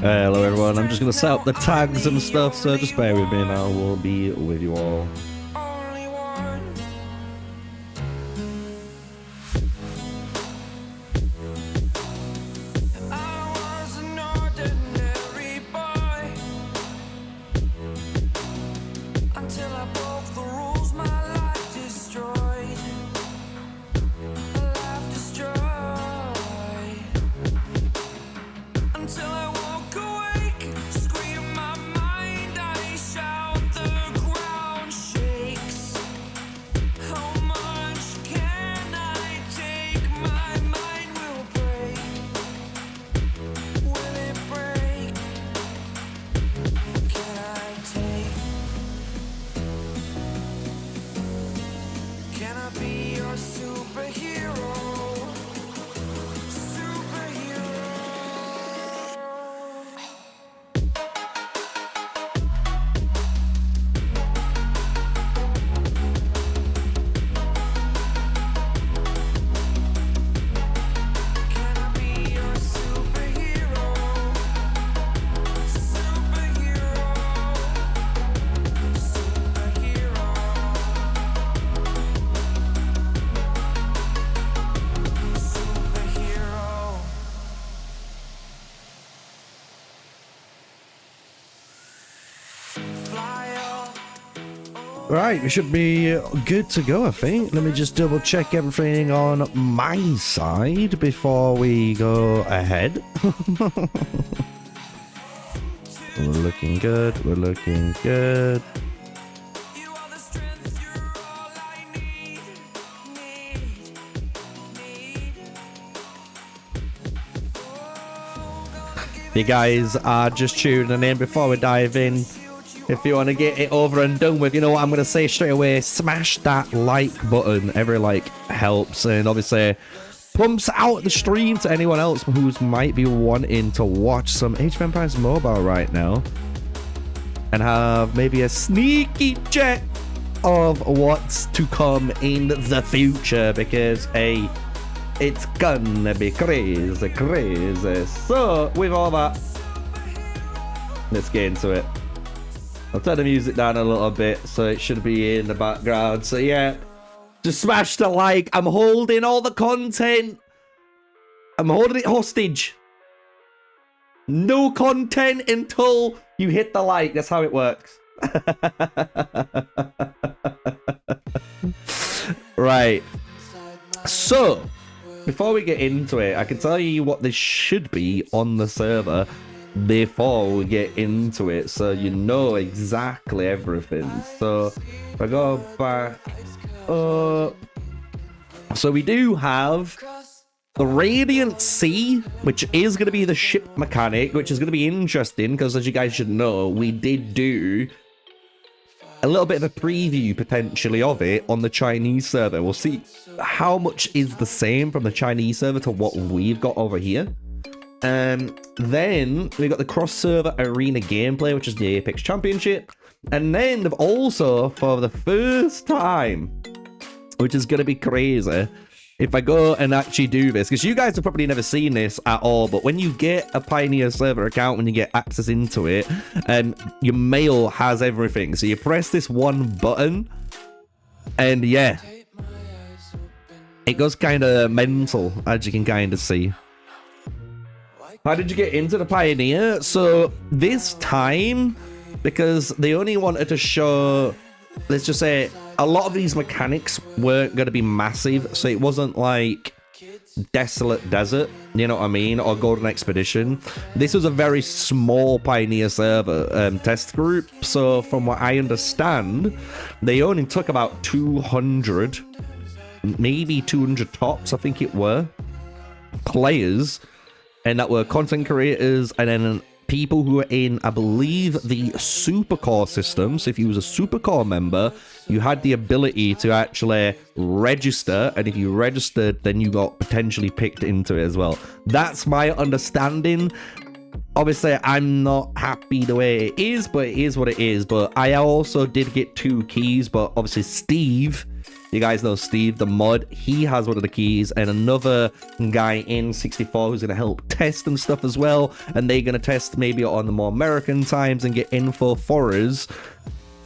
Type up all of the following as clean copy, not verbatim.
Hello everyone, I'm just going to set up the tags and stuff, so just bear with me and I will be with you all. Right, we should be good to go, I think. Let me just double check everything on my side before we go ahead. We're looking good, we're looking good. You guys are just tuning in before we dive in. If you want to get it over and done with, you know what I'm going to say straight away, smash that like button. Every like helps and obviously pumps out the stream to anyone else who might be wanting to watch some Age of Empires Mobile right now and have maybe a sneaky check of what's to come in the future, because hey, it's gonna be crazy, crazy. So with all that, let's get into it. I'll turn the music down a little bit so it should be in the background. So yeah, just smash the like. I'm holding all the content. I'm holding it hostage. No content until you hit the like. That's how it works. Right. So, before we get into it, I can tell you what this should be on the server before we get into it, so you know exactly everything. So if I go back up, so we do have the Radiant Sea, which is going to be the ship mechanic, which is going to be interesting because, as you guys should know, we did do a little bit of a preview potentially of it on the Chinese server. We'll see how much is the same from the Chinese server to what we've got over here. Then we got the cross-server arena gameplay, which is the Apex Championship. And then they've also, for the first time, which is going to be crazy, if I go and actually do this, because you guys have probably never seen this at all, but when you get a Pioneer server account, when you get access into it, your mail has everything. So you press this one button, and yeah, it goes kind of mental, as you can kind of see. How did you get into the Pioneer? So this time, because they only wanted to show, let's just say, a lot of these mechanics weren't going to be massive. So it wasn't like Desolate Desert, you know what I mean, or Golden Expedition. This was a very small Pioneer server test group. So from what I understand, they only took about 200, maybe 200 tops, I think it were, players. And that were content creators and then people who were in, I believe, the Supercore system. So if you was a Supercore member, you had the ability to actually register. And if you registered, then you got potentially picked into it as well. That's my understanding. Obviously, I'm not happy the way it is, but it is what it is. But I also did get 2 keys. But obviously, Steve You guys know Steve, the mod, he has one of the keys, and another guy in 64 who's going to help test and stuff as well, and they're going to test maybe on the more American times and get info for us.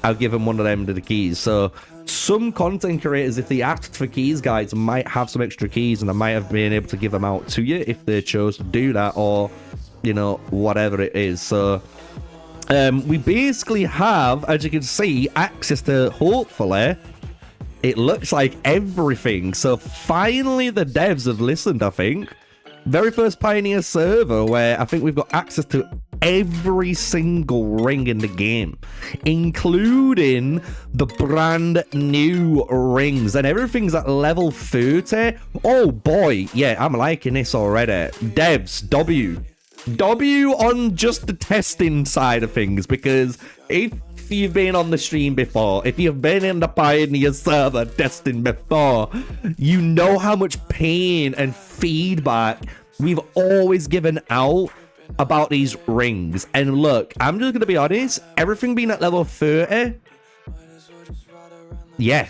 I'll give them one of them to the keys. So some content creators, if they asked for keys, guys, might have some extra keys, and I might have been able to give them out to you if they chose to do that, or, you know, whatever it is. So we basically have, as you can see, access to, hopefully, it looks like everything. So finally the devs have listened, I think. Very first Pioneer server where I think we've got access to every single ring in the game, including the brand new rings, and everything's at level 30. Oh boy, yeah, I'm liking this already. Devs, W on just the testing side of things, because if you've been on the stream before, if you've been in the Pioneer server testing before, you know how much pain and feedback we've always given out about these rings. And look, I'm just gonna be honest, everything being at level 30, yeah,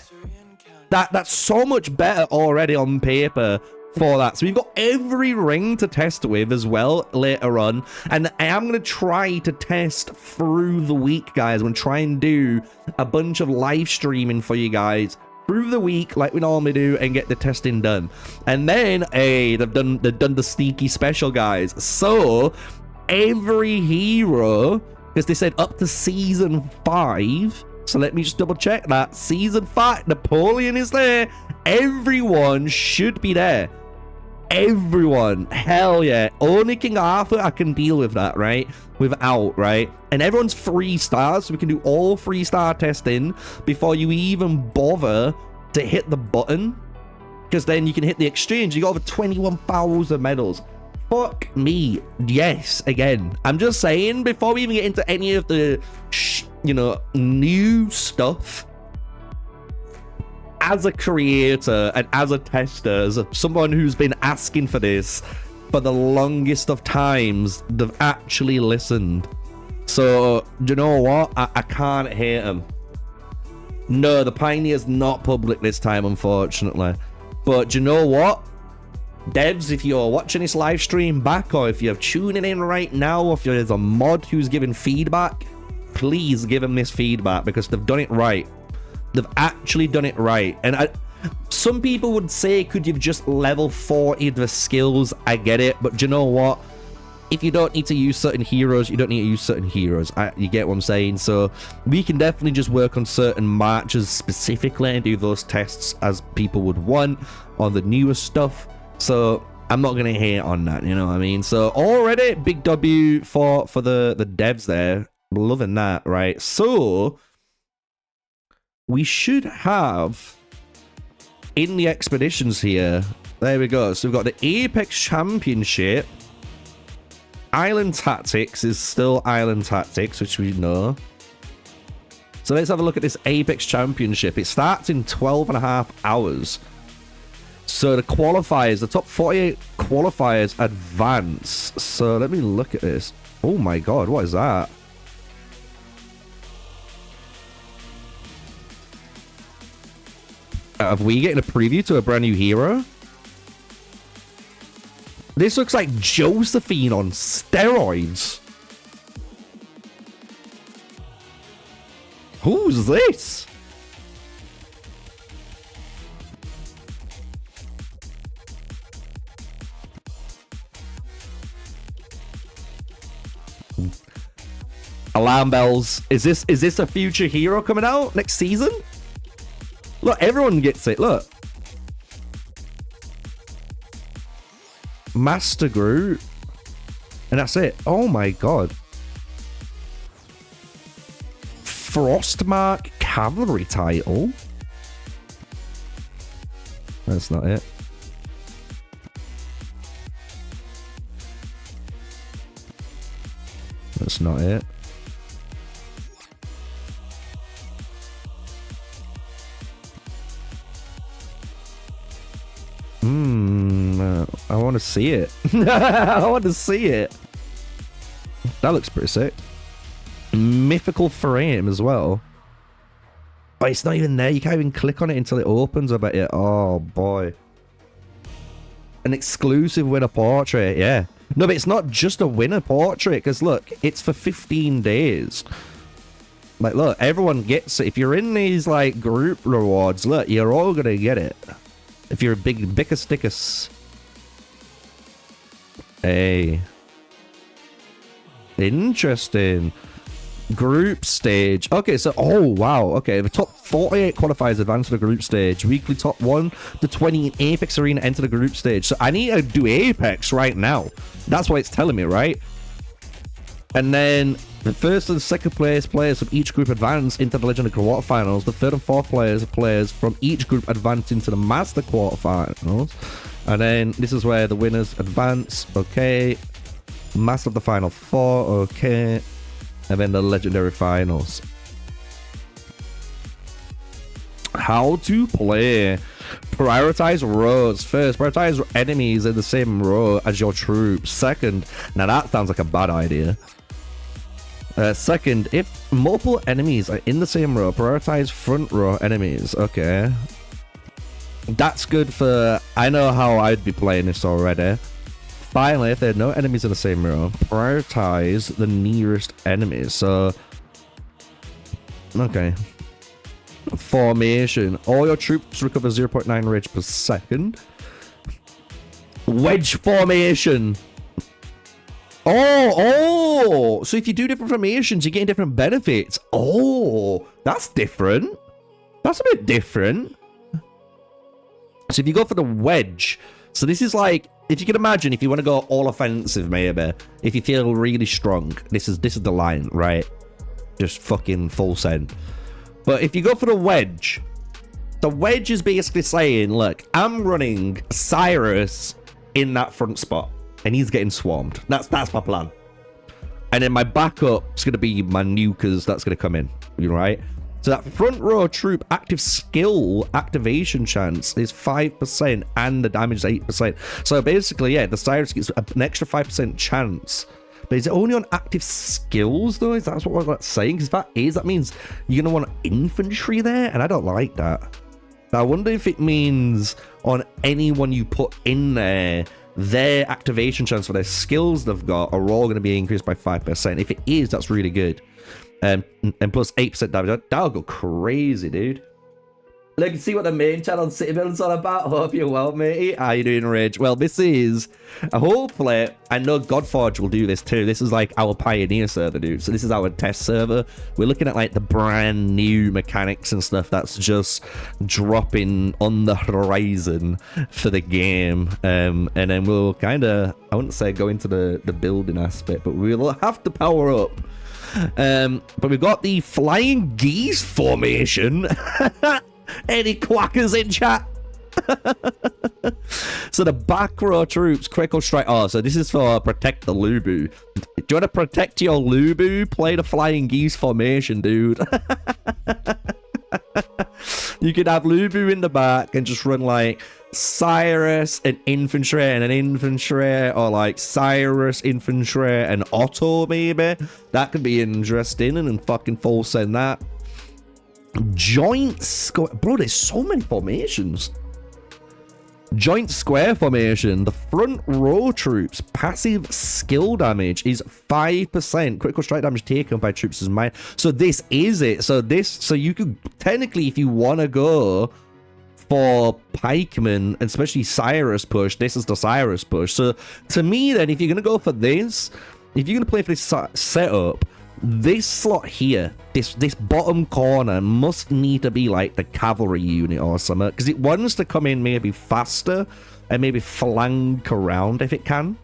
that's so much better already on paper for that. So we've got every ring to test with as well later on, and I am going to try to test through the week, guys. I'm going to try and do a bunch of live streaming for you guys through the week like we normally do, and get the testing done. And then they've done the Sneakyy special, guys. So every hero, because they said up to season 5, so let me just double check that. Season 5, Napoleon is there. Everyone should be there. Everyone, hell yeah. Only King Arthur I can deal with that, right? Without, right? And everyone's 3 stars, so we can do all 3-star testing before you even bother to hit the button, because then you can hit the exchange. You got over 21,000 medals. Fuck me, yes. Again, I'm just saying, before we even get into any of the you know, new stuff, as a creator and as a tester, as someone who's been asking for this for the longest of times, they've actually listened. So, do you know what? I can't hate them. No, the Pioneer's not public this time, unfortunately. But do you know what? Devs, if you're watching this live stream back, or if you're tuning in right now, or if there's a mod who's giving feedback, please give them this feedback, because they've done it right. They've actually done it right. And some people would say, could you just level 40 the skills? I get it, but do you know what? If you don't need to use certain heroes, you don't need to use certain heroes. You get what I'm saying? So we can definitely just work on certain marches specifically and do those tests as people would want on the newer stuff. So I'm not gonna hate on that, you know what I mean? So already big W for the devs there. Loving that, right? So we should have in the expeditions here, there we go. So we've got the Apex Championship. Island Tactics is still Island Tactics, which we know. So let's have a look at this Apex Championship. It starts in 12.5 hours. So the qualifiers, the top 48 qualifiers advance. So let me look at this. Oh my god, what is that? Have we getting a preview to a brand new hero? This looks like Josephine on steroids. Who's this? Alarm bells. Is this a future hero coming out next season? Look, everyone gets it. Look. Master Groot. And that's it. Oh my god. Frostmark cavalry title. That's not it. That's not it. I want to see it. I want to see it. That looks pretty sick. Mythical frame as well. Oh, it's not even there. You can't even click on it until it opens, I bet you. Oh, boy. An exclusive winner portrait, yeah. No, but it's not just a winner portrait, because look, it's for 15 days. Like, look, everyone gets it. If you're in these, like, group rewards, look, you're all gonna get it. If you're a big Bickus. Hey. Interesting. Group stage. Okay, so, oh, wow. Okay, the top 48 qualifiers advance to the group stage. Weekly top 1 to 20 in Apex Arena enter the group stage. So I need to do Apex right now. That's what it's telling me, right? And then the first and second place players from each group advance into the Legendary quarterfinals. The third and fourth players from each group advance into the Master quarterfinals. And then this is where the winners advance. Okay. Master of the final 4. Okay. And then the Legendary finals. How to play. Prioritize rows. First, prioritize enemies in the same row as your troops. Second, now that sounds like a bad idea. Second, if multiple enemies are in the same row, prioritize front row enemies. Okay. That's good for... I know how I'd be playing this already. Finally, if there are no enemies in the same row, prioritize the nearest enemies. So... Okay. Formation. All your troops recover 0.9 rage per second. Wedge formation. Oh! So if you do different formations, you're getting different benefits. Oh! That's different. That's a bit different. So if you go for the wedge... So this is like... If you can imagine, if you want to go all offensive, maybe. If you feel really strong. This is the line, right? Just fucking full send. But if you go for the wedge... The wedge is basically saying, look, I'm running Cyrus in that front spot. And he's getting swarmed. That's my plan. And then my backup's going to be my nukers that's going to come in. You know, right? So that front row troop active skill activation chance is 5% and the damage is 8%. So basically, yeah, the Cyrus gets an extra 5% chance. But is it only on active skills, though? Is that what that's saying? Because if that means you're going to want infantry there? And I don't like that. I wonder if it means on anyone you put in there, their activation chance for their skills they've got are all going to be increased by 5%. If it is, that's really good. And plus 8% damage. That'll go crazy, dude. Look and see what the main channel Citadel's all about. Hope you're well, matey. How you doing, Rage? Well, this is hopefully, I know Godforge will do this too. This is like our pioneer server, dude. So this is our test server. We're looking at like the brand new mechanics and stuff that's just dropping on the horizon for the game. And then we'll kind of, I wouldn't say go into the building aspect, but we'll have to power up. But we've got the flying geese formation. Any quackers in chat? So the back row troops, critical strike. Oh, so this is for protect the Lubu. Do you want to protect your Lubu? Play the flying geese formation, dude. You could have Lubu in the back and just run like Cyrus and infantry and an infantry, or like Cyrus, infantry, and Otto, maybe. That could be interesting, and then fucking full send that. Joint square. Bro, there's so many formations. Joint square formation. The front row troops passive skill damage is 5%. Critical strike damage taken by troops is mine. So this is it. So you could technically, if you want to go for pikemen, especially Cyrus push, this is the Cyrus push. So to me then, if you're gonna go for this, if you're gonna play for this setup, this slot here, this bottom corner must need to be like the cavalry unit or something, because it wants to come in maybe faster and maybe flank around if it can.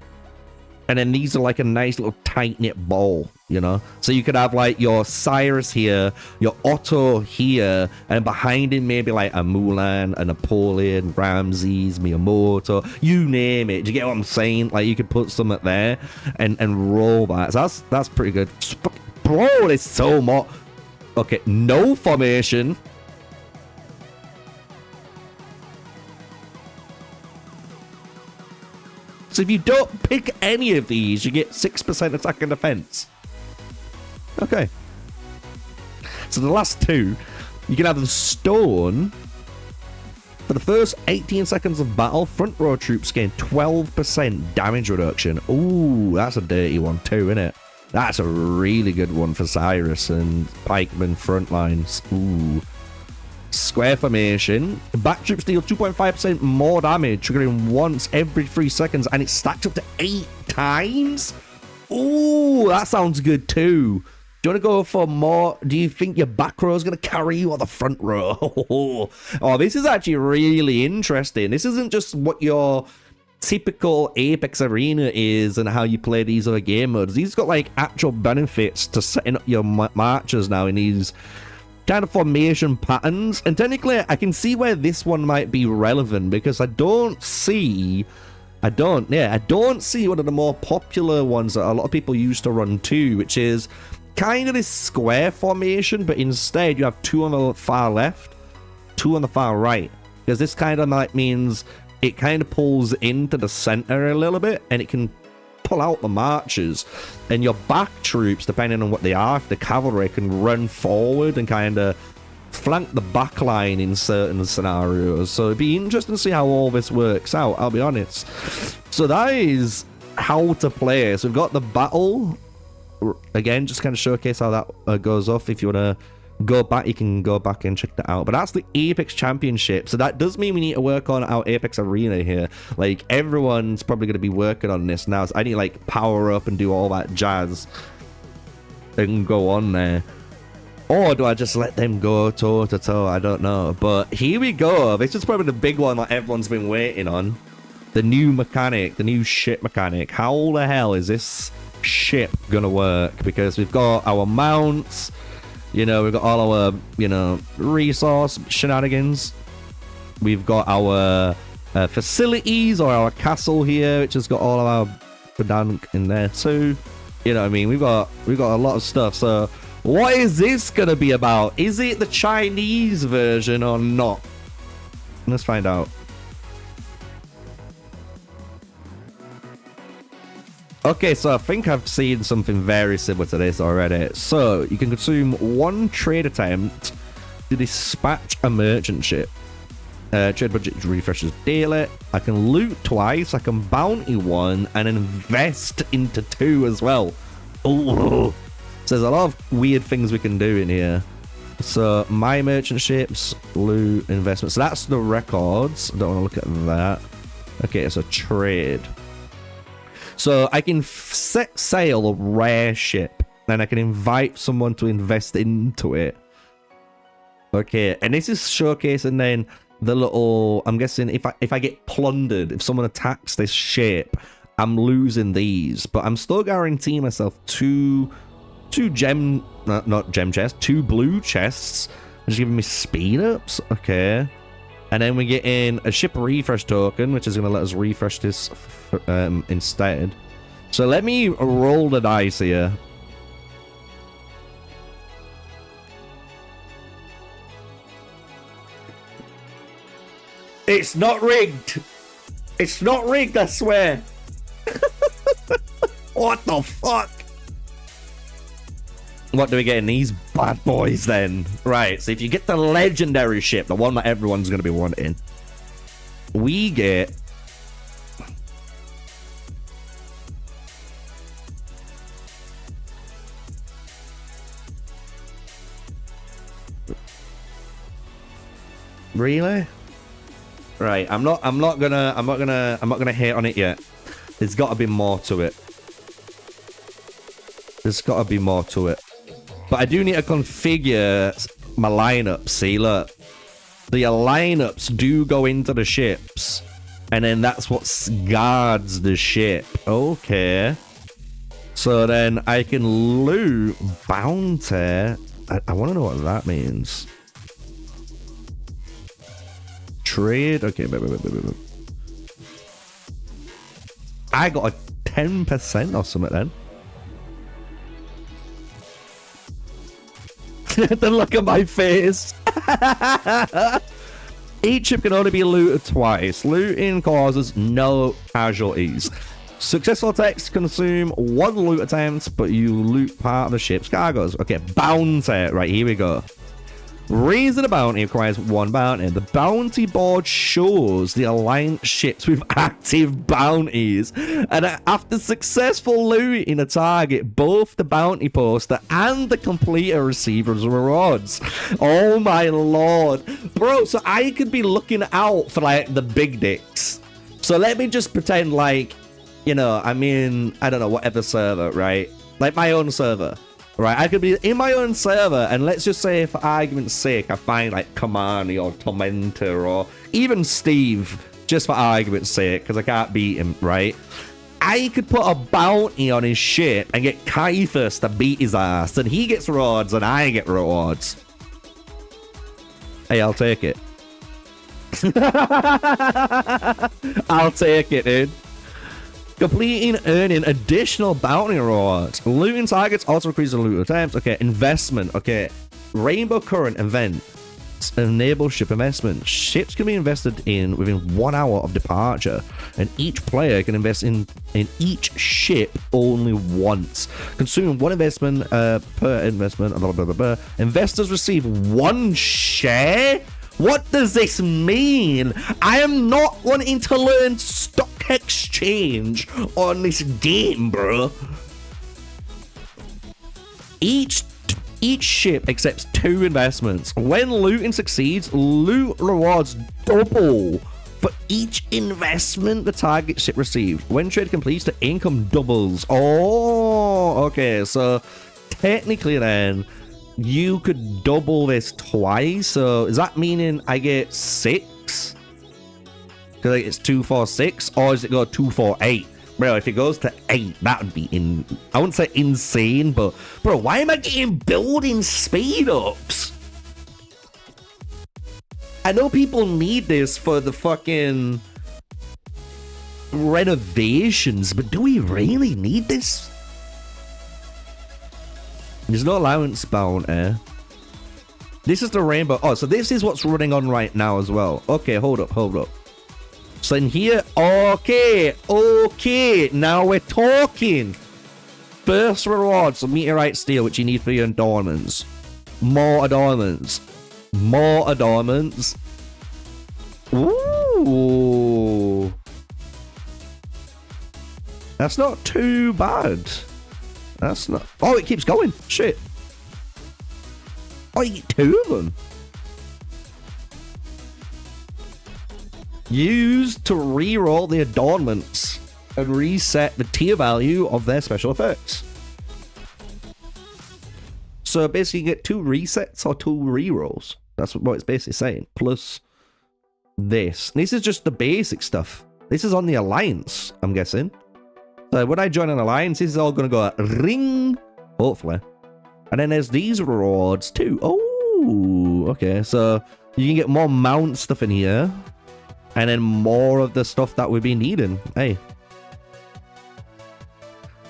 And then these are like a nice little tight-knit ball, you know? So you could have like your Cyrus here, your Otto here, and behind him maybe like a Mulan, a Napoleon, Ramsay's, Miyamoto, you name it. Do you get what I'm saying? Like you could put something there and roll that. So that's pretty good. Bro, there's so much. Okay, no formation. So if you don't pick any of these, you get 6% attack and defense. Okay. So the last two, You can have the stone. For the first 18 seconds of battle, front row troops gain 12% damage reduction. Ooh, that's a dirty one too, isn't it? That's a really good one for Cyrus and pikemen front lines. Ooh. Square formation. Back troops deal 2.5% more damage, triggering once every 3 seconds, and it stacks up to 8 times? Ooh, that sounds good too. Do you want to go for more? Do you think your back row is going to carry you or the front row? Oh, this is actually really interesting. This isn't just what your typical Apex Arena is and how you play these other game modes. These got like actual benefits to setting up your marches now in these kind of formation patterns. And technically, I can see where this one might be relevant because I don't see one of the more popular ones that a lot of people used to run too, which is kind of this square formation, but instead you have 2 on the far left, 2 on the far right, because this kind of like means it kind of pulls into the center a little bit, and it can pull out the marches, and your back troops, depending on what they are, if the cavalry, can run forward and kind of flank the back line in certain scenarios. So it'd be interesting to see how all this works out, I'll be honest. So that is how to play. So we've got the battle. Again, just kind of showcase how that goes off. If you want to go back, you can go back and check that out. But that's the Apex Championship. So that does mean we need to work on our Apex Arena here. Like, everyone's probably going to be working on this now. So I need to, like, power up and do all that jazz and go on there. Or do I just let them go toe to toe? I don't know. But here we go. This is probably the big one that everyone's been waiting on. The new mechanic, the new ship mechanic. How the hell is this ship gonna work? Because we've got our mounts, you know, we've got all our, you know, resource shenanigans. We've got our facilities, or our castle here, which has got all of our badunk in there too. You know what I mean? We've got a lot of stuff. So what is this gonna be about? Is it the Chinese version or not? Let's find out. Okay, so I think I've seen something very similar to this already. So, you can consume 1 trade attempt to dispatch a merchant ship. Trade budget refreshes daily. I can loot twice, I can bounty 1, and invest into 2 as well. Oh, so there's a lot of weird things we can do in here. So, my merchant ships, loot, investment. So that's the records. I don't want to look at that. Okay, so trade. So I can set sail a rare ship, and I can invite someone to invest into it. Okay, and this is showcasing then the little, I'm guessing if I get plundered, if someone attacks this ship, I'm losing these, but I'm still guaranteeing myself two gem, not gem chests, 2 blue chests, which is giving me speed ups. Okay. And then we get in a ship refresh token, which is going to let us refresh this instead. So let me roll the dice here. It's not rigged. It's not rigged, I swear. What the fuck? What do we get in these bad boys then? Right, so if you get the legendary ship, the one that everyone's going to be wanting, we get really? Right, I'm not gonna hate on it yet. There's got to be more to it. There's got to be more to it. But I do need to configure my lineup. See, look. The lineups do go into the ships. And then that's what guards the ship. Okay. So then I can loot bounty. I want to know what that means. Trade. Okay, wait. I got a 10% or something then. The look at my face. Each ship can only be looted twice. Looting causes no casualties. Successful attacks consume 1 loot attempt, but you loot part of the ship's cargoes. Okay, bounty. Right, here we go. Raising a bounty requires 1 bounty. The bounty board shows the alliance ships with active bounties. And after successful looting a target, both the bounty poster and the completer receive rewards. Oh my lord. Bro, so I could be looking out for like the big dicks. So let me just pretend like, you know, I mean, I don't know, whatever server, right? Like my own server. Right, I could be in my own server, and let's just say, for argument's sake, I find like Kamani or Tormentor or even Steve, just for argument's sake, because I can't beat him, right? I could put a bounty on his ship and get Caiaphas to beat his ass, and he gets rewards and I get rewards. Hey, I'll take it. I'll take it, dude. Completing, earning additional bounty rewards. Looting targets also increases loot attempts. Okay, investment. Okay, Rainbow Current event. Enable ship investment. Ships can be invested in within 1 hour of departure, and each player can invest in each ship only once. Consuming 1 investment per investment. Blah, blah, blah, blah. Investors receive 1 share. What does this mean? I am not wanting to learn stock exchange on this game, bro. Each ship accepts 2 investments. When looting succeeds, loot rewards double for each investment the target ship received. When trade completes, the income doubles. Oh, okay. So technically then, you could double this twice. So is that meaning I get 6? Because it's 2, 4, 6, or does it go 2, 4, 8? Bro, if it goes to 8, that would be I wouldn't say insane, but bro, why am I getting building speed ups? I know people need this for the fucking renovations, but do we really need this? There's no allowance bounty. This is the rainbow. Oh, so this is what's running on right now as well. Okay, hold up. So in here, okay, now we're talking. First rewards of meteorite steel, which you need for your adornments. More adornments. Ooh. That's not too bad. That's not... Oh, it keeps going. Shit. Oh, you get 2 of them. Used to reroll the adornments and reset the tier value of their special effects. So basically you get 2 resets or 2 rerolls. That's what it's basically saying. Plus this. This is just the basic stuff. This is on the alliance, I'm guessing. So when I join an alliance, this is all going to go ring, hopefully. And then there's these rewards too. Oh, okay. So you can get more mount stuff in here. And then more of the stuff that we've been needing. Hey.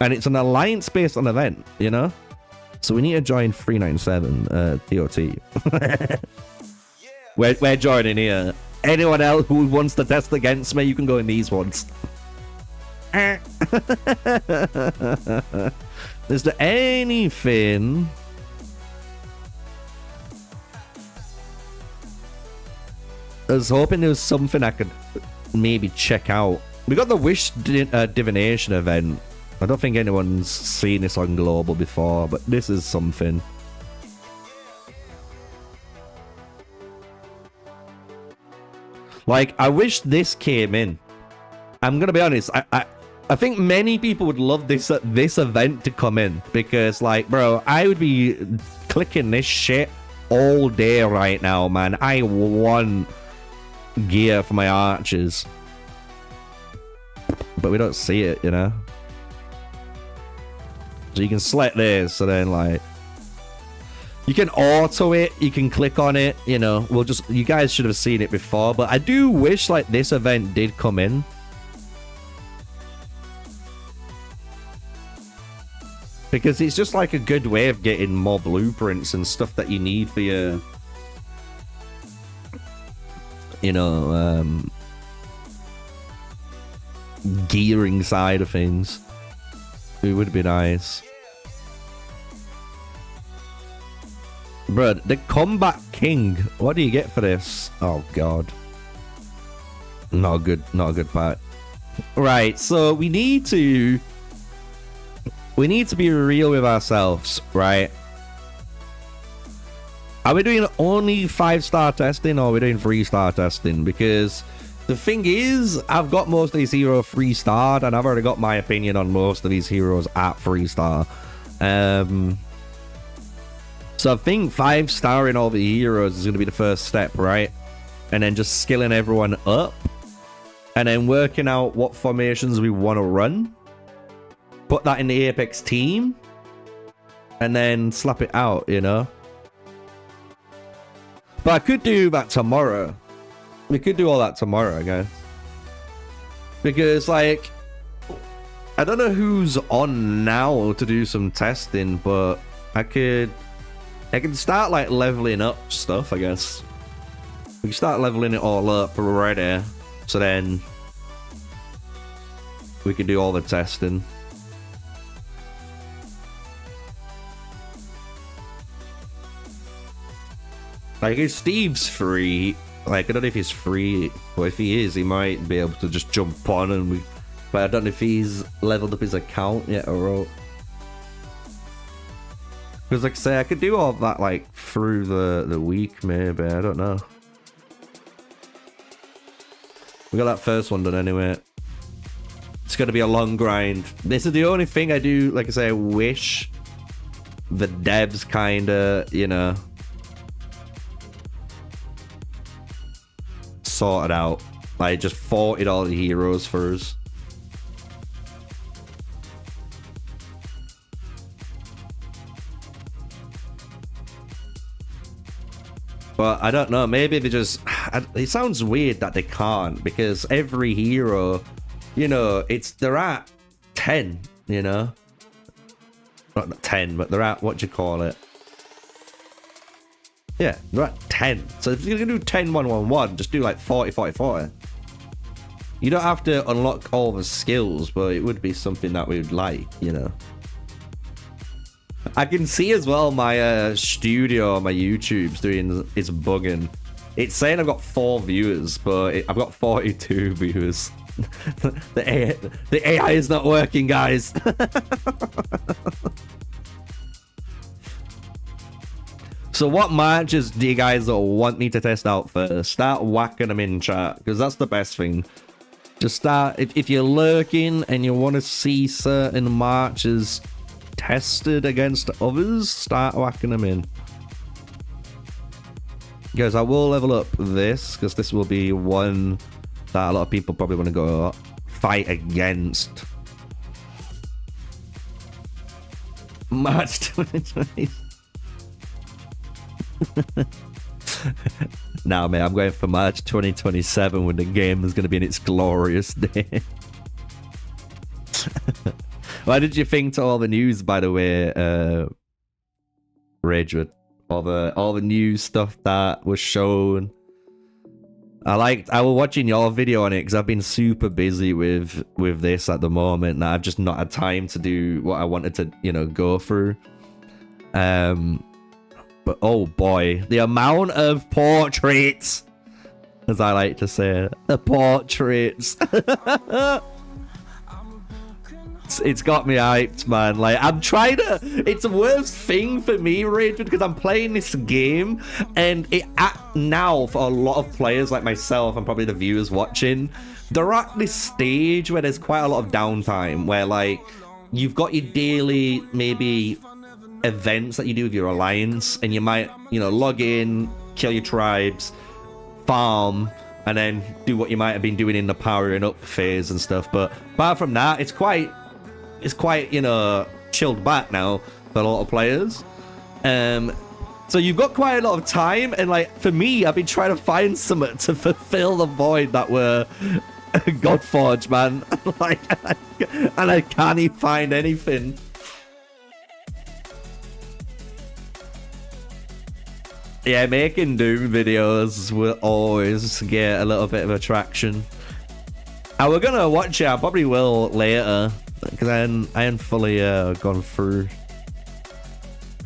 And it's an alliance based on event, you know? So we need to join 397 TOT. We're joining here. Anyone else who wants to test against me, you can go in these ones. Is there anything... I was hoping there was something I could maybe check out. We got the Wish divination event. I don't think anyone's seen this on Global before, but this is something. Like, I wish this came in. I'm gonna be honest, I think many people would love this event to come in, because like, bro, I would be clicking this shit all day right now, man. I want gear for my archers, but we don't see it, you know. So you can select this, so then like you can auto it, you can click on it, you know. We'll just, you guys should have seen it before, but I do wish like this event did come in. Because it's just like a good way of getting more blueprints and stuff that you need for your, you know, gearing side of things. It would be nice. Bro, the combat King. What do you get for this? Oh god. Not a good part. Right, so we need to be real with ourselves, right? Are we doing only 5-star testing, or are we doing 3-star testing? Because the thing is, I've got most of these heroes 3-starred, and I've already got my opinion on most of these heroes at 3-star. So I think 5-starring all the heroes is going to be the first step, right? And then just skilling everyone up, and then working out what formations we want to run. Put that in the Apex team, and then slap it out, you know? But I could do that tomorrow. We could do all that tomorrow, I guess. Because, like, I don't know who's on now to do some testing, but I can start, like, leveling up stuff, I guess. We can start leveling it all up already. So then we can do all the testing. Like, if Steve's free, like, I don't know if he's free, but if he is, he might be able to just jump on and we... But I don't know if he's leveled up his account yet or what. Because, like I say, I could do all that, like, through the week, maybe. I don't know. We got that first one done anyway. It's going to be a long grind. This is the only thing I do, like I say, I wish the devs kind of, you know, sorted out. Like, just forted all the heroes for us. But I don't know, maybe they just... It sounds weird that they can't, because every hero, you know, they're at 10, you know? Not 10, but they're at, what do you call it? Yeah, they're at 10. So if you're going to do 10, 1, 1, 1, just do like 40, 40, 40. You don't have to unlock all the skills, but it would be something that we would like, you know? I can see as well my studio, my YouTube's doing, it's bugging. It's saying I've got 4 viewers, but I've got 42 viewers. the AI is not working, guys. So what matches do you guys want me to test out first? Start whacking them in chat, because that's the best thing. Just start, if you're lurking and you want to see certain matches tested against others, start whacking them in. Guys, I will level up this, because this will be one that a lot of people probably want to go fight against. March 2020. Nah, man, I'm going for March 2027 when the game is going to be in its glorious day. What did you think to all the news, by the way, Ragewood? All the new stuff that was shown. I was watching your video on it because I've been super busy with this at the moment, and I've just not had time to do what I wanted to, you know, go through. But oh boy, the amount of portraits, as I like to say, the portraits. It's got me hyped, man. Like, I'm trying to... It's the worst thing for me, Rage, because I'm playing this game, and now, for a lot of players like myself, and probably the viewers watching, they're at this stage where there's quite a lot of downtime, where, like, you've got your daily, maybe, events that you do with your alliance, and you might, you know, log in, kill your tribes, farm, and then do what you might have been doing in the powering up phase and stuff. But apart from that, it's quite, you know, chilled back now for a lot of players. So you've got quite a lot of time, and like for me, I've been trying to find something to fulfill the void that were Godforge, man. Like, and I can't even find anything. Yeah, making Doom videos will always get a little bit of attraction. And we're gonna watch it. I probably will later, because I hadn't fully gone through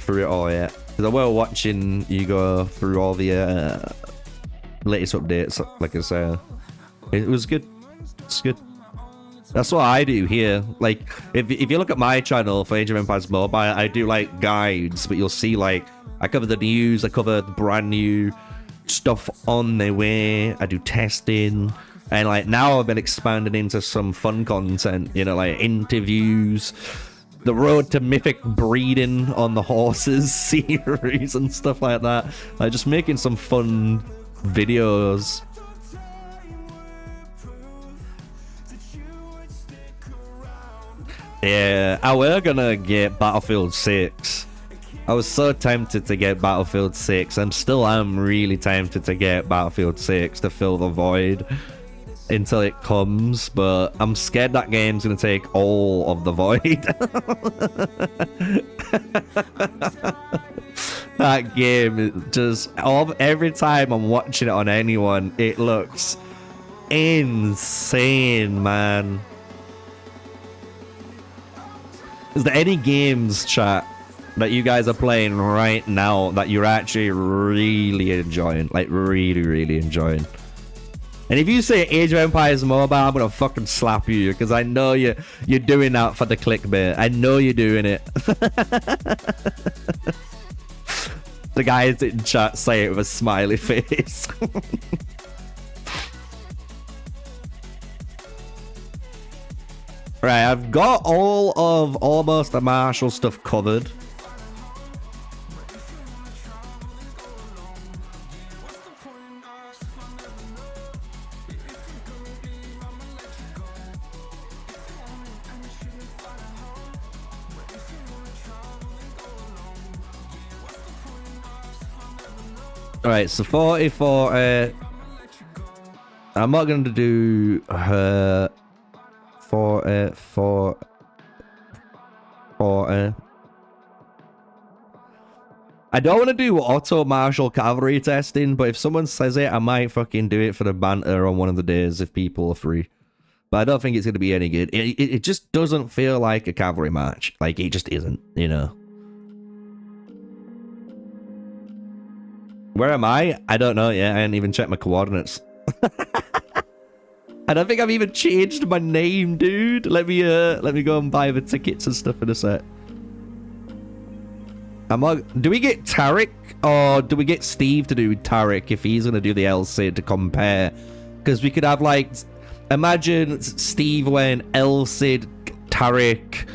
it all yet. Because I were watching you go through all the latest updates, like I said. It was good. It's good. That's what I do here. Like, if you look at my channel for Age of Empires Mobile, I do like guides, but you'll see like I cover the news, I cover the brand new stuff on their way, I do testing, and like now I've been expanding into some fun content, you know, like interviews, the road to mythic breeding on the horses series and stuff like that. Like just making some fun videos. Yeah, I were gonna get Battlefield 6. I was so tempted to get Battlefield 6. I still am really tempted to get Battlefield 6 to fill the void until it comes, but I'm scared that game's gonna take all of the void. That game is just, every time I'm watching it on anyone, it looks insane, man. Is there any games, chat, that you guys are playing right now that you're actually really enjoying? Like, really, really enjoying? And if you say Age of Empires Mobile, I'm gonna fucking slap you, because I know you're doing that for the clickbait. I know you're doing it. The guys in chat say it with a smiley face. Right, I've got all of almost the martial stuff covered. Alright, so 44, I'm not going to do her for I don't want to do auto martial cavalry testing, but if someone says it, I might fucking do it for the banter on one of the days if people are free. But I don't think it's going to be any good. It just doesn't feel like a cavalry match. Like, it just isn't, you know. Where am I? I don't know yet. I didn't even check my coordinates. I don't think I've even changed my name, dude. Let me go and buy the tickets and stuff in a sec. Do we get Tarek, or do we get Steve to do Tarek if he's gonna do the LC to compare? Because we could have, like, imagine Steve went LC, Tarek,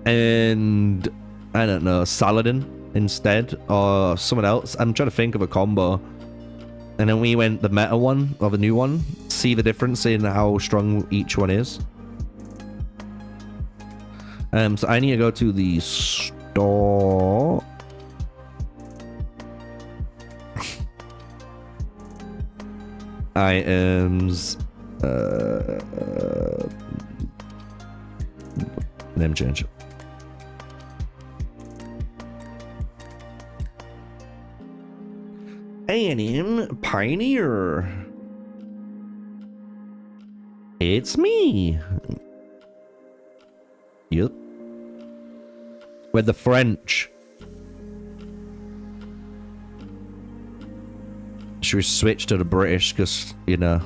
and I don't know, Saladin instead, or someone else. I'm trying to think of a combo. And then we went the meta one, or the new one. See the difference in how strong each one is. So I need to go to the store. Items. Name change. A&M Pioneer. It's me. Yep. With the French. Should we switch to the British? Because, you know.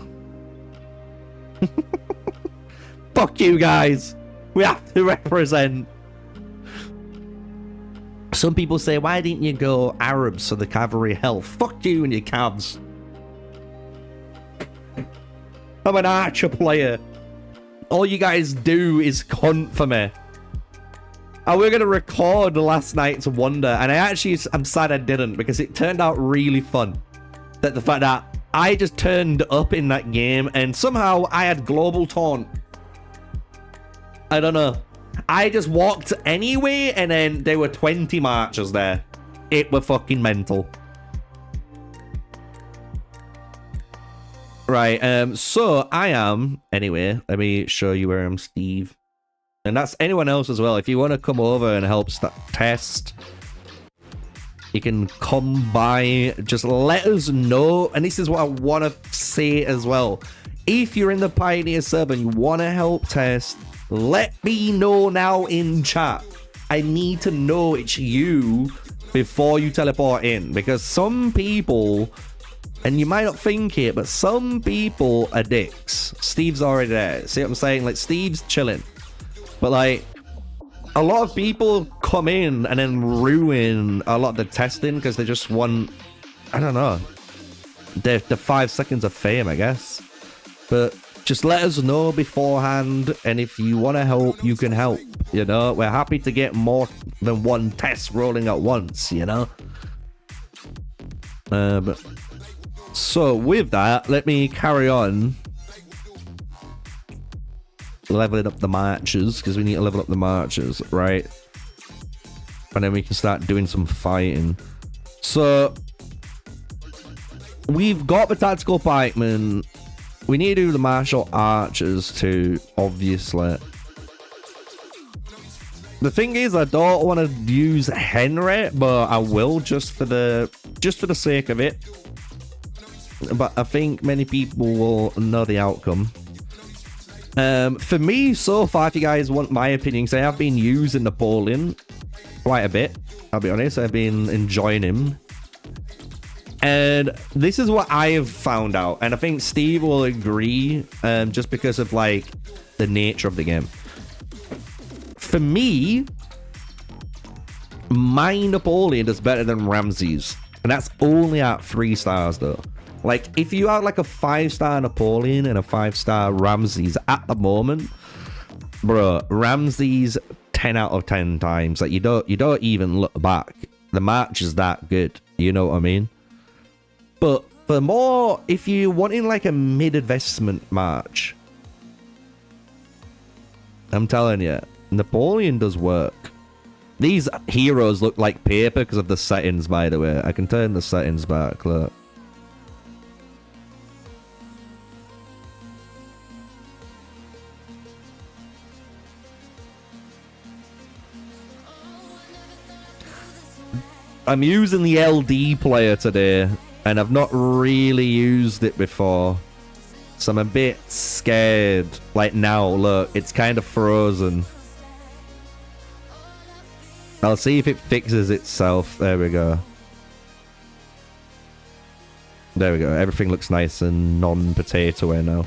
Fuck you guys. We have to represent. Some people say, why didn't you go Arabs so the cavalry health? Fuck you and your cabs. I'm an archer player. All you guys do is cunt for me. And we're going to record last night's Wonder. And I'm sad I didn't, because it turned out really fun. That the fact that I just turned up in that game and somehow I had global taunt. I don't know. I just walked anyway, and then there were 20 marchers there. It were fucking mental. Right, so I am... Anyway, let me show you where I'm, Steve. And that's anyone else as well. If you want to come over and help test, you can come by. Just let us know. And this is what I want to say as well. If you're in the Pioneer server and you want to help test, let me know now in chat. I need to know it's you before you teleport in, because some people, and you might not think it, but some people are dicks. Steve's already there. See what I'm saying? Like, Steve's chilling. But, like, a lot of people come in and then ruin a lot of the testing because they just want, I don't know, the 5 seconds of fame, I guess. But just let us know beforehand, and if you want to help, you can help. You know, we're happy to get more than one test rolling at once, you know? So with that, let me carry on leveling up the marches, because we need to level up the marches, right? And then we can start doing some fighting. So we've got the tactical pikemen. We need to do the martial archers too, obviously. The thing is, I don't want to use Henry, but I will just for the sake of it. But I think many people will know the outcome. For me, so far, if you guys want my opinion, because I have been using Napoleon quite a bit. I'll be honest, I've been enjoying him. And this is what I have found out, and I think Steve will agree, just because of like the nature of the game. For me, my Napoleon is better than Ramsay's, and that's only at 3 stars though. Like, if you have like a 5-star Napoleon and a 5-star Ramsay's at the moment, bro, Ramsay's 10 out of 10 times. Like, you don't even look back. The match is that good. You know what I mean? But for more, if you're wanting like a mid-investment match, I'm telling you, Napoleon does work. These heroes look like paper because of the settings, by the way. I can turn the settings back, look. I'm using the LD player today, and I've not really used it before. So I'm a bit scared. Like now, look, it's kind of frozen. I'll see if it fixes itself. There we go. There we go. Everything looks nice and non-potato-y now.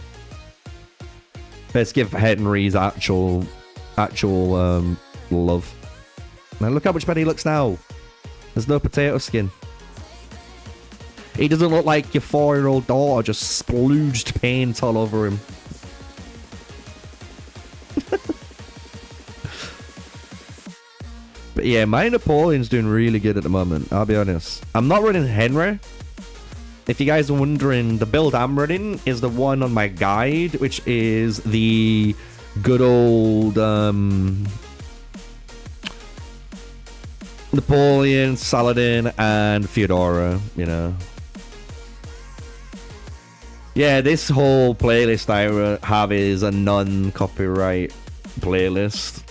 Let's give Henry's actual love. Now look how much better he looks now. There's no potato skin. He doesn't look like your 4-year-old daughter just splooged paint all over him. But yeah, my Napoleon's doing really good at the moment, I'll be honest. I'm not running Henry. If you guys are wondering, the build I'm running is the one on my guide, which is the good old Napoleon, Saladin, and Theodora, you know. Yeah, this whole playlist I have is a non-copyright playlist.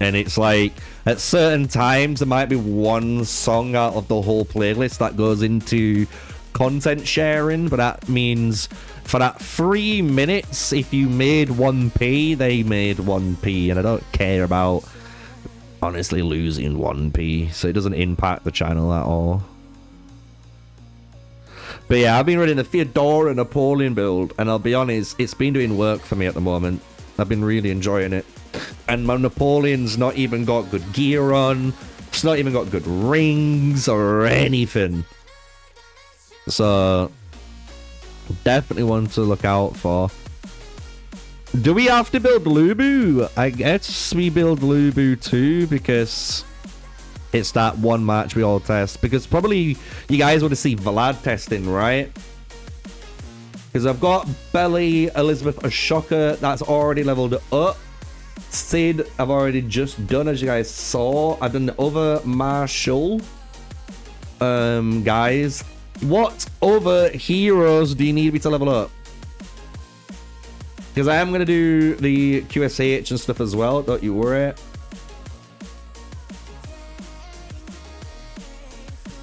And it's like, at certain times, there might be one song out of the whole playlist that goes into content sharing, but that means for that 3 minutes, if you made 1p, they made 1p, and I don't care about honestly losing 1p, so it doesn't impact the channel at all. But yeah, I've been running the Theodora Napoleon build, and I'll be honest, it's been doing work for me at the moment. I've been really enjoying it. And my Napoleon's not even got good gear on. It's not even got good rings or anything. So definitely one to look out for. Do we have to build Lubu? I guess we build Lubu too, because it's that one match we all test. Because probably you guys want to see Vlad testing, right? Because I've got Belly, Elizabeth Ashoka, that's already leveled up. Sid, I've already just done, as you guys saw. I've done the other martial. Guys, what other heroes do you need me to level up? Because I am going to do the QSH and stuff as well, don't you worry.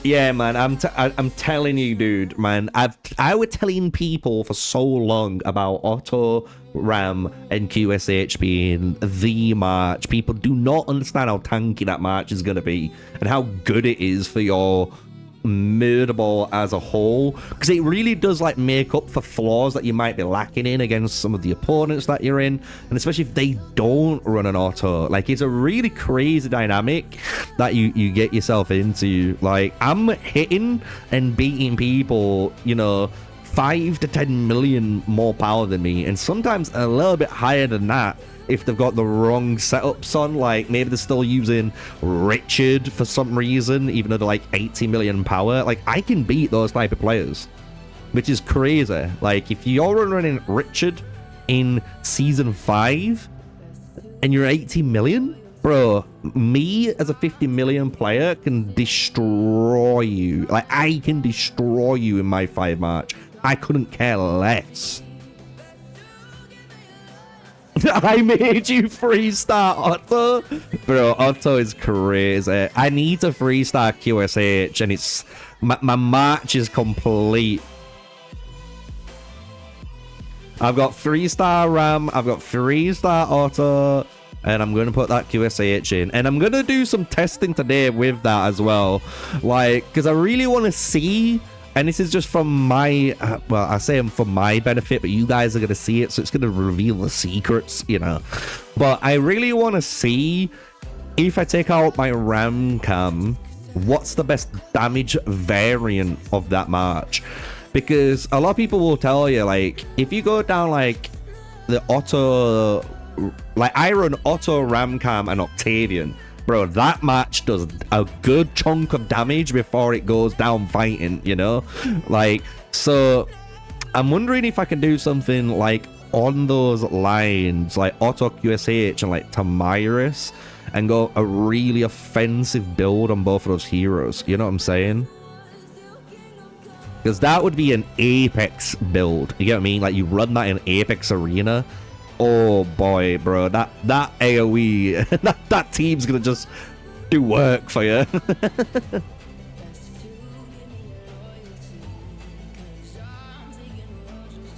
Yeah, man, I'm telling you, dude, man. I was telling people for so long about auto ram and QSH being the march. People do not understand how tanky that march is gonna be and how good it is for your murder ball as a whole, because it really does like make up for flaws that you might be lacking in against some of the opponents that you're in, and especially if they don't run an auto. Like, it's a really crazy dynamic that you get yourself into. Like, I'm hitting and beating people, you know, 5 to 10 million more power than me, and sometimes a little bit higher than that if they've got the wrong setups on. Like, maybe they're still using Richard for some reason, even though they're like 80 million power. Like, I can beat those type of players, which is crazy. Like, if you're running Richard in season 5 and you're 80 million, bro, me as a 50 million player can destroy you. Like, I can destroy you in my 5 March. I couldn't care less. I made you freestar Otto. Bro, Otto is crazy. I need to freestar QSH, and it's my march is complete. I've got 3-star Ram, I've got 3-star Otto, and I'm going to put that QSH in. And I'm going to do some testing today with that as well. Like, because I really want to see... And this is just from my, well, I say them for my benefit, but you guys are going to see it, so it's going to reveal the secrets, you know. But I really want to see, if I take out my Ram Cam, what's the best damage variant of that march. Because a lot of people will tell you, like, if you go down, like, the auto, like, I run auto Ram Cam and Octavian. Bro, that match does a good chunk of damage before it goes down fighting, you know? Like, so I'm wondering if I can do something like on those lines, like auto QSH and like Cyrus, and go a really offensive build on both of those heroes. You know what I'm saying? Because that would be an Apex build. You get what I mean? Like, you run that in Apex Arena. Oh boy, bro, that AoE, that team's gonna just do work for you.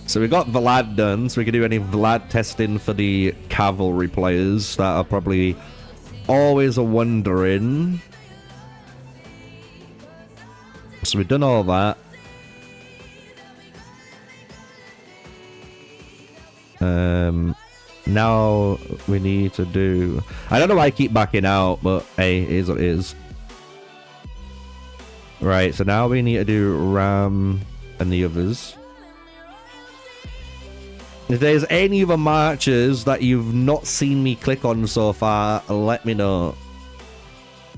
So we got Vlad done, so we can do any Vlad testing for the cavalry players that are probably always wondering. So we've done all that. Now we need to do... I don't know why I keep backing out, but hey, it is what it is. Right, so now we need to do Ram and the others. If there's any other marches that you've not seen me click on so far, let me know.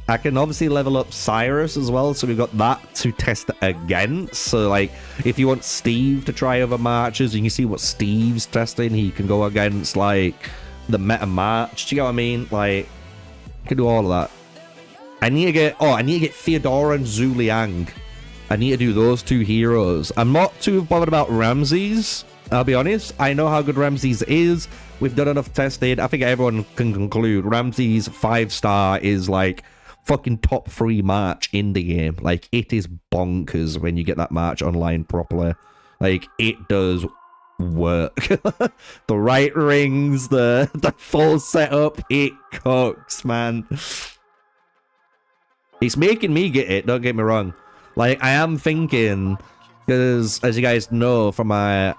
I can obviously level up Cyrus as well, so we've got that to test against. So, like, if you want Steve to try other marches, you can see what Steve's testing. He can go against, like, the meta march. Do you get what I mean? Like, you can do all of that. I need to get Theodora and Zhuge Liang. I need to do those 2 heroes. I'm not too bothered about Ramsay's, I'll be honest. I know how good Ramsay's is. We've done enough testing. I think everyone can conclude Ramsay's 5-star is, like, fucking top 3 march in the game. Like, it is bonkers when you get that march online properly. Like, it does work. The right rings, the full setup, it cooks, man. It's making me get it, don't get me wrong. Like, I am thinking, because as you guys know from my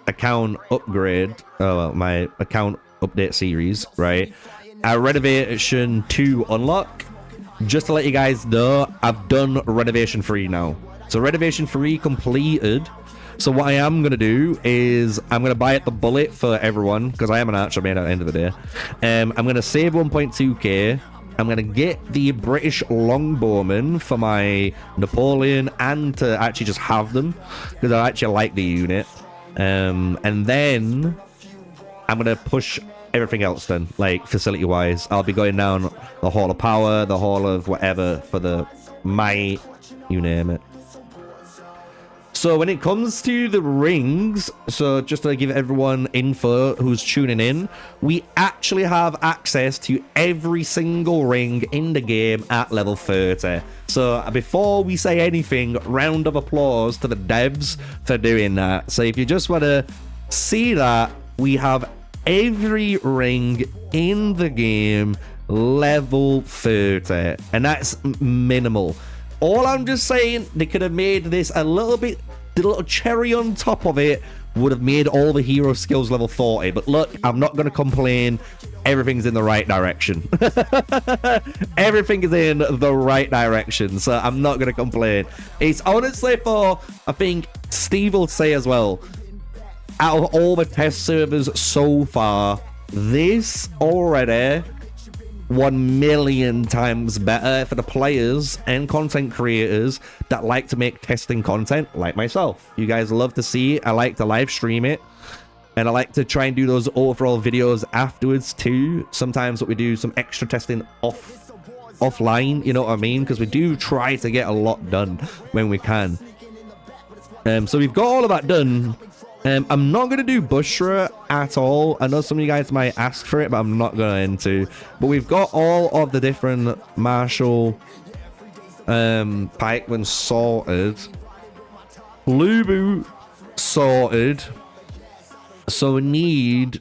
account upgrade, my account update series, right, our Renovation 2 unlock, just to let you guys know, I've done Renovation 3 now. So Renovation 3 completed. So what I am going to do is I'm going to buy it the bullet for everyone, because I am an archer man at the end of the day. I'm going to save 1.2k. I'm going to get the British Longbowmen for my Napoleon and to actually just have them, because I actually like the unit. And then I'm going to push everything else then, like facility wise. I'll be going down the Hall of Power, the Hall of whatever for the might, you name it. So when it comes to the rings, so just to give everyone info who's tuning in, we actually have access to every single ring in the game at level 30. So before we say anything, round of applause to the devs for doing that. So if you just want to see that, we have every ring in the game level 30, and that's minimal. All I'm just saying, they could have made this a little bit, the little cherry on top of it would have made all the hero skills level 40. But look, I'm not going to complain. Everything's in the right direction. Everything is in the right direction, so I'm not going to complain. It's honestly for, I think Steve will say as well, out of all the test servers so far, this already 1,000,000 times better for the players and content creators that like to make testing content like myself. You guys love to see it. I like to live stream it, and I like to try and do those overall videos afterwards too. Sometimes we do some extra testing offline, you know what I mean, because we do try to get a lot done when we can. So we've got all of that done. I'm not going to do Bushra at all. I know some of you guys might ask for it, but I'm not going to. But we've got all of the different martial pikemen sorted. Lubu sorted. So we need...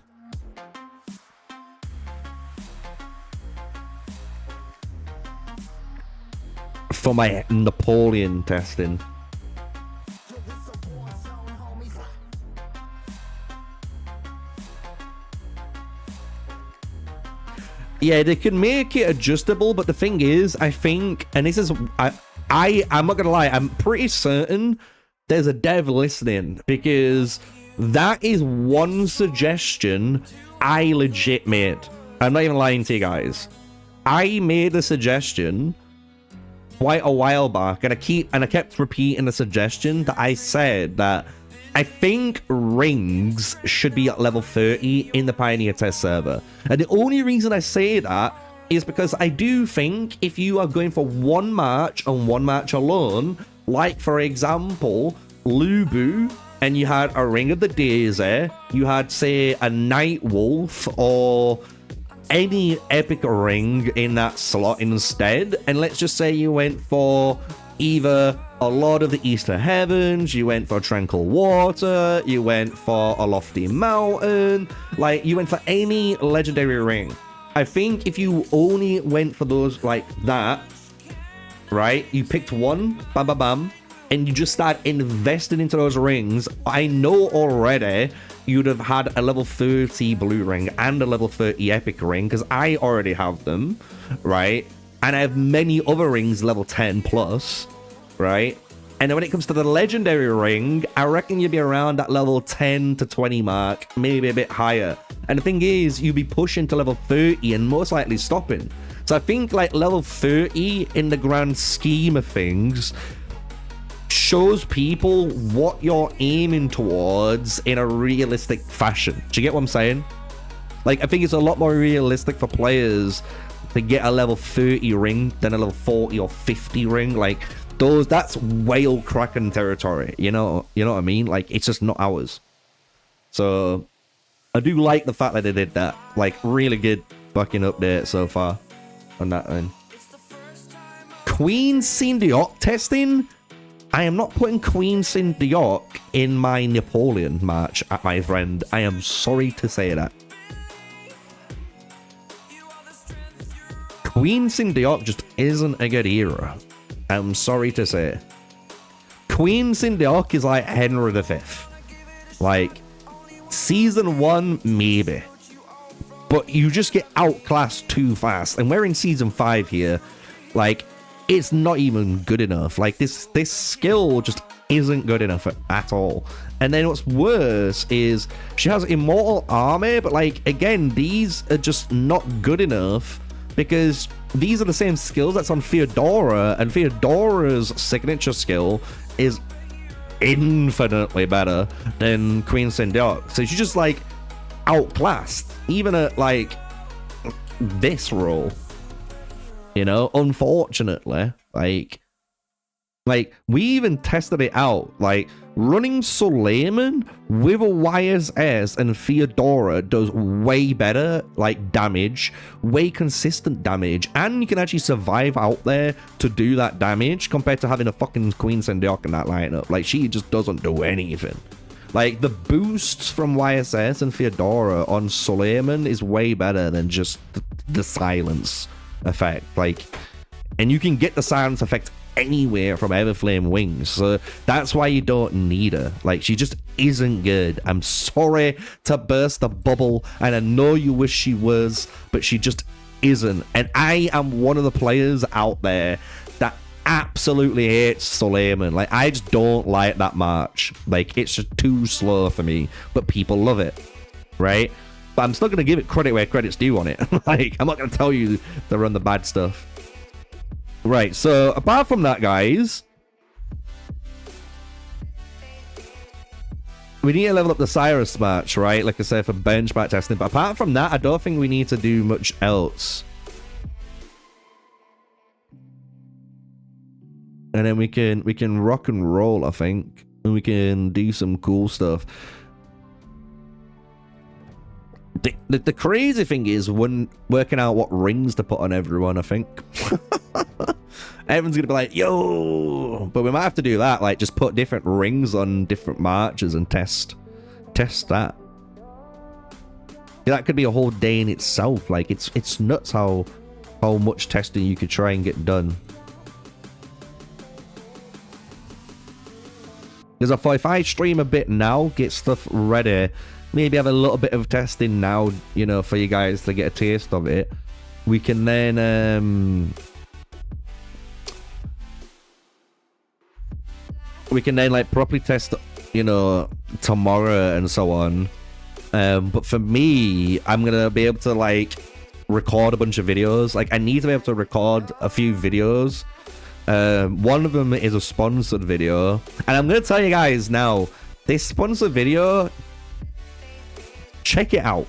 for my Napoleon testing. Yeah, they can make it adjustable, but the thing is, I think, and this is, I'm not gonna lie, I'm pretty certain there's a dev listening, because that is one suggestion I legit made. I'm not even lying to you guys. I made a suggestion quite a while back, and I kept repeating the suggestion that I said that I think rings should be at level 30 in the Pioneer test server. And the only reason I say that is because I do think if you are going for one match and one match alone, like for example, Lubu, and you had a Ring of the Daisy, you had, say, a Night Wolf, or any epic ring in that slot instead, and let's just say you went for either a Lord of the Eastern Heavens, you went for Tranquil Water, you went for a Lofty Mountain, like, you went for any legendary ring. I think if you only went for those like that, right, you picked one, bam, bam, bam, and you just start investing into those rings, I know already you'd have had a level 30 blue ring and a level 30 epic ring, because I already have them, right? And I have many other rings level 10 plus, right? And then when it comes to the legendary ring, I reckon you'd be around that level 10 to 20 mark, maybe a bit higher. And the thing is, you'd be pushing to level 30 and most likely stopping. So I think like level 30 in the grand scheme of things shows people what you're aiming towards in a realistic fashion. Do you get what I'm saying? Like, I think it's a lot more realistic for players to get a level 30 ring than a level 40 or 50 ring. Like, that's whale kraken territory, you know what I mean? Like, it's just not ours. So I do like the fact that they did that. Like, really good fucking update so far on that end. Queen Syndiok testing? I am not putting Queen Syndiok in my Napoleon match, my friend. I am sorry to say that. Queen Syndiok just isn't a good hero. I'm sorry to say. Queen Syndiok is like Henry V. Like, season 1, maybe. But you just get outclassed too fast. And we're in season 5 here. Like, it's not even good enough. Like, this skill just isn't good enough at all. And then what's worse is she has Immortal Armyy, but like, again, these are just not good enough, because these are the same skills that's on Theodora, and Theodora's signature skill is infinitely better than Queen Syndiok. So she's just like outclassed, even at like this role, you know, unfortunately. Like Like, we even tested it out. Like, running Suleiman with a YSS and Theodora does way better, like, damage, way consistent damage, and you can actually survive out there to do that damage compared to having a fucking Queen Sendiok in that lineup. Like, she just doesn't do anything. Like, the boosts from YSS and Theodora on Suleiman is way better than just the silence effect. Like, and you can get the silence effect anywhere from Everflame Wings, so that's why you don't need her. Like, she just isn't good. I'm sorry to burst the bubble, and I know you wish she was, but she just isn't. And I am one of the players out there that absolutely hates Suleiman. Like, I just don't like that much. Like, it's just too slow for me, but people love it, right? But I'm still gonna give it credit where credit's due on it. Like, I'm not gonna tell you to run the bad stuff. Right, so apart from that, guys, we need to level up the Cyrus match, right? Like I said, for benchmark testing. But apart from that, I don't think we need to do much else. And then we can rock and roll, I think. And we can do some cool stuff. The crazy thing is when working out what rings to put on everyone, I think. Everyone's gonna be like, yo, but we might have to do that, like just put different rings on different marches and test that. That could be a whole day in itself. Like, it's nuts how much testing you could try and get done. Because I thought if I stream a bit now, get stuff ready, maybe have a little bit of testing now, you know, for you guys to get a taste of it, we can then like properly test, you know, tomorrow and so on. But for me, I'm gonna be able to like record a bunch of videos. Like, I need to be able to record a few videos. One of them is a sponsored video, and I'm gonna tell you guys now, this sponsored video, check it out,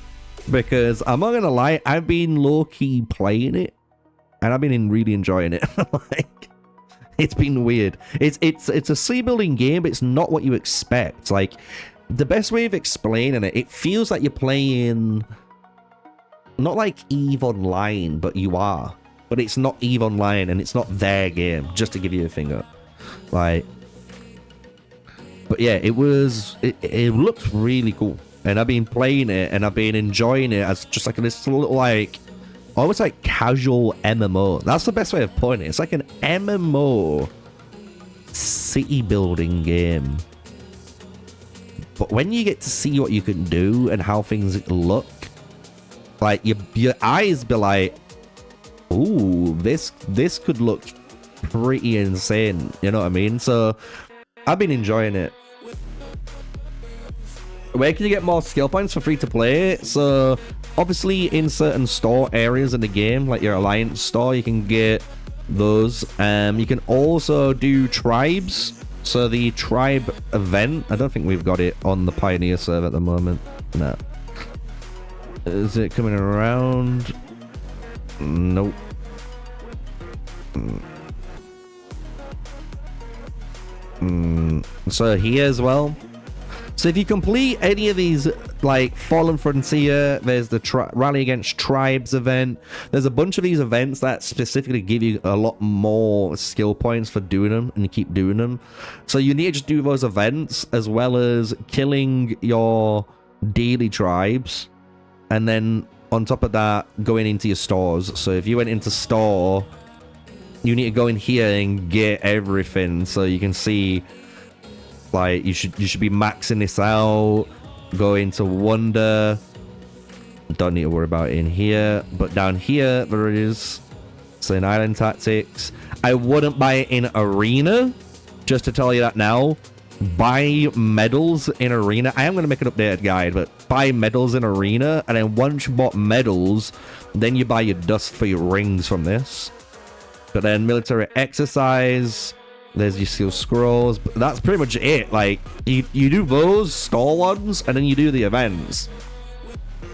because I'm not gonna lie, I've been low-key playing it and I've been really enjoying it. Like, it's been weird. It's a sea building game, but it's not what you expect. Like, the best way of explaining it, it feels like you're playing not like EVE Online, but you are. But it's not EVE Online, and it's not their game, just to give you a finger. Like, but yeah, it looked really cool. And I've been playing it, and I've been enjoying it as just like this little, like, almost like casual MMO. That's the best way of putting it. It's like an MMO city building game. But when you get to see what you can do and how things look, like, your eyes be like, ooh, this could look pretty insane. You know what I mean? So I've been enjoying it. Where can you get more skill points for free to play? So obviously in certain store areas in the game, like your Alliance store, you can get those. You can also do tribes. So the tribe event, I don't think we've got it on the Pioneer server at the moment. No. Is it coming around? Nope. So here as well. So if you complete any of these, like Fallen Frontier, there's the Rally Against Tribes event. There's a bunch of these events that specifically give you a lot more skill points for doing them, and you keep doing them. So you need to just do those events as well as killing your daily tribes. And then on top of that, going into your stores. So if you went into store, you need to go in here and get everything. So you can see, like, you should be maxing this out. Go into Wonder. Don't need to worry about it in here. But down here, there is, so in Island Tactics. I wouldn't buy it in Arena, just to tell you that now. Buy medals in Arena. I am going to make an updated guide, but buy medals in Arena. And then once you bought medals, then you buy your dust for your rings from this. But then military exercise. There's your skill scrolls, but that's pretty much it. Like, you do those store ones, and then you do the events.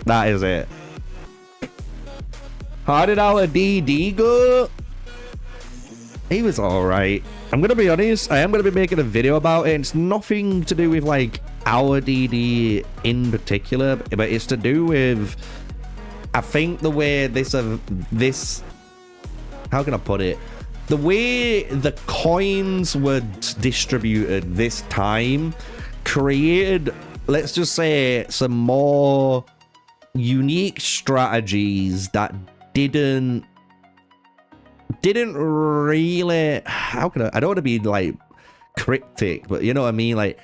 That is it. How did our DD go? He was alright. I'm gonna be honest, I am gonna be making a video about it. It's nothing to do with like our DD in particular, but it's to do with, I think, the way this how can I put it? The way the coins were distributed this time created, let's just say, some more unique strategies that didn't really, how can I don't want to be like cryptic, but you know what I mean, like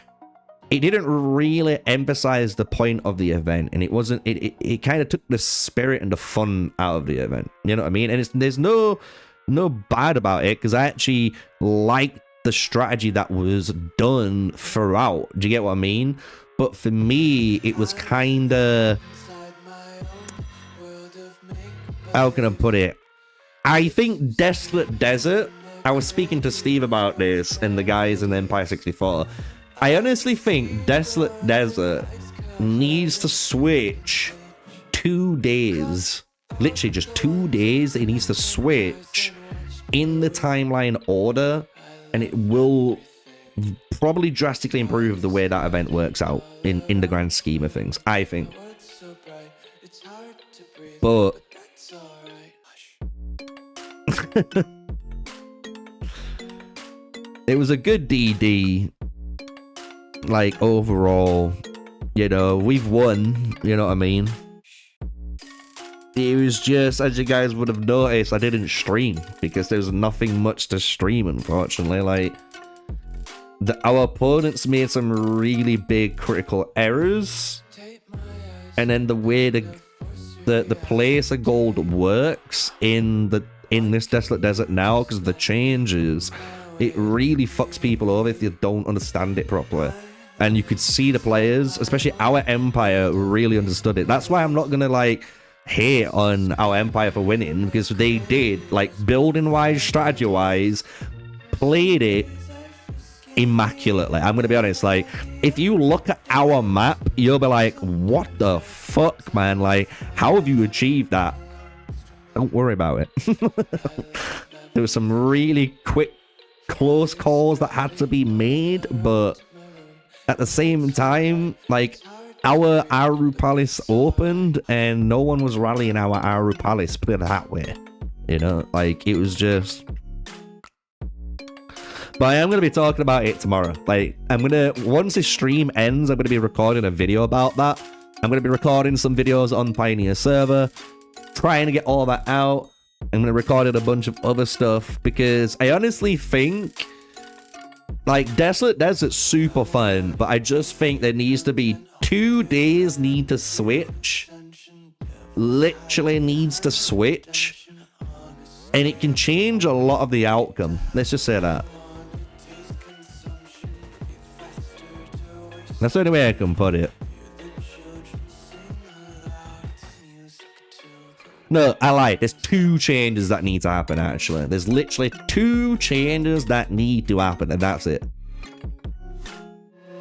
it didn't really emphasize the point of the event, and it kind of took the spirit and the fun out of the event, you know what I mean? And there's no bad about it, because I actually liked the strategy that was done throughout. Do you get what I mean? But for me, it was kind of, how can I put it? I think Desolate Desert, I was speaking to Steve about this and the guys in Empire 64. I honestly think Desolate Desert needs to switch 2 days. Literally just 2 days. It needs to switch in the timeline order, and it will probably drastically improve the way that event works out in the grand scheme of things, I think. But it was a good DD, like overall, you know, we've won, you know what I mean? It was just, as you guys would have noticed, I didn't stream because there's nothing much to stream, unfortunately. Like, our opponents made some really big critical errors, and then the way the place of gold works in this Desolate Desert now, because of the changes, it really fucks people over if you don't understand it properly. And you could see the players, especially our Empire, really understood it. That's why I'm not gonna like hate on our Empire for winning, because they did, like, building wise, strategy wise, played it immaculately. I'm gonna be honest, like, if you look at our map, you'll be like, what the fuck, man? Like, how have you achieved that? Don't worry about it. There was some really quick, close calls that had to be made, but at the same time, like, our Aru Palace opened and no one was rallying our Aru Palace, put it that way. You know, like, it was just... But I am going to be talking about it tomorrow. Like, once this stream ends, I'm going to be recording a video about that. I'm going to be recording some videos on Pioneer server, trying to get all that out. I'm going to record a bunch of other stuff, because I honestly think, like, Desolate Desert's super fun, but I just think there needs to be 2 days need to switch. Literally needs to switch. And it can change a lot of the outcome. Let's just say that. That's the only way I can put it. No, I lied. There's 2 changes that need to happen, actually. There's literally 2 changes that need to happen, and that's it.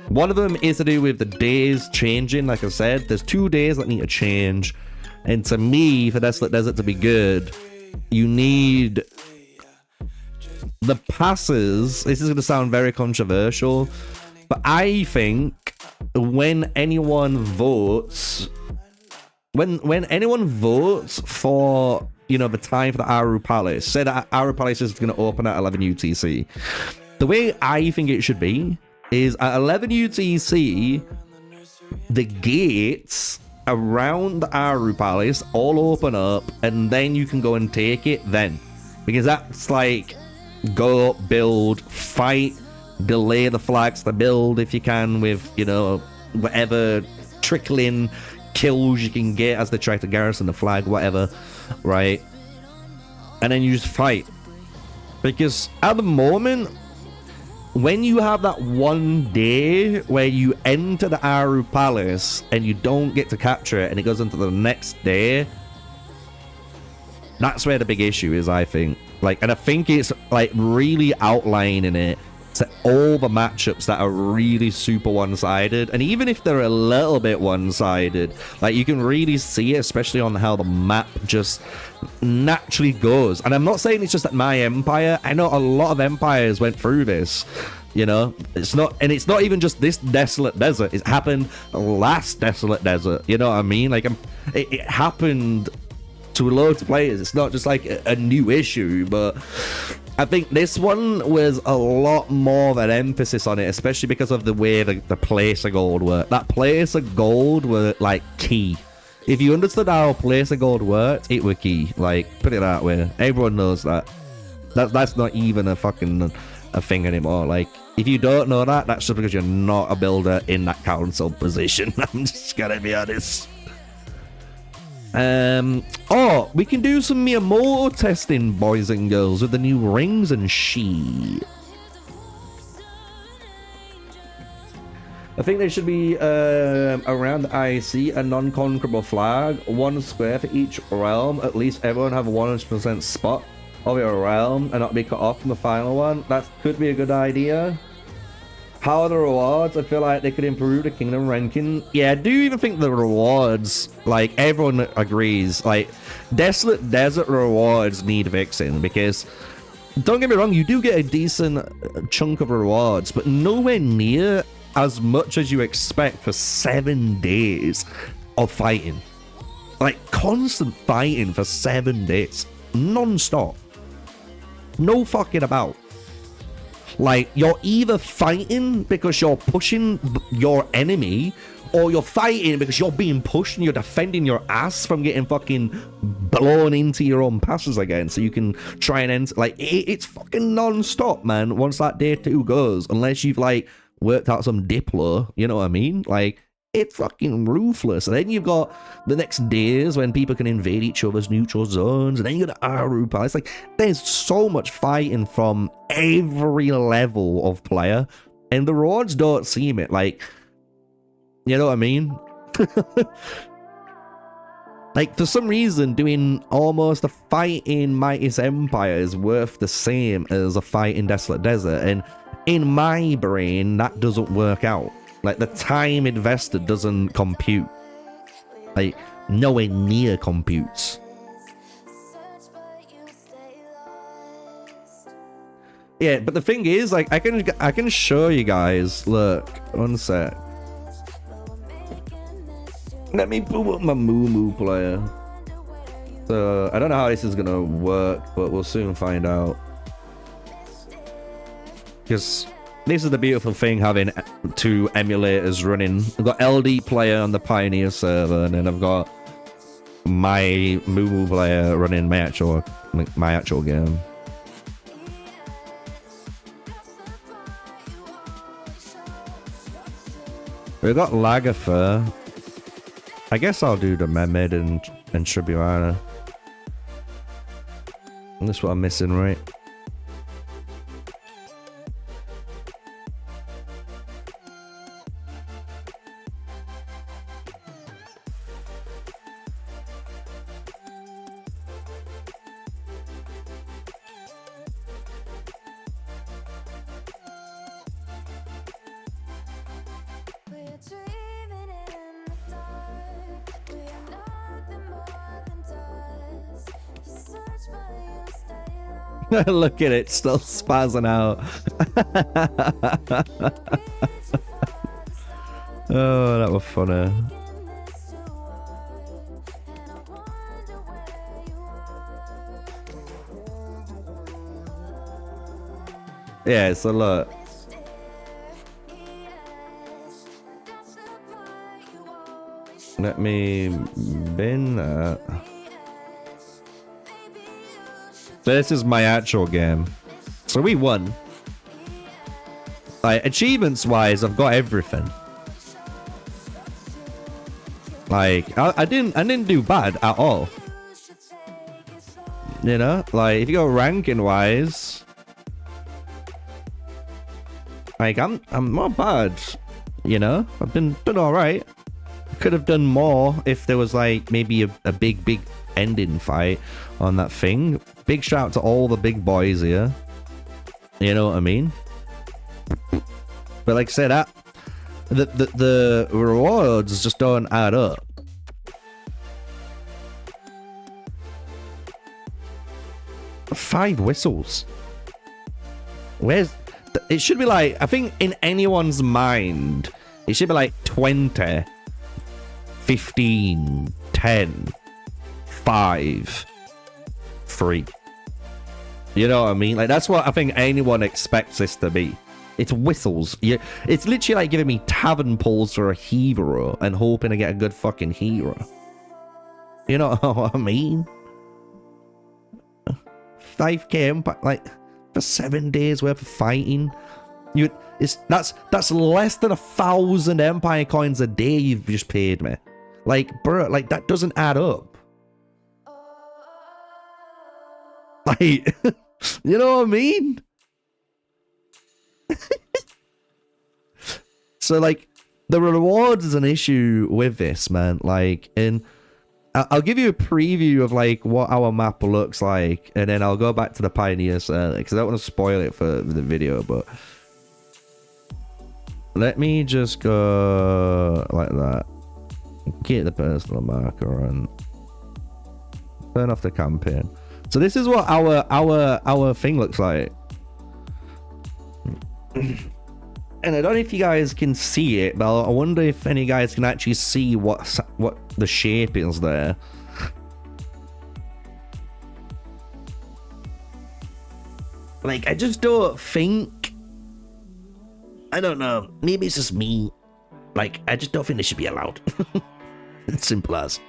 One of them is to do with the days changing. Like I said, there's 2 days that need to change. And to me, for Desolate Desert to be good, you need the passes. This is going to sound very controversial, but I think when anyone votes... When anyone votes for, you know, the time for the Aru Palace, say that Aru Palace is going to open at 11 UTC. The way I think it should be is at 11 UTC, the gates around the Aru Palace all open up, and then you can go and take it then. Because that's like, go, build, fight, delay the flags to build if you can with, you know, whatever trickling kills you can get as they try to garrison the flag, whatever, right? And then you just fight. Because at the moment, when you have that 1 day where you enter the Aru Palace and you don't get to capture it and it goes into the next day, that's where the big issue is, I think. Like, and I think it's like really outlining it to all the matchups that are really super one-sided, and even if they're a little bit one-sided, like you can really see it, especially on how the map just naturally goes. And I'm not saying it's just at my empire. I know a lot of empires went through this, you know. It's not even just this desolate desert. It happened last desolate desert, you know what I mean? Like it happened to loads of players. It's not just like a new issue, but I think this one was a lot more of an emphasis on it, especially because of the way the place of gold worked. That place of gold were like key. If you understood how place of gold worked, it were key. Like, put it that way. Everyone knows that. That's not even a fucking a thing anymore. Like, if you don't know that, that's just because you're not a builder in that council position. I'm just gonna be honest. Oh, we can do some Miyamoto testing, boys and girls, with the new rings and shit. I think there should be around the IC a non-conquerable flag, 1 square for each realm. At least everyone have a 100% spot of your realm and not be cut off from the final one. That could be a good idea. How are the rewards? I feel like they could improve the kingdom ranking. Yeah, I do even think the rewards, like, everyone agrees, like, Desolate Desert rewards need fixing, because, don't get me wrong, you do get a decent chunk of rewards, but nowhere near as much as you expect for 7 days of fighting. Like, constant fighting for 7 days. Non-stop. No fucking about. Like, you're either fighting because you're pushing your enemy, or you're fighting because you're being pushed and you're defending your ass from getting fucking blown into your own passes again, so you can try and enter. Like, it's fucking non-stop, man, once that day 2 goes, unless you've, like, worked out some Diplo, you know what I mean? Like, it's fucking ruthless. And then you've got the next days when people can invade each other's neutral zones, and then you got the Arupa. It's like, there's so much fighting from every level of player, and the rewards don't seem it. Like, you know what I mean? Like, for some reason, doing almost a fight in Mightiest Empire is worth the same as a fight in Desolate Desert, and in my brain, that doesn't work out. Like, the time invested doesn't compute. Like, nowhere near computes. Yeah, but the thing is, like, I can show you guys. Look, one sec. Let me pull up my MUMUPLAYER. So, I don't know how this is gonna work, but we'll soon find out. Because this is the beautiful thing, having 2 emulators running. I've got LD player on the Pioneer server, and then I've got my MUMUPLAYER running my actual game. We've got Lagerfur. I guess I'll do the Mehmed and Tribuana. And that's what I'm missing, right? Look at it, still spazzing out. Oh, that was funny. Yeah, so look. Let me bin that. This is my actual game. So we won. Like, achievements wise, I've got everything. Like, I didn't do bad at all. You know? Like, if you go ranking wise, like, I'm not bad. You know? I've done alright. Could have done more if there was, like, maybe a big ending fight on that thing. Big shout out to all the big boys here. You know what I mean? But like I said, that the rewards just don't add up. Five whistles. Where's... It should be like... I think in anyone's mind, it should be like 20, 15, 10, 5, 3. You know what I mean? Like, that's what I think anyone expects this to be. It's whistles. It's literally like giving me tavern pulls for a hero and hoping to get a good fucking hero. You know what I mean? 5k impact, like, for 7 days worth of fighting. That's less than 1,000 empire coins a day you've just paid me. Like, bro, like, that doesn't add up. Like, you know what I mean? So, like, the rewards is an issue with this, man. Like, and I'll give you a preview of, like, what our map looks like, and then I'll go back to the Pioneer server, because I don't want to spoil it for the video, but let me just go like that. Get the personal marker and turn off the campaign. So this is what our thing looks like. And I don't know if you guys can see it, but I wonder if any guys can actually see what the shape is there. Like, I just don't think... I don't know. Maybe it's just me. Like, I just don't think they should be allowed. It's simple as.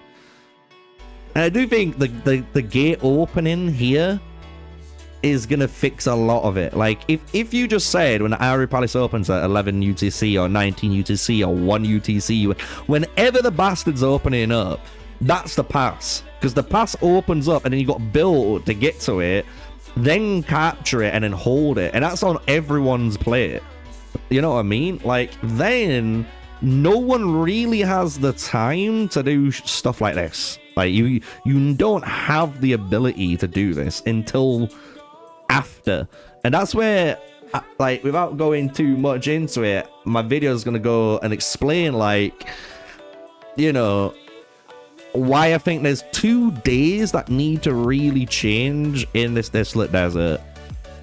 And I do think the gate opening here is gonna fix a lot of it. Like, if you just said when the Armyy Palace opens at 11 UTC or 19 UTC or 1 UTC, whenever the bastard's opening up, that's the pass. Because the pass opens up and then you got built to get to it, then capture it and then hold it. And that's on everyone's plate. You know what I mean? Like, then no one really has the time to do stuff like this. Like, you don't have the ability to do this until after. And that's where, like, without going too much into it, my video is gonna go and explain, like, you know, why I think there's 2 days that need to really change in this desolate desert.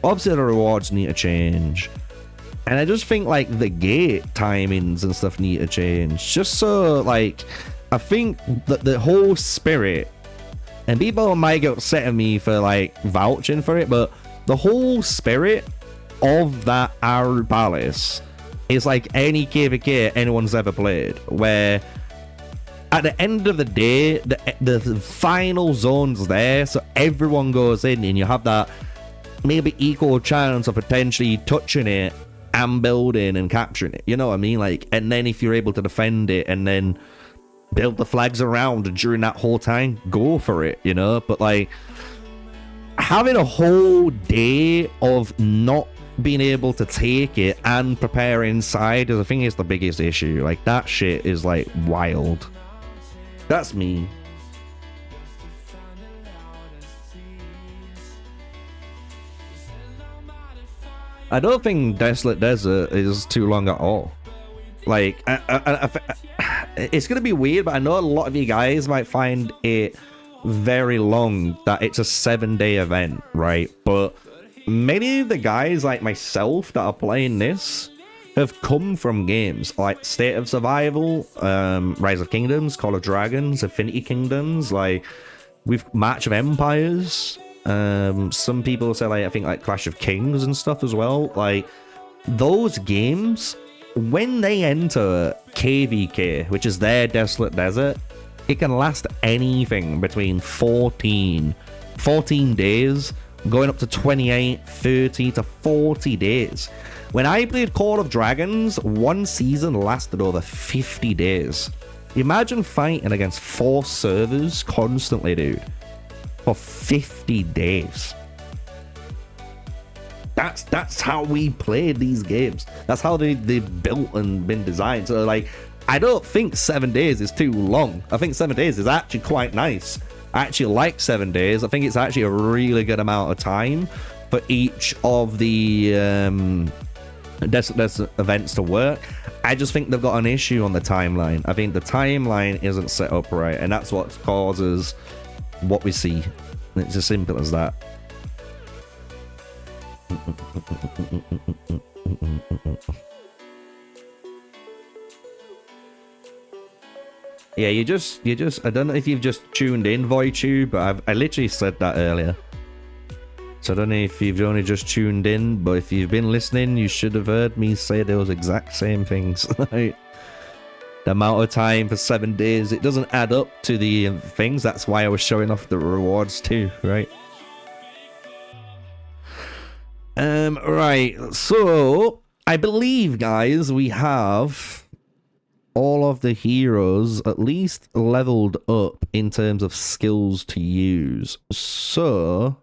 Obviously the rewards need to change, and I just think, like, the gate timings and stuff need to change, just so, like, I think that the whole spirit, and people might get upset at me for, like, vouching for it, but the whole spirit of that Armyy Palace is like any KVK anyone's ever played, where at the end of the day, the final zone's there, so everyone goes in, and you have that maybe equal chance of potentially touching it and building and capturing it. You know what I mean? Like, and then if you're able to defend it and then build the flags around during that whole time, go for it, you know? But, like, having a whole day of not being able to take it and prepare inside is, I think, is the biggest issue. Like, that shit is, like, wild. That's me. I don't think Desolate Desert is too long at all. Like, it's gonna be weird, but I know a lot of you guys might find it very long that it's a 7-day event, right? But many of the guys like myself that are playing this have come from games like State of Survival, Rise of Kingdoms, Call of Dragons, Infinity Kingdoms, like with March of Empires. Some people say, like, I think like Clash of Kings and stuff as well. Like, those games, when they enter KVK, which is their Desolate Desert, it can last anything between 14 days, going up to 28, 30 to 40 days. When I played Call of Dragons, one season lasted over 50 days. Imagine fighting against 4 servers constantly, dude, for 50 days. That's how we played these games. That's how they built and been designed. So, like, I don't think 7 days is too long. I think 7 days is actually quite nice. I actually like 7 days. I think it's actually a really good amount of time for each of the there's events to work. I just think they've got an issue on the timeline. I think the timeline isn't set up right, and that's what causes what we see. It's as simple as that. Yeah, you just I don't know if you've just tuned in, VoidTube, but I literally said that earlier. So I don't know if you've only just tuned in, but if you've been listening, you should have heard me say those exact same things. Like, the amount of time for 7 days, it doesn't add up to the things. That's why I was showing off the rewards too, right? Right, so I believe, guys, we have all of the heroes at least leveled up in terms of skills to use. So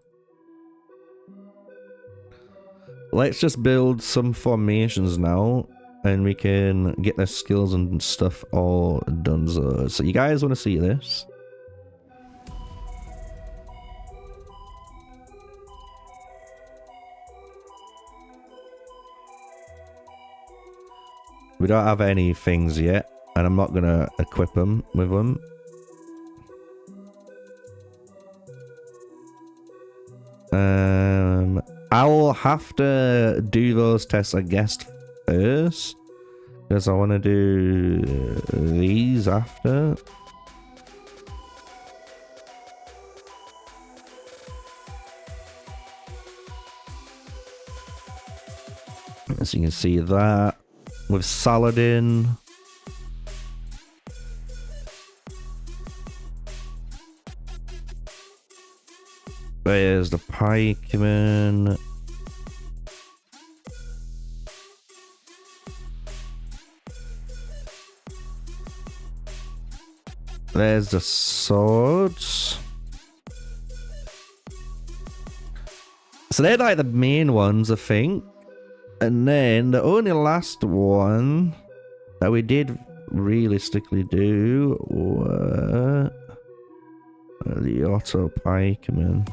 let's just build some formations now, and we can get their skills and stuff all done. So you guys want to see this? We don't have any things yet, and I'm not gonna equip them with them. I will have to do those tests, I guess, first, because I want to do these after. As you can see that with Saladin. There's the pikeman. There's the swords. So they're like the main ones, I think. And then the only last one that we did realistically do were the auto pikeman.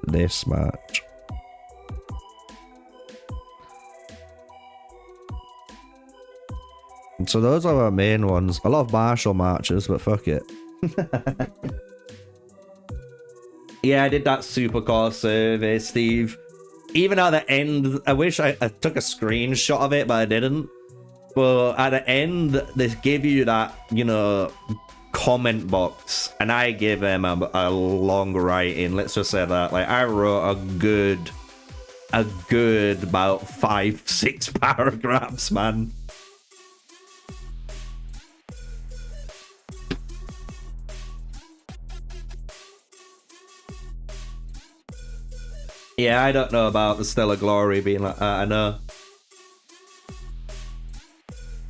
This match. So those are our main ones. A lot of martial marches, but fuck it. Yeah, I did that supercore survey, Steve. Even at the end, I wish I took a screenshot of it, but I didn't. But at the end, they give you that, you know, comment box, and I gave them a long writing. Let's just say that. Like, I wrote a good about 5-6 paragraphs, man. Yeah, I don't know about the Stellar Glory being like that, I know.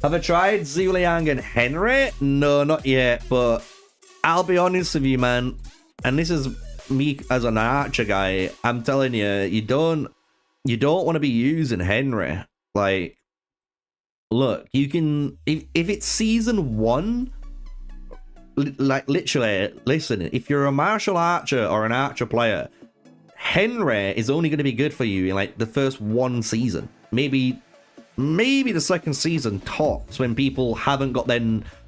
Have I tried Zhuge Liang and Henry? No, not yet, but I'll be honest with you, man. And this is me as an archer guy. I'm telling you, you don't want to be using Henry. Like, look, you can, if it's season 1, like literally, listen, if you're a martial archer or an archer player, Henry is only going to be good for you in like the first 1 season, maybe the second season tops, when people haven't got their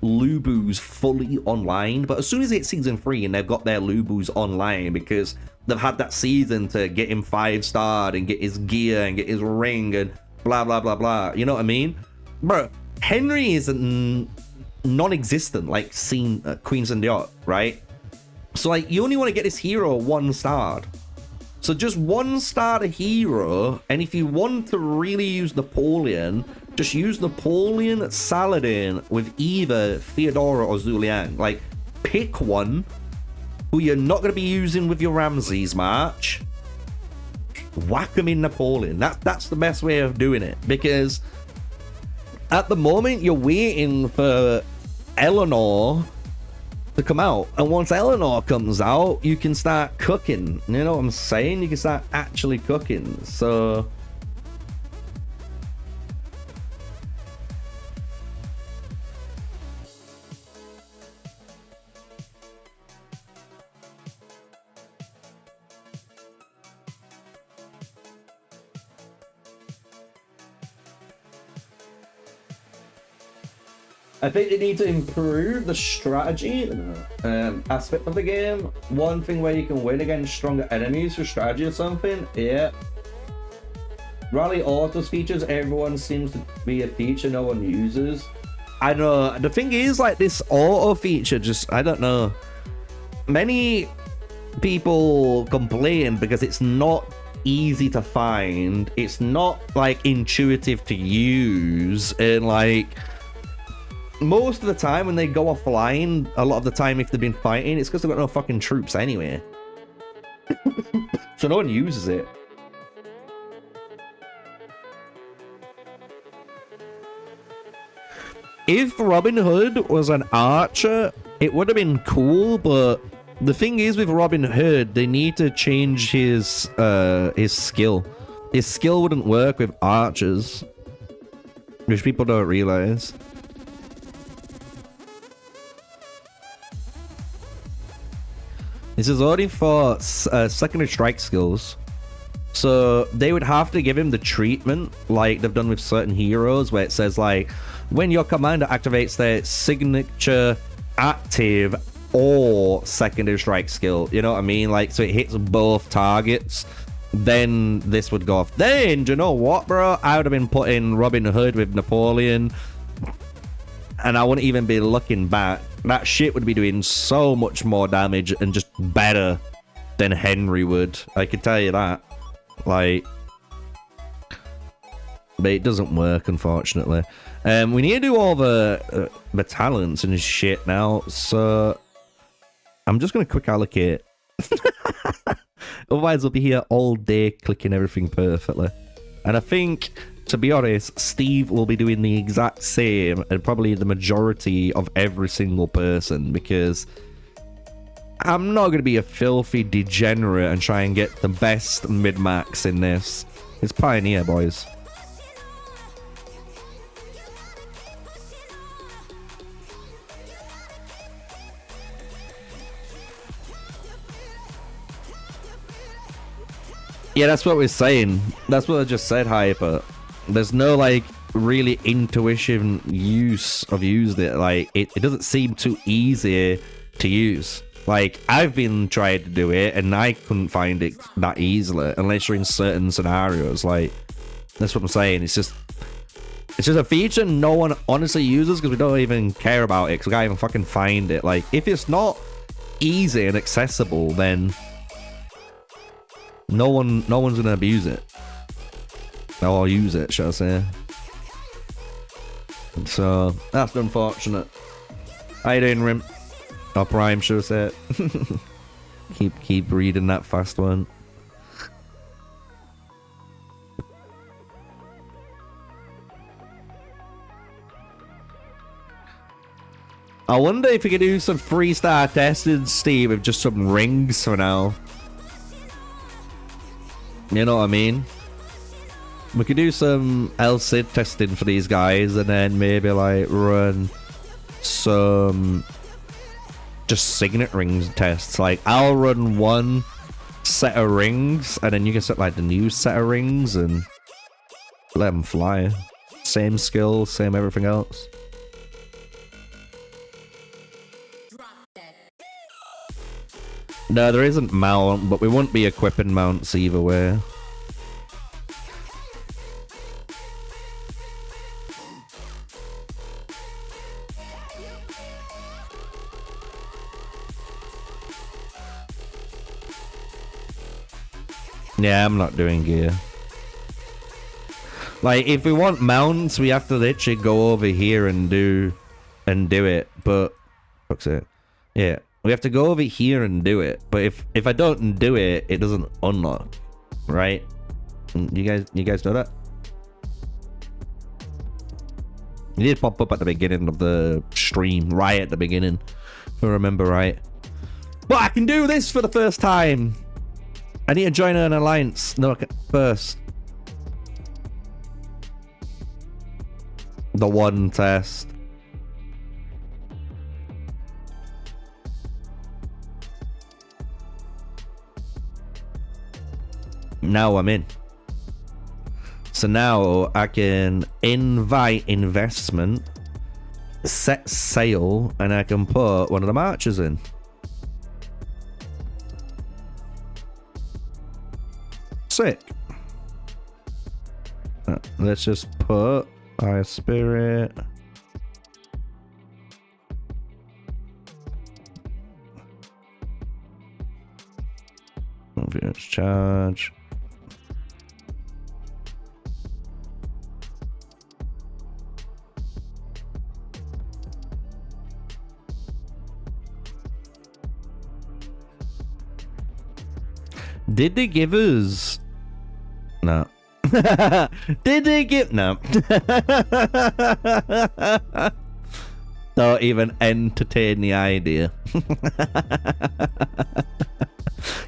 Lubus fully online. But as soon as it's season 3 and they've got their Lubus online, because they've had that season to get him 5-starred and get his gear and get his ring and blah blah blah blah, you know what I mean? Bro, Henry is non-existent, like Queen's and Yacht, right? So like, you only want to get this hero 1-starred. So just 1-star hero, and if you want to really use Napoleon, just use Napoleon Saladin with either Theodora or Zhuge Liang. Like, pick one who you're not going to be using with your Ramsay's march. Whack them in Napoleon. That's the best way of doing it, because at the moment you're waiting for Eleanor to come out, and once Eleanor comes out, you can start cooking. You know what I'm saying? You can start actually cooking. So I think they need to improve the strategy aspect of the game. One thing where you can win against stronger enemies for strategy or something. Yeah. Rally autos features, everyone seems to be a feature no one uses. I know. The thing is, like, this auto feature just, I don't know. Many people complain because it's not easy to find. It's not, like, intuitive to use. And, like, most of the time when they go offline, a lot of the time if they've been fighting, it's because they've got no fucking troops anyway. So no one uses it. If Robin Hood was an archer, it would have been cool, but the thing is with Robin Hood, they need to change his skill. His skill wouldn't work with archers, which people don't realize. This is only for secondary strike skills. So they would have to give him the treatment like they've done with certain heroes, where it says, like, when your commander activates their signature active or secondary strike skill, you know what I mean? Like, so it hits both targets, then this would go off. Then, do you know what, bro? I would have been putting Robin Hood with Napoleon, and I wouldn't even be looking back. That shit would be doing so much more damage and just better than Henry would. I can tell you that. Like, but it doesn't work, unfortunately. We need to do all the talents and shit now, so I'm just gonna quick allocate. Otherwise, we'll be here all day clicking everything perfectly. And I think, to be honest, Steve will be doing the exact same, and probably the majority of every single person, because I'm not going to be a filthy degenerate and try and get the best mid-max in this. It's Pioneer, boys. Yeah, that's what we're saying. That's what I just said, Hyper. There's no, like, really intuition use of using it. Like, it doesn't seem too easy to use. Like, I've been trying to do it, and I couldn't find it that easily, unless you're in certain scenarios. Like, that's what I'm saying. It's just a feature no one honestly uses because we don't even care about it, because we can't even fucking find it. Like, if it's not easy and accessible, then no one's gonna abuse it. Or use it, shall I say. So, that's unfortunate. How you doing, Rim? Or Prime, should I say it. keep reading that fast one. I wonder if we could do some 3-star testing, Steve, with just some rings for now. You know what I mean? We could do some LCID testing for these guys, and then maybe, like, run some just signet rings tests. Like, I'll run one set of rings, and then you can set, like, the new set of rings and let them fly. Same skill, same everything else. No, there isn't mount, but we won't be equipping mounts either way. Yeah, I'm not doing gear. Like, if we want mounts, we have to literally go over here and do it. But fuck's it. Yeah, we have to go over here and do it. But if I don't do it, it doesn't unlock, right? You guys know that? It did pop up at the beginning of the stream, right at the beginning, if I remember right. But I can do this for the first time. I need to join an alliance. No, first. The one test. Now I'm in. So now I can invite investment. set sail, and I can put one of the marchers in. Sick. Let's just put Fire Spirit. Obvious charge. Did they give us? No. Did they give? No. Don't even entertain the idea.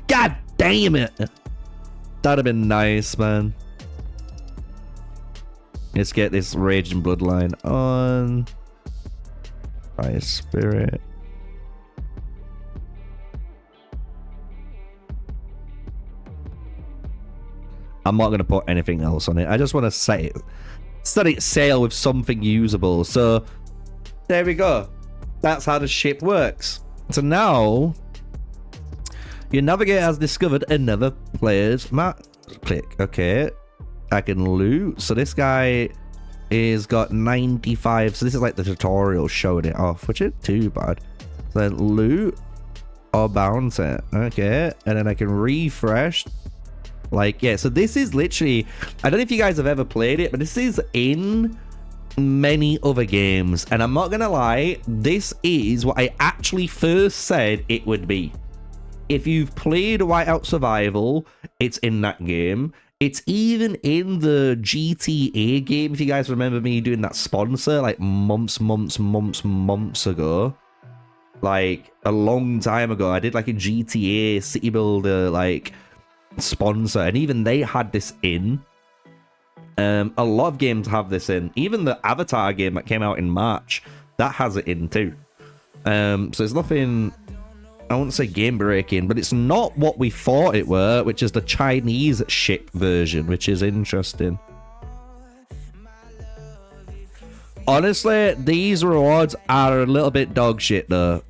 God damn it. That'd have been nice, man. Let's get this Raging Bloodline on. Fire Spirit. I'm not going to put anything else on it. I just want to set it sail with something usable. So there we go. That's how the ship works. So now your navigator has discovered another player's map. Click. Okay. I can loot. So this guy is got 95. So this is like the tutorial showing it off, which isn't too bad. So then loot or bounce it. Okay. And then I can refresh. Like, yeah, so this is literally, I don't know if you guys have ever played it, but this is in many other games. And I'm not gonna lie, this is what I actually first said it would be. If you've played Whiteout Survival, it's in that game. It's even in the GTA game, if you guys remember me doing that sponsor, like months ago. Like, a long time ago, I did like a GTA City Builder, like, sponsor, and even they had this in. A lot of games have this in. Even the Avatar game that came out in March, that has it in too. So it's nothing, I wouldn't say game breaking, but it's not what we thought it were, which is the Chinese ship version, which is interesting. Honestly, these rewards are a little bit dog shit though.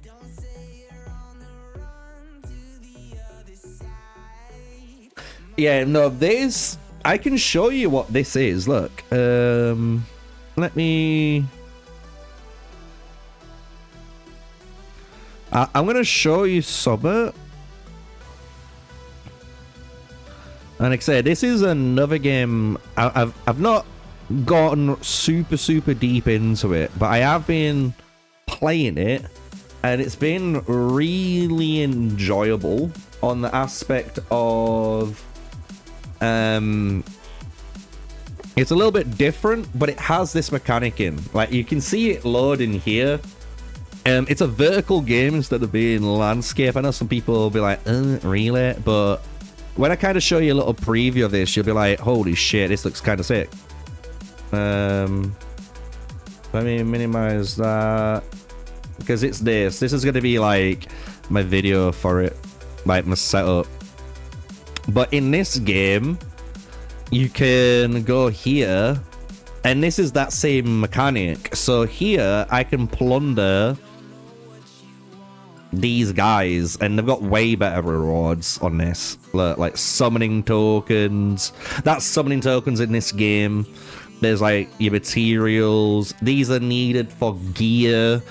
Yeah, no, this, I can show you what this is. Look, let me, I'm gonna show you something. And like I said, this is another game. I've not gotten super deep into it, but I have been playing it, and it's been really enjoyable on the aspect of it's a little bit different, but it has this mechanic in. Like, you can see it loading here. It's a vertical game instead of being landscape. I know some people will be like, really? But when I kind of show you a little preview of this, you'll be like, holy shit, this looks kind of sick. Let me minimize that, because it's this is going to be like my video for it, like my setup. But in this game, you can go here, and this is that same mechanic. So here, I can plunder these guys, and they've got way better rewards on this. Look, like summoning tokens. That's summoning tokens in this game. There's like your materials. These are needed for gear.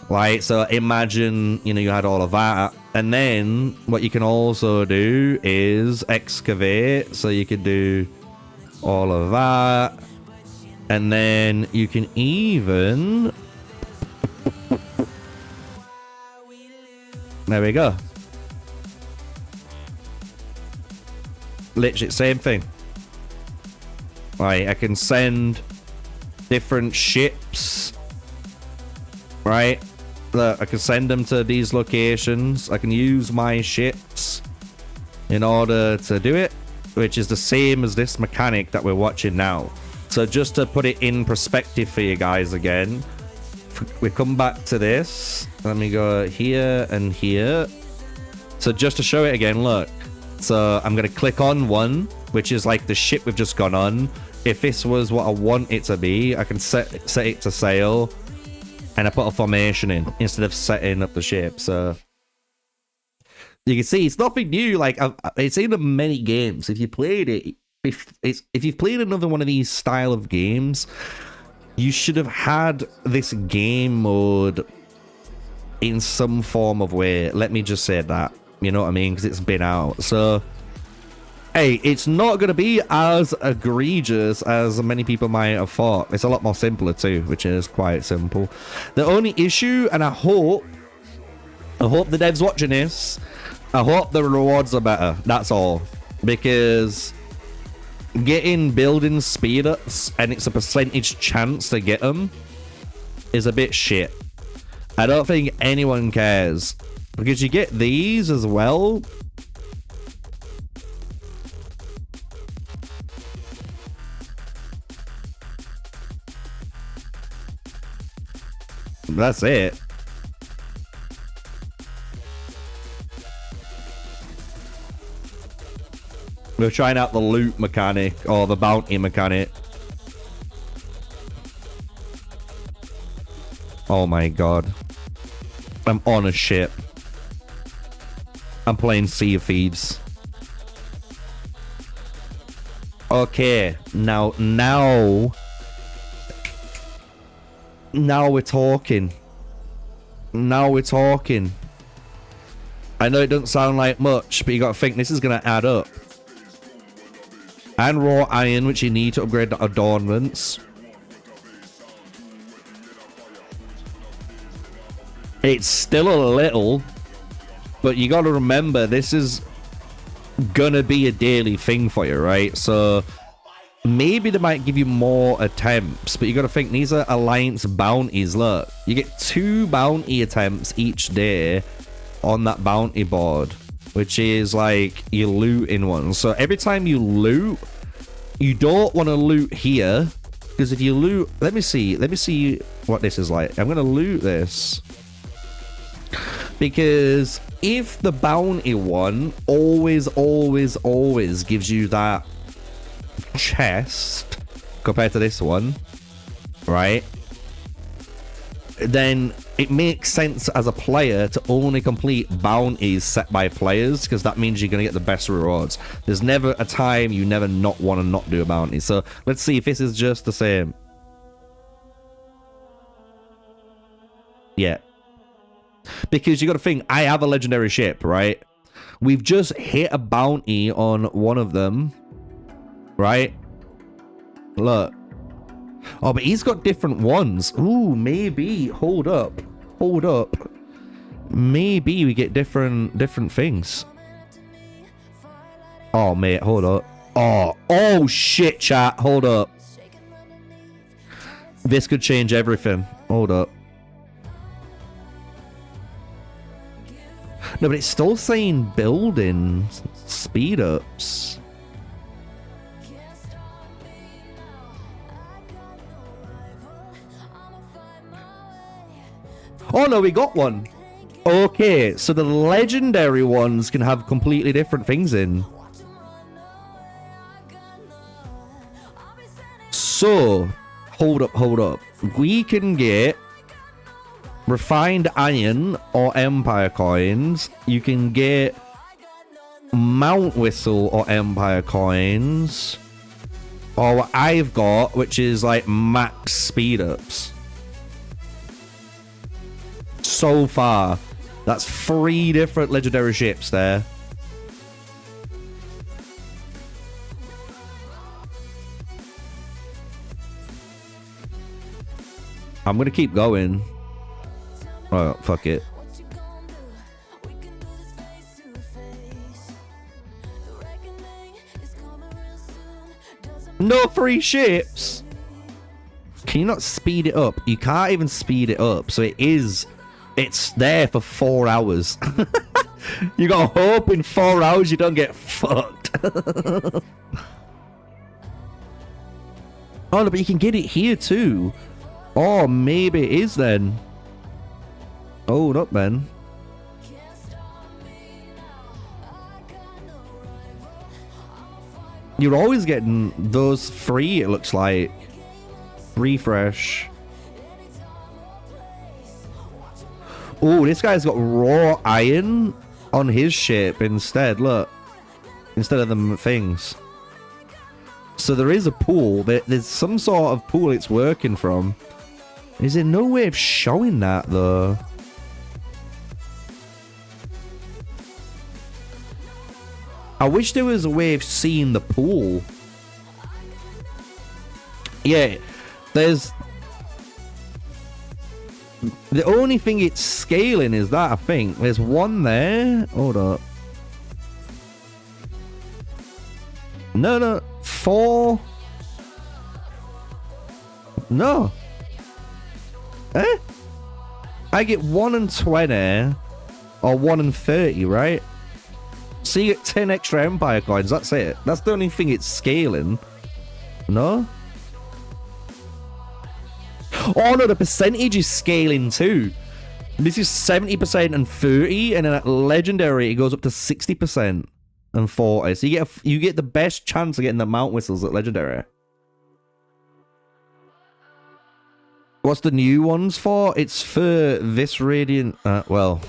Like, so imagine, you know, you had all of that. And then what you can also do is excavate. So you can do all of that. And then you can even... There we go. Literally, same thing. Right, I can send different ships. Right? Look, I can send them to these locations. I can use my ships in order to do it, which is the same as this mechanic that we're watching now. So just to put it in perspective for you guys again, we come back to this. Let me go here and here. So just to show it again, look. So I'm going to click on one, which is like the ship we've just gone on. If this was what I want it to be, I can set it to sail. and I put a formation in instead of setting up the ship. So you can see it's nothing new. Like it's in many games. If you played it, if you've played another one of these style of games, you should have had this game mode in some form of way. Let me just say that. You know what I mean? Because it's been out. So, hey, it's not going to be as egregious as many people might have thought. It's a lot more simpler too, which is quite simple. The only issue, and I hope the devs watching this, I hope the rewards are better. That's all. Because getting building speed ups and it's a percentage chance to get them is a bit shit. I don't think anyone cares. Because you get these as well. That's it. We're trying out the loot mechanic or the bounty mechanic. Oh my god. I'm on a ship. I'm playing Sea of Thieves. Okay, now we're talking. Now we're talking. I know it doesn't sound like much, but you gotta think this is gonna add up. And raw iron, which you need to upgrade the adornments. It's still a little, but you gotta remember this is gonna be a daily thing for you, right? So maybe they might give you more attempts, but you gotta think these are alliance bounties. Look, you get 2 bounty attempts each day on that bounty board, which is like you loot in one. So every time you loot, you don't want to loot here, because if you loot, let me see what this is like. I'm gonna loot this, because if the bounty one always gives you that chest compared to this one, right, then it makes sense as a player to only complete bounties set by players, because that means you're going to get the best rewards. There's never a time you never not want to not do a bounty. So let's see if this is just the same. Yeah, because you got to think, I have a legendary ship, right? We've just hit a bounty on one of them, right? Look. Oh, but he's got different ones. Ooh, maybe. Hold up. Maybe we get different things. Oh, mate, hold up. Oh shit, chat. Hold up. This could change everything. Hold up. No, but it's still saying building speed ups. Oh no, we got one. Okay, so the legendary ones can have completely different things in. So, hold up. We can get refined iron or empire coins. You can get mount whistle or empire coins. Or what I've got, which is like max speed ups. So far, that's 3 different legendary ships there. I'm gonna keep going. Oh, fuck it. No free ships! Can you not speed it up? You can't even speed it up, so it's there for 4 hours. You gotta hope in 4 hours you don't get fucked. Oh no, but you can get it here too. Oh, maybe it is then. Hold up, man. You're always getting those free, it looks like. Refresh. Oh, this guy's got raw iron on his ship instead. Look. Instead of the things. So there is a pool. There's some sort of pool it's working from. Is there no way of showing that, though? I wish there was a way of seeing the pool. Yeah, there's... The only thing it's scaling is that, I think. There's one there. Hold up. No. 4. No. Eh? I get 1 and 20. Or 1 and 30, right? So you get 10 extra Empire coins. That's it. That's the only thing it's scaling. No? Oh no, the percentage is scaling too. This is 70% and 30, and then at legendary it goes up to 60% and 40. So you get the best chance of getting the mount whistles at legendary. What's the new ones for? It's for this radiant. Well.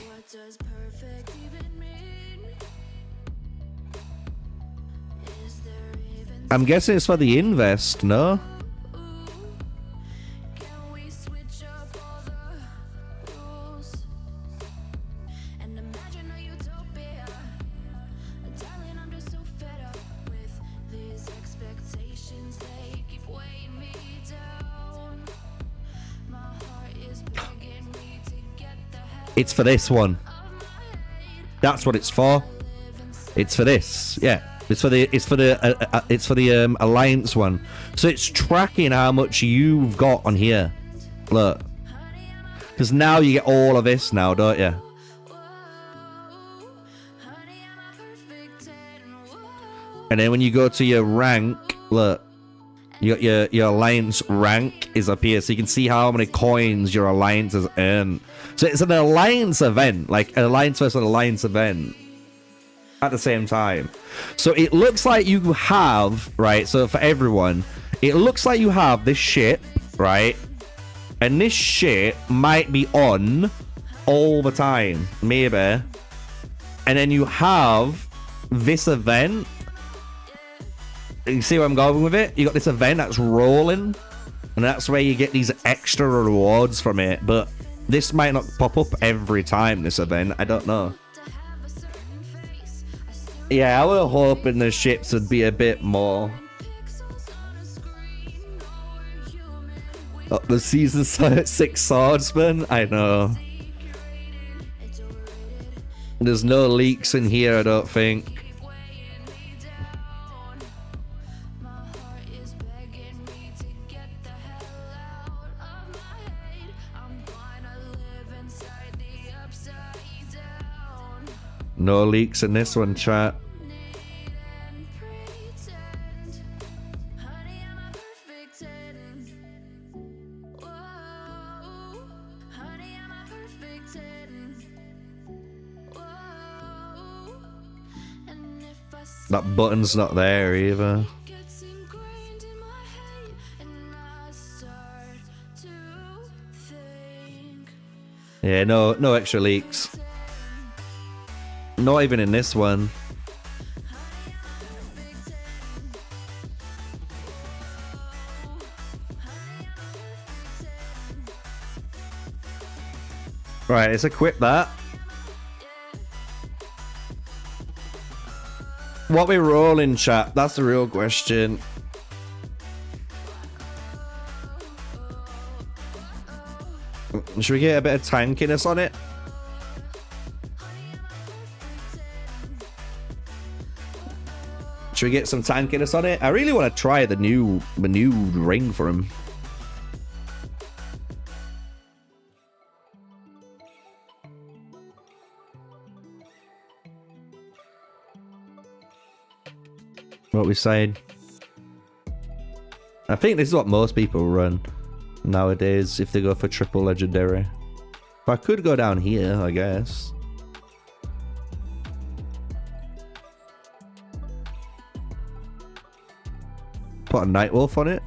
I'm guessing it's for the invest, no? It's for this one. That's what it's for. It's for this. Yeah. It's for the alliance one. So it's tracking how much you've got on here. Look. Because now you get all of this now, don't you? And then when you go to your rank, look. You got your alliance rank is up here, so you can see how many coins your alliance has earned. So it's an alliance event, like an alliance versus alliance event at the same time. So it looks like you have, right, so for everyone, it looks like you have this ship, right? And this shit might be on all the time, maybe. And then you have this event. You see where I'm going with it? You got this event that's rolling, and that's where you get these extra rewards from it. But this might not pop up every time, this event. I don't know. Yeah, I was hoping the ships would be a bit more. Oh, the season 6 swordsman? I know. There's no leaks in here, I don't think. No leaks in this one, chat. That button's not there either. Yeah, no extra leaks. Not even in this one. Right, let's equip that. What we rolling, chat? That's the real question. Should we get a bit of tankiness on it? Should we get some tankiness on it? I really want to try the new ring for him. What we saying? I think this is what most people run nowadays if they go for triple legendary. But I could go down here, I guess. Put a Night Wolf on it.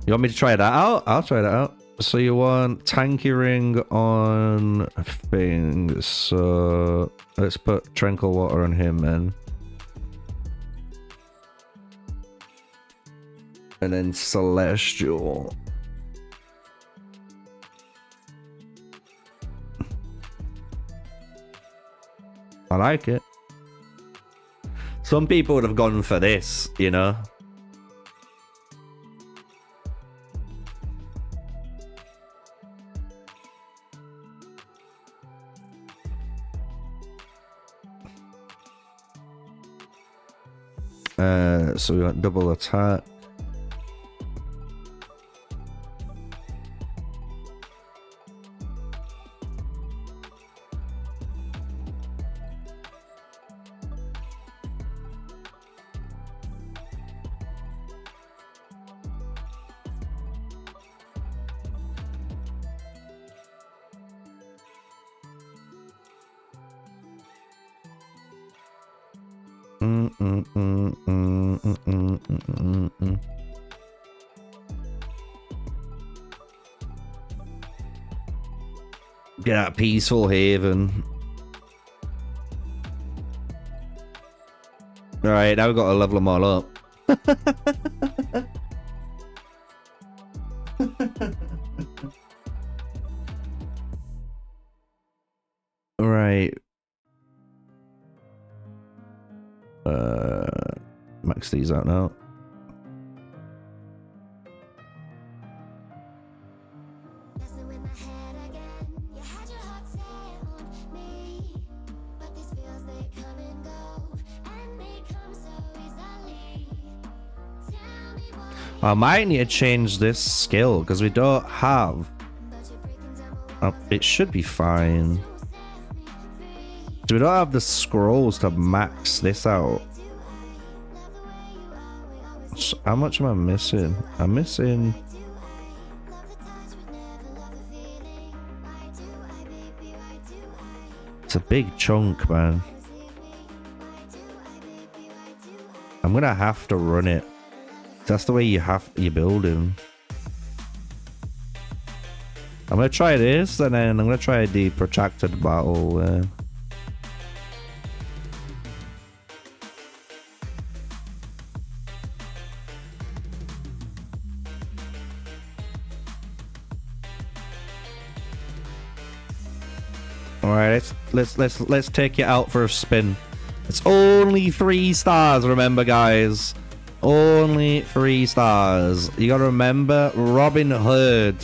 You want me to try that out? I'll try that out. So you want tanky ring on thing. So let's put tranquil water on him then. And then celestial. I like it. Some people would have gone for this, you know. So we want double attack. Get out peaceful haven. Alright, now we've got to level them all up. Right. Max these out now. I might need to change this skill because we don't have. It should be fine. So we don't have the scrolls to max this out. So how much am I missing? I'm missing. It's a big chunk, man. I'm gonna have to run it. That's the way you build him. I'm gonna try this, and then I'm gonna try the protracted battle. All right, let's take you out for a spin. It's only 3 stars, remember, guys. Only 3 stars. You gotta remember, Robin Hood.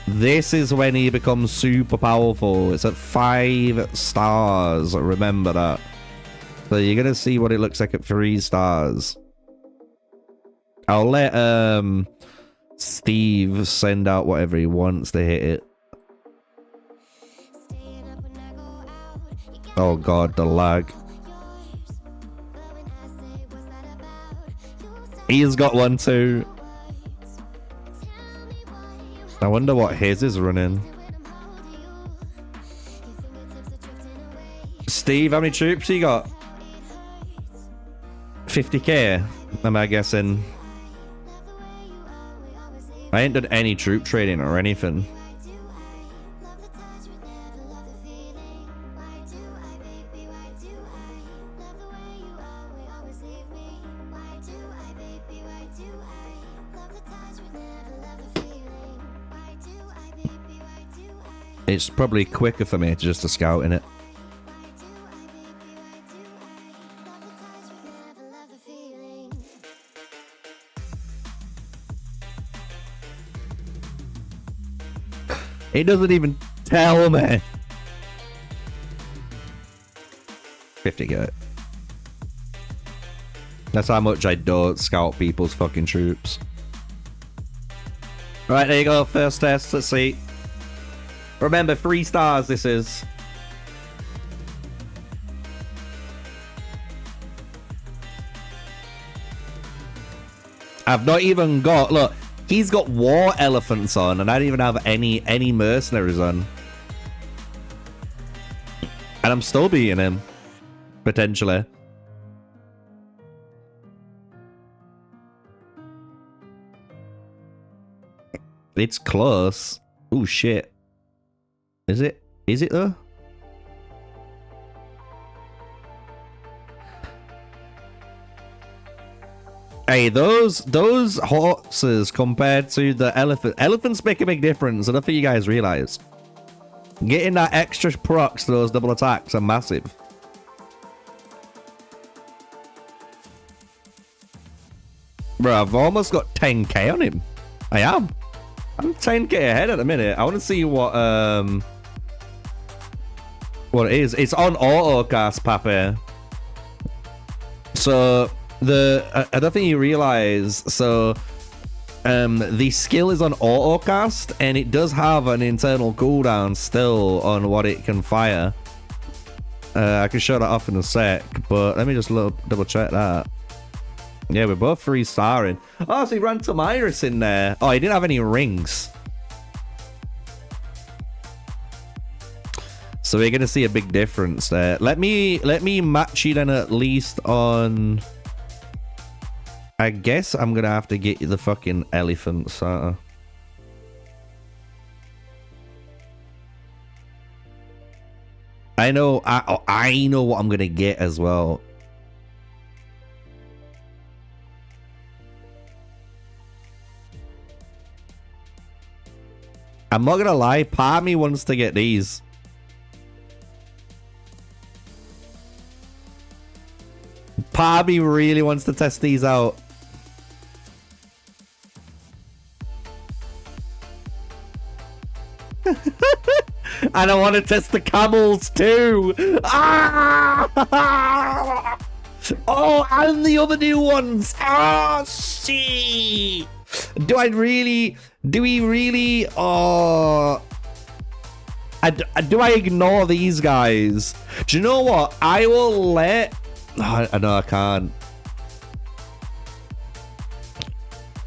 This is when he becomes super powerful. It's at 5 stars. Remember that. So you're gonna see what it looks like at 3 stars. I'll let Steve send out whatever he wants to hit it. Oh god, the lag. He's got one too. I wonder what his is running. Steve, how many troops you got? 50k, am I guessing? I ain't done any troop trading or anything. It's probably quicker for me to scout in it. It doesn't even tell me. 50 get. That's how much I don't scout people's fucking troops. Right, there you go. First test. Let's see. Remember, 3 stars this is. I've not even got... Look, he's got war elephants on, and I don't even have any mercenaries on. And I'm still beating him. Potentially. It's close. Oh shit. Is it? Is it though? Hey, those horses compared to the elephants make a big difference. I don't think you guys realize. Getting that extra procs to those double attacks are massive. Bro, I've almost got 10k on him. I am. I'm 10k ahead at the minute. I want to see what it is. It's on autocast, Pape. So I don't think you realize. So the skill is on autocast, and it does have an internal cooldown still on what it can fire. I can show that off in a sec, but let me just double check that. Yeah, we're both 3-starring. Oh, so he ran to Cyrus in there. Oh, he didn't have any rings. So we're gonna see a big difference there. Let me match you then at least on. I guess I'm gonna have to get you the fucking elephants. I know. I know what I'm gonna get as well. I'm not gonna lie, part of me wants to get these. Part of me really wants to test these out. And I want to test the camels too. Ah! Oh, and the other new ones. Ah, see. Do we really? Do I ignore these guys? Do you know what? I will let. Oh, I know I can't.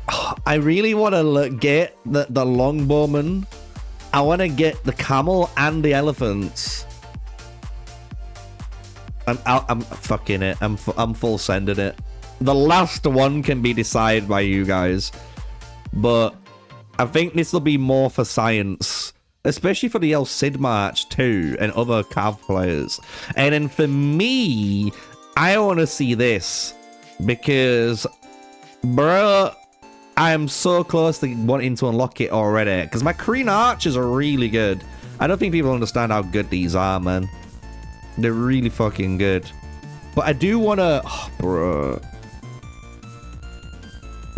Oh, I really want to get the longbowman. I want to get the camel and the elephants. I'm fucking it. I'm full sending it. The last one can be decided by you guys, but I think this will be more for science, especially for the El Cid March too and other Cav players. And then for me, I want to see this because, bro, I am so close to wanting to unlock it already because my Korean archers are really good. I don't think people understand how good these are, man. They're really fucking good. But I do want to... Oh, bro.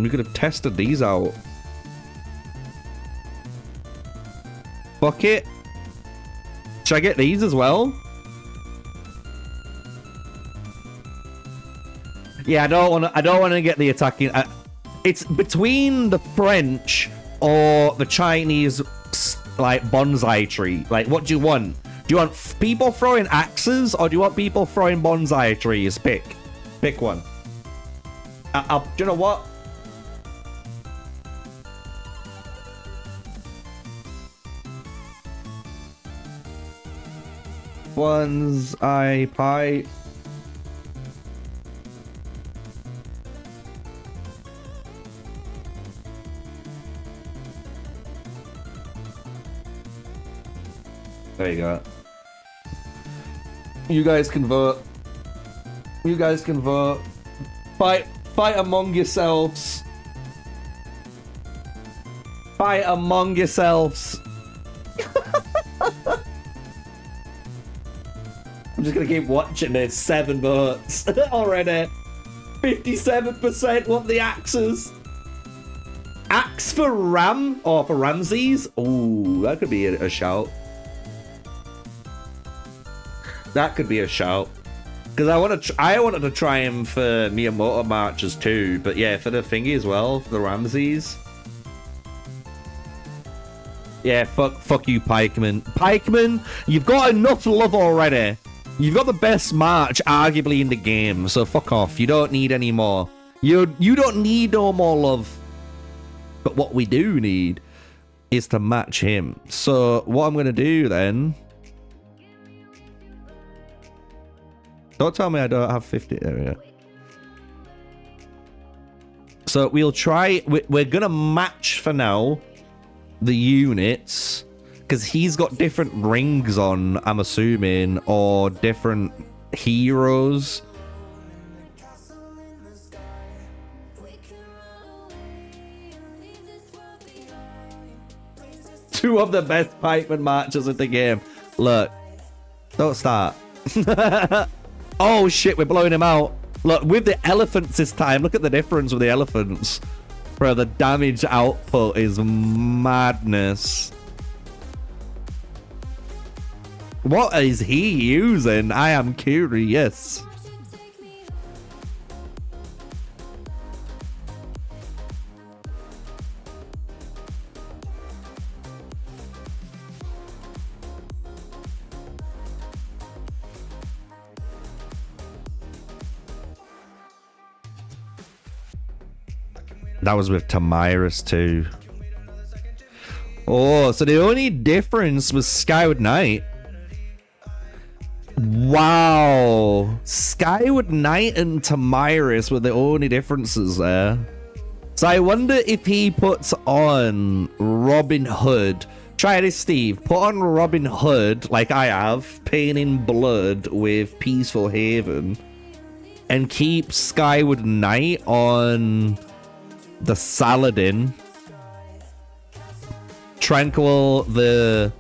We could have tested these out. Fuck it. Should I get these as well? Yeah, I don't want to get the attacking. It's between the French or the Chinese, like, bonsai tree. Like, what do you want? Do you want people throwing axes or do you want people throwing bonsai trees? Pick one. Do you know what? Bonsai pie. There you go. You guys can vote. You guys can vote. Fight among yourselves. Fight among yourselves. I'm just gonna keep watching this. 7 votes already. 57% want the axes. Axe for Ram or for Ramses? Ooh, that could be a shout. That could be a shout. Because I wanted to try him for Miyamoto marches too, but yeah, for the thingy as well, for the Ramses. Yeah, fuck you, Pikeman. Pikeman, you've got enough love already. You've got the best march, arguably, in the game, so fuck off. You don't need any more. You don't need no more love. But what we do need is to match him. So what I'm going to do then... Don't tell me I don't have 50. There we go. So we'll try... We're going to match for now the units, because he's got different rings on, I'm assuming, or different heroes. Two of the best pikeman matches in the game. Look, don't start. Oh shit, we're blowing him out. Look, with the elephants this time, look at the difference with the elephants. Bro, the damage output is madness. What is he using? I am curious. That was with Cyrus too. Oh, so the only difference was Skyward Knight. Wow. Skyward Knight and Cyrus were the only differences there. So I wonder if he puts on Robin Hood. Try this, Steve. Put on Robin Hood, like I have, painting blood with Peaceful Haven. And keep Skyward Knight on the Saladin. Tranquil the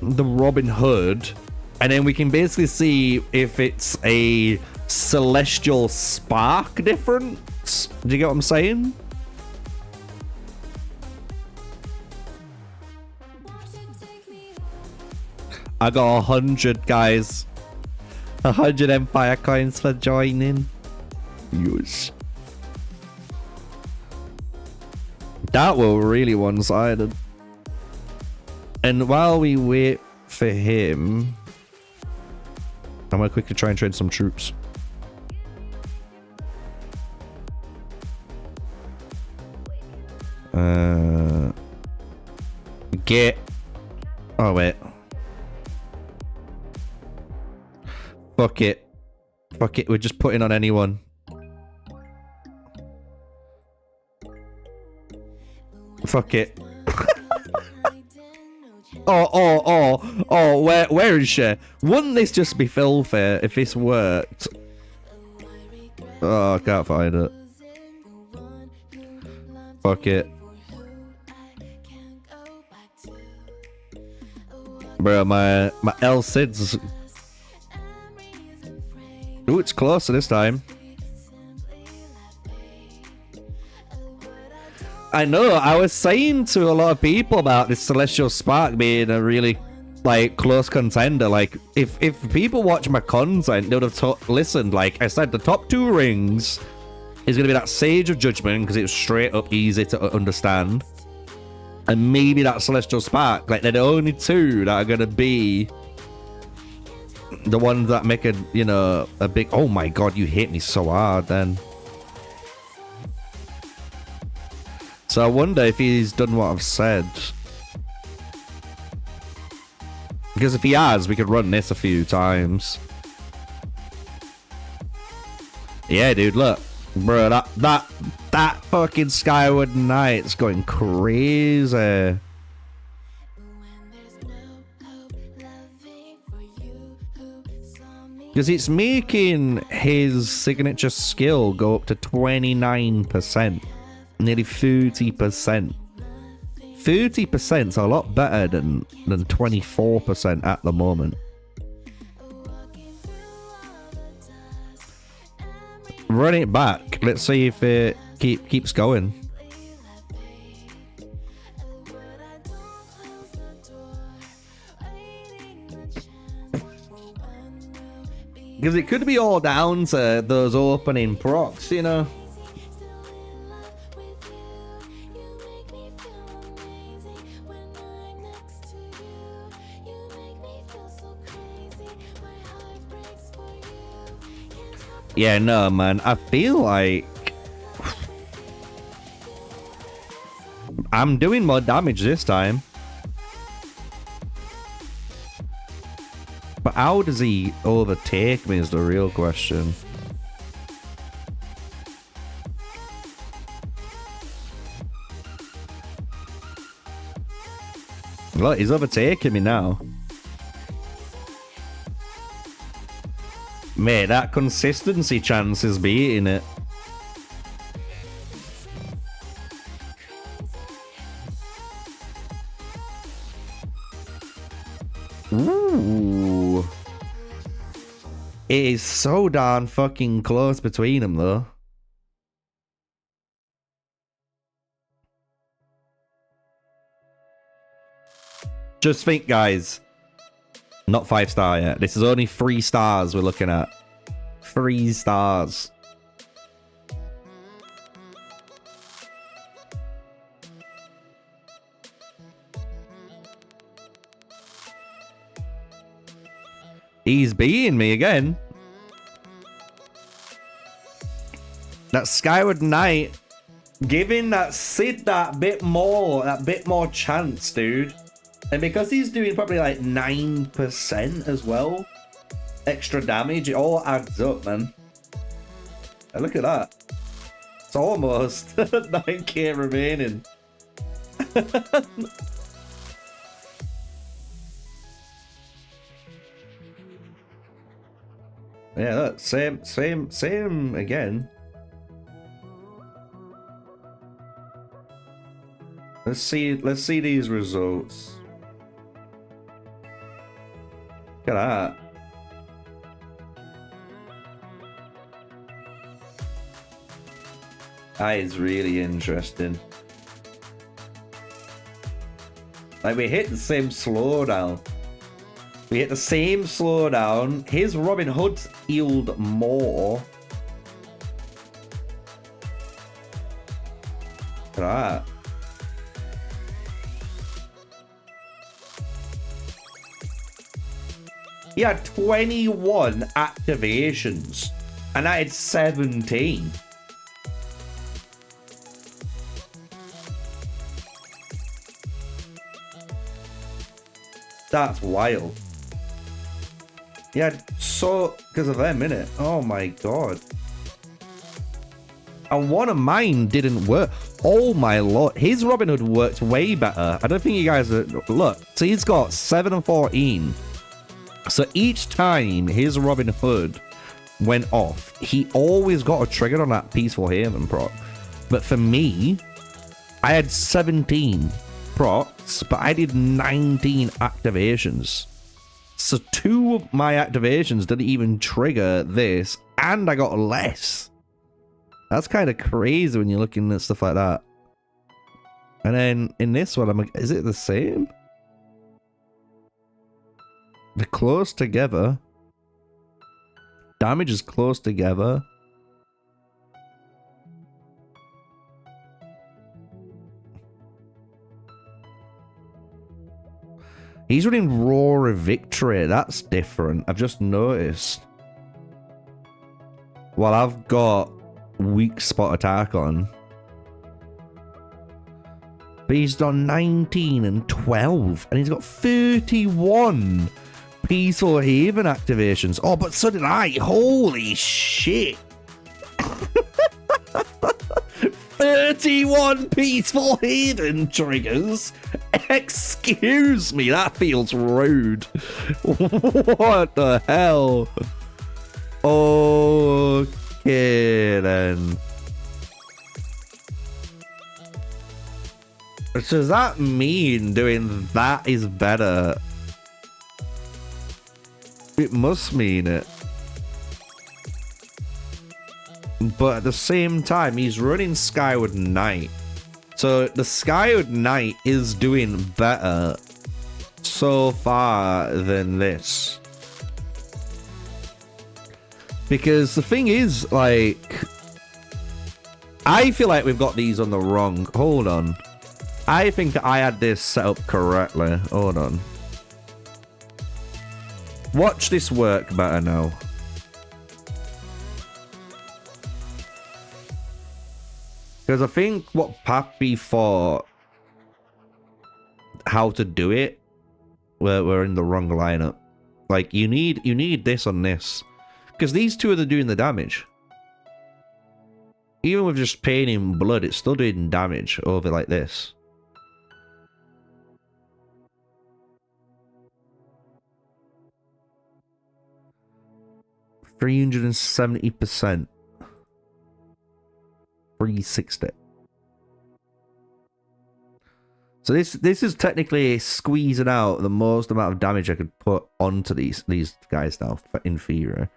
Robin Hood. And then we can basically see if it's a celestial spark difference. Do you get what I'm saying? I got 100, guys. 100 Empire coins for joining. Yes. That were really one-sided. And while we wait for him, I'm gonna quickly try and trade some troops. Get. Oh wait. Fuck it. Fuck it. We're just putting on anyone. Fuck it. Oh, where is she? Wouldn't this just be filthy if this worked? Oh, I can't find it. Fuck it. Bro, my L Sid's. Ooh, it's closer this time. I know, I was saying to a lot of people about this Celestial Spark being a really, like, close contender. Like, if people watch my content, they would have listened. Like I said, the top 2 rings is going to be that Sage of Judgment, because it's straight up easy to understand. And maybe that Celestial Spark. Like, they're the only 2 that are going to be the ones that make a, you know, a big... Oh my god, you hit me so hard then. So I wonder if he's done what I've said. Because if he has, we could run this a few times. Yeah, dude, look. Bro, that fucking Skyward Knight's going crazy. Because it's making his signature skill go up to 29%. Nearly 30%. 30% is a lot better than 24% at the moment. Run it back. Let's see if it keeps going. Because it could be all down to those opening procs, you know? Yeah, no, man. I feel like I'm doing more damage this time. But how does he overtake me is the real question. Look, he's overtaking me now. Mate, that consistency chance is beating it. Ooh. It is so darn fucking close between them, though. Just think, guys. Not 5-star yet. This is only 3 stars we're looking at. 3 stars. He's beating me again. That Skyward Knight giving that Sid that bit more chance, dude. And because he's doing probably like 9% as well, extra damage, it all adds up, man. And look at that. It's almost 9k remaining. Yeah, look, same again. Let's see these results. Look at that. That is really interesting. Like, we hit the same slowdown. We hit the same slowdown. His Robin Hood's healed more. Look at that. He had 21 activations, and I had 17. That's wild. Yeah, so because of them, innit? Oh my god. And one of mine didn't work. Oh my lord. His Robin Hood worked way better. I don't think you guys are... Look, so he's got 7 and 14. So each time his Robin Hood went off, he always got a trigger on that Peaceful Haven proc. But for me, I had 17 procs, but I did 19 activations. So 2 of my activations didn't even trigger this, and I got less. That's kind of crazy when you're looking at stuff like that. And then in this one, I'm like, is it the same? They're close together. Damage is close together. He's running Roar of Victory. That's different. I've just noticed. Well, I've got Weak Spot Attack on. But he's done 19 and 12. And he's got 31 Peaceful Haven activations. Oh, but so did I. Holy shit. 31 Peaceful Haven triggers. Excuse me, that feels rude. What the hell? Okay, then. So does that mean doing that is better? It must mean it. But at the same time, he's running Skyward Knight. So the Skyward Knight is doing better so far than this. Because the thing is, like, I feel like we've got these on the wrong... Hold on. I think I had this set up correctly. Hold on. Watch this work better now. Because I think what Pappy thought how to do it, we're in the wrong lineup. Like, you need this on this. Because these two are doing the damage. Even with just painting blood, it's still doing damage over like this. 370%. 360. So this is technically squeezing out the most amount of damage I could put onto these guys now in theory.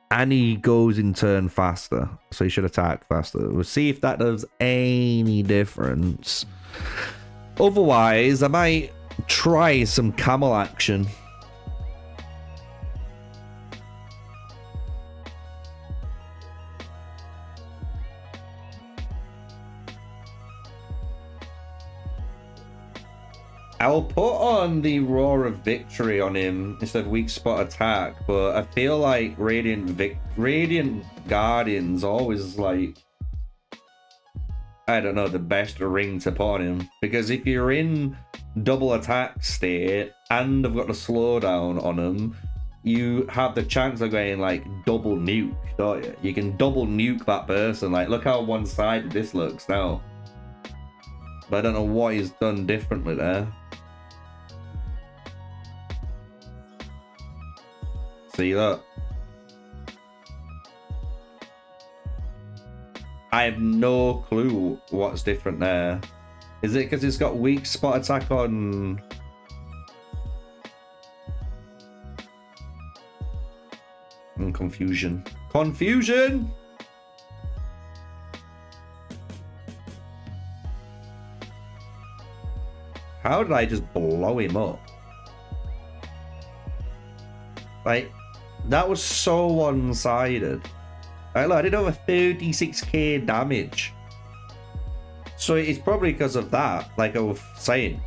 And he goes in turn faster, so he should attack faster. We'll see if that does any difference. Otherwise, I might try some Camel action. I'll put on the Roar of Victory on him instead of Weak Spot Attack, but I feel like Radiant Guardian's always like, I don't know, the best ring to put on him. Because if you're in double attack state and I've got the slowdown on him, you have the chance of getting like double nuke, don't you? You can double nuke that person. Like, look how one-sided this looks now. But I don't know what he's done differently there. See that? I have no clue what's different there. Is it because it's got weak spot attack on? And confusion. Confusion! How did I just blow him up? Like, that was so one-sided. Like, look, I did over 36k damage. So it's probably because of that, like I was saying.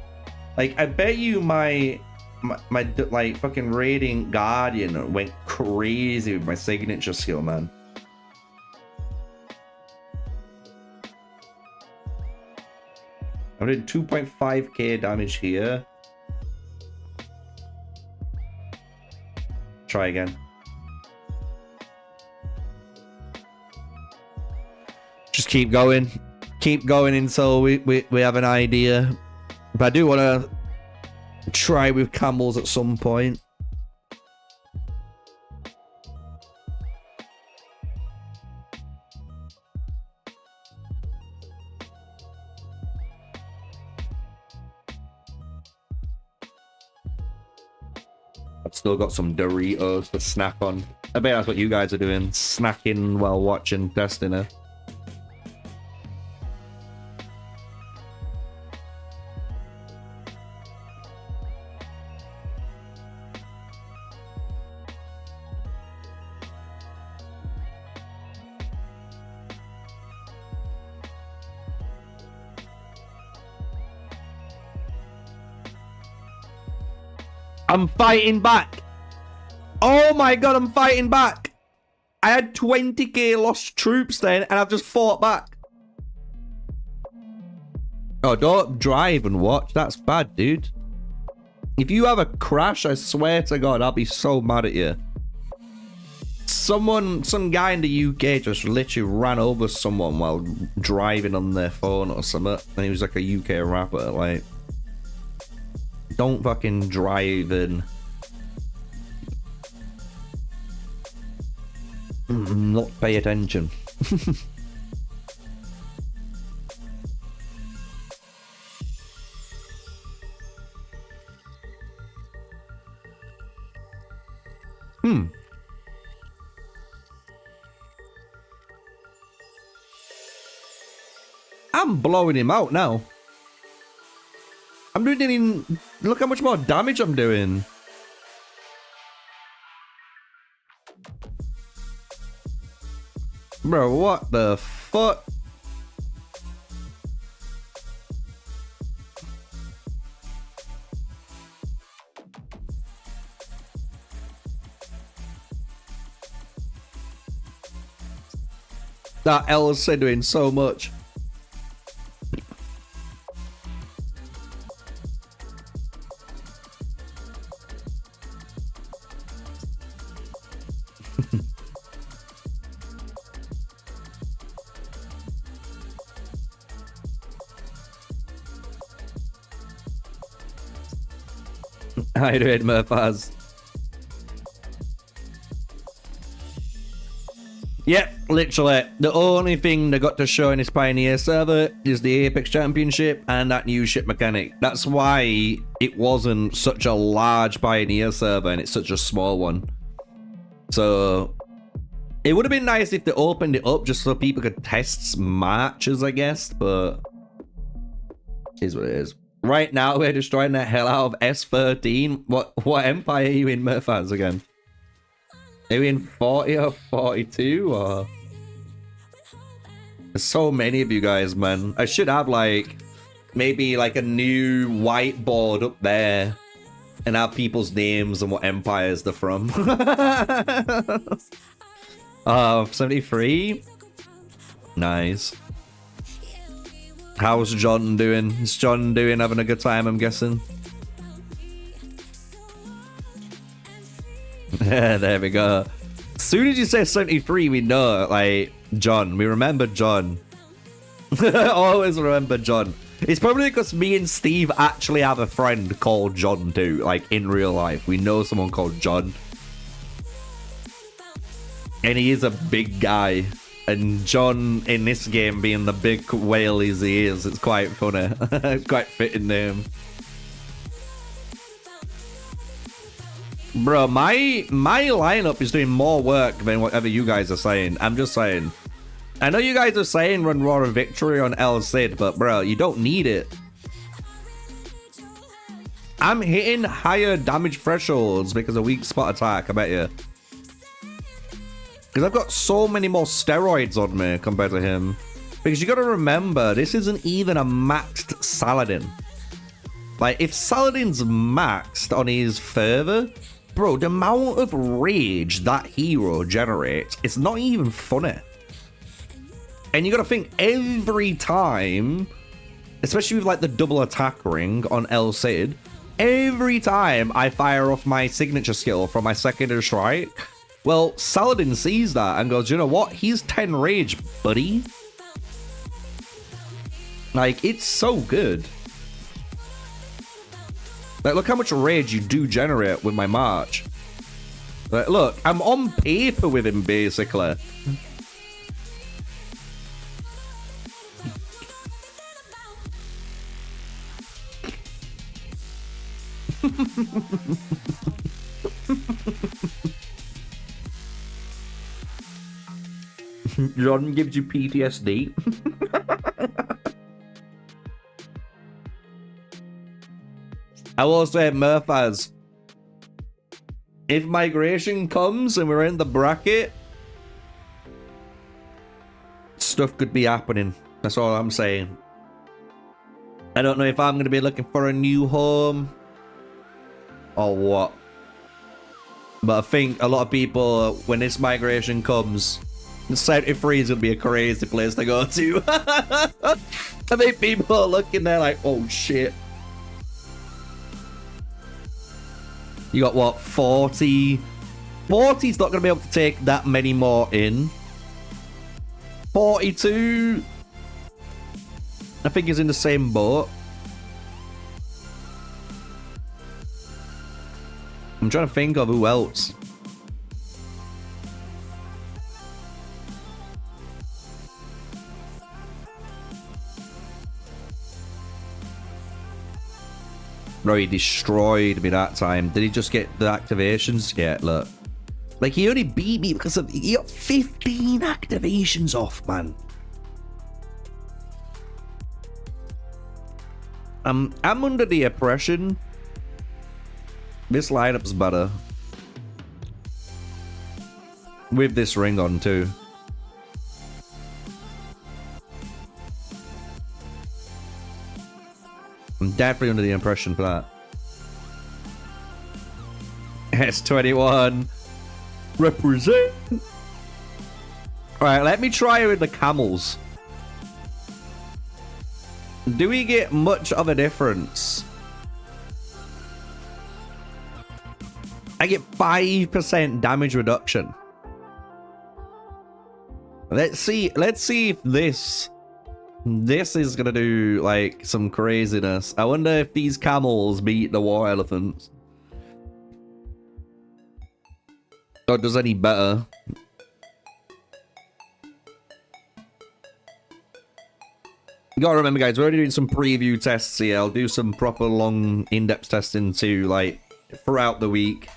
Like, I bet you my like fucking Radiant Guardian went crazy with my signature skill, man. I did 2.5k damage here. Try again. Just keep going. Keep going until we have an idea. But I do want to try with camels at some point. I've still got some Doritos to snack on. I bet that's what you guys are doing. Snacking while watching Destiny. I'm fighting back. Oh my god, I'm fighting back. I had 20k lost troops then, and I've just fought back. Oh, don't drive and watch. That's bad, dude. If you have a crash, I swear to God, I'll be so mad at you. Some guy in the UK just literally ran over someone while driving on their phone or something, and he was like a UK rapper, like... Don't fucking drive and not pay attention. I'm blowing him out now. I'm doing... Look how much more damage I'm doing. Bro, what the fuck? That L's doing so much. How you doing, Murphaz? Yep, literally. The only thing they got to show in this Pioneer server is the Apex Championship and that new ship mechanic. That's why it wasn't such a large Pioneer server and it's such a small one. So it would have been nice if they opened it up just so people could test matches, I guess, but it is what it is. Right now, we're destroying the hell out of S13. What empire are you in, Murphaz, again? Are you in 40 or 42, or? There's so many of you guys, man. I should have, like, maybe, like, a new whiteboard up there and have people's names and what empires they're from. 73? Nice. How's John doing? Is John doing, having a good time, I'm guessing? There we go. As soon as you say 73, we know, like, John. We remember John. Always remember John. It's probably because me and Steve actually have a friend called John too, like, in real life. We know someone called John. And he is a big guy. And John, in this game, being the big whale he is, it's quite funny. It's quite fitting name. Bro, my lineup is doing more work than whatever you guys are saying. I'm just saying. I know you guys are saying run Roar of Victory on El Cid, but bro, you don't need it. I'm hitting higher damage thresholds because of weak spot attack, I bet you. Because I've got so many more steroids on me compared to him. Because you got to remember, this isn't even a maxed Saladin. Like, if Saladin's maxed on his fervor, bro, the amount of rage that hero generates, it's not even funny. And you got to think every time, especially with like the double attack ring on El Cid, every time I fire off my signature skill from my secondary strike, well, Saladin sees that and goes, you know what? He's 10 rage, buddy. Like, it's so good. Like, look how much rage you do generate with my march. Like, look, I'm on paper with him, basically. John gives you PTSD. I will say, Murphaz, if migration comes and we're in the bracket, stuff could be happening. That's all I'm saying. I don't know if I'm going to be looking for a new home or what. But I think a lot of people, when this migration comes, 73 is going to be a crazy place to go to. I think people are looking there like, oh shit. You got what, 40? 40's not going to be able to take that many more in. 42. I think he's in the same boat. I'm trying to think of who else. Bro, he destroyed me that time. Did he just get the activations? Yeah, look. Like, he only beat me because of... He got 15 activations off, man. I'm under the impression this lineup's better. With this ring on, too. I'm definitely under the impression for that. S21. Represent. Alright, let me try with the camels. Do we get much of a difference? I get 5% damage reduction. Let's see if this is gonna do like some craziness. I wonder if these camels beat the war elephants. Or does any better? You gotta remember, guys, we're already doing some preview tests here. I'll do some proper long, in-depth testing too, like, throughout the week.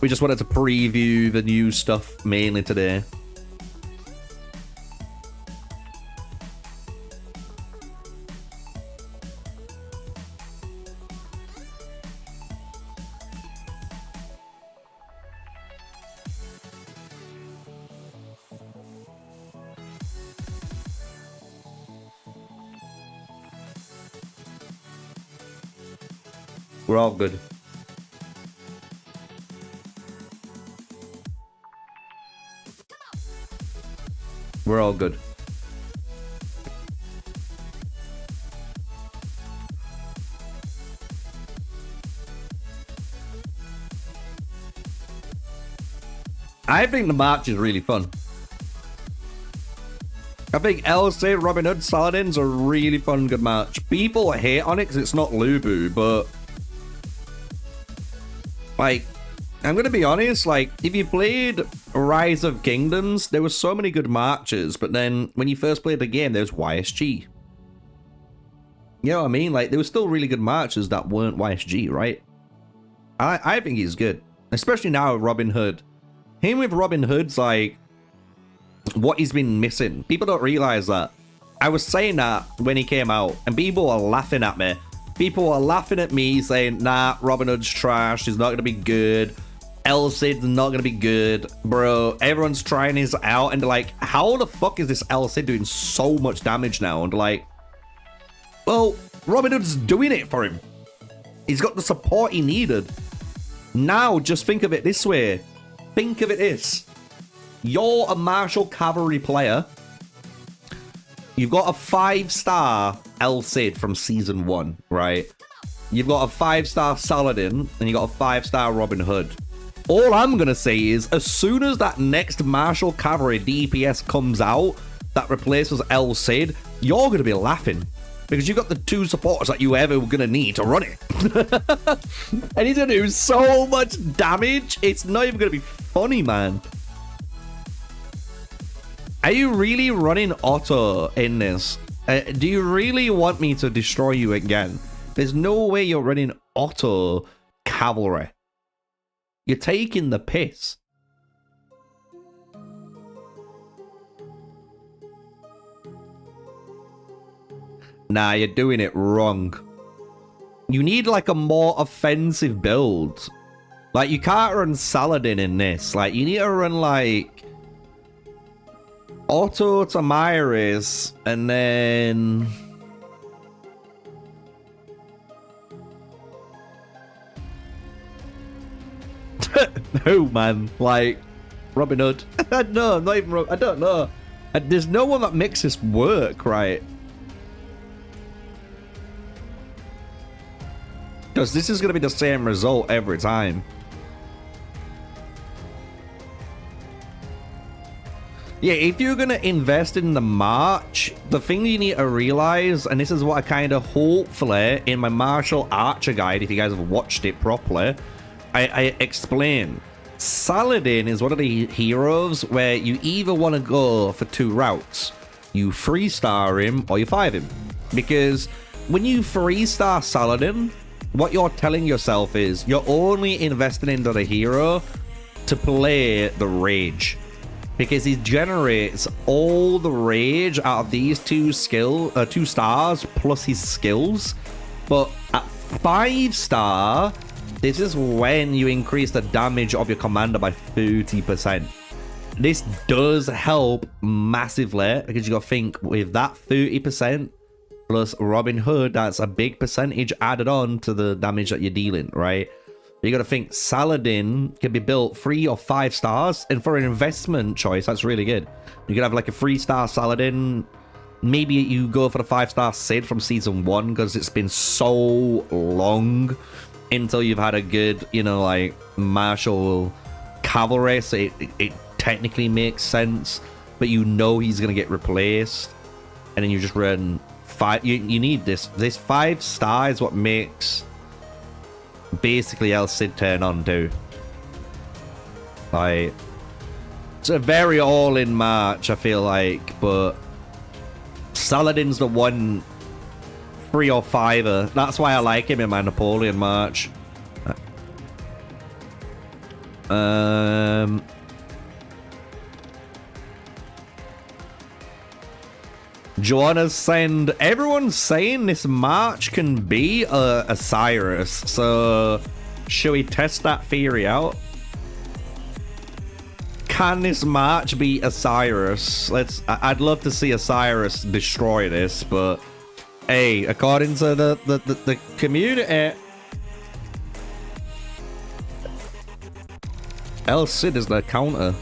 We just wanted to preview the new stuff mainly today. We're all good. We're all good. I think the match is really fun. I think LC, Robin Hood, Saladin's a really fun, good match. People hate on it because it's not Lubu, but like, I'm gonna be honest, like, if you played Rise of Kingdoms, there were so many good matches, but then when you first played the game, there's YSG. You know what I mean? Like, there were still really good matches that weren't YSG, right? I think he's good. Especially now with Robin Hood. Him with Robin Hood's like what he's been missing. People don't realize that. I was saying that when he came out, and people are laughing at me. People are laughing at me saying, nah, Robin Hood's trash, he's not gonna be good. El Cid's not gonna be good. Bro, everyone's trying his out, and they're like, how the fuck is this El Cid doing so much damage now? And like, well, Robin Hood's doing it for him. He's got the support he needed. Now, just think of it this way. Think of it this. You're a martial cavalry player. You've got a 5-star El Cid from Season 1, right? You've got a 5-star Saladin, and you got a 5-star Robin Hood. All I'm going to say is, as soon as that next martial cavalry DPS comes out that replaces El Cid, you're going to be laughing. Because you've got the 2 supporters that you ever were going to need to run it. And he's going to do so much damage, it's not even going to be funny, man. Are you really running auto in this? Do you really want me to destroy you again? There's no way you're running auto cavalry. You're taking the piss. Nah, you're doing it wrong. You need like a more offensive build. Like, you can't run Saladin in this. Like, you need to run like auto to Myris, and then no, man, like Robin Hood. No, not even. I don't know. There's no one that makes this work, right? Because this is going to be the same result every time. Yeah, if you're going to invest in the march, the thing you need to realize, and this is what I kind of hopefully in my martial archer guide, if you guys have watched it properly, I explain. Saladin is one of the heroes where you either want to go for 2 routes. You 3-star him or you 5 him. Because when you 3-star Saladin, what you're telling yourself is you're only investing into the hero to play the rage. Because he generates all the rage out of these 2 stars plus his skills. But at 5-star, this is when you increase the damage of your commander by 30%. This does help massively, because you gotta think with that 30% plus Robin Hood, that's a big percentage added on to the damage that you're dealing, right? You gotta think Saladin can be built 3 or 5 stars, and for an investment choice, that's really good. You could have like a 3-star Saladin. Maybe you go for the 5-star Cid from Season 1, because it's been so long until you've had a good, you know, like martial cavalry, so it technically makes sense, but you know he's gonna get replaced, and then you just run 5. You need this 5-star is what makes basically El Cid turn on too. Like, it's a very all-in match, I feel like, but Saladin's the one 3 or 5er. That's why I like him in my Napoleon march. Joanna's saying everyone's saying this march can be a Cyrus, so should we test that theory out? Can this march be a Cyrus? I'd love to see a Cyrus destroy this, but hey, according to the community, El Cid is the counter.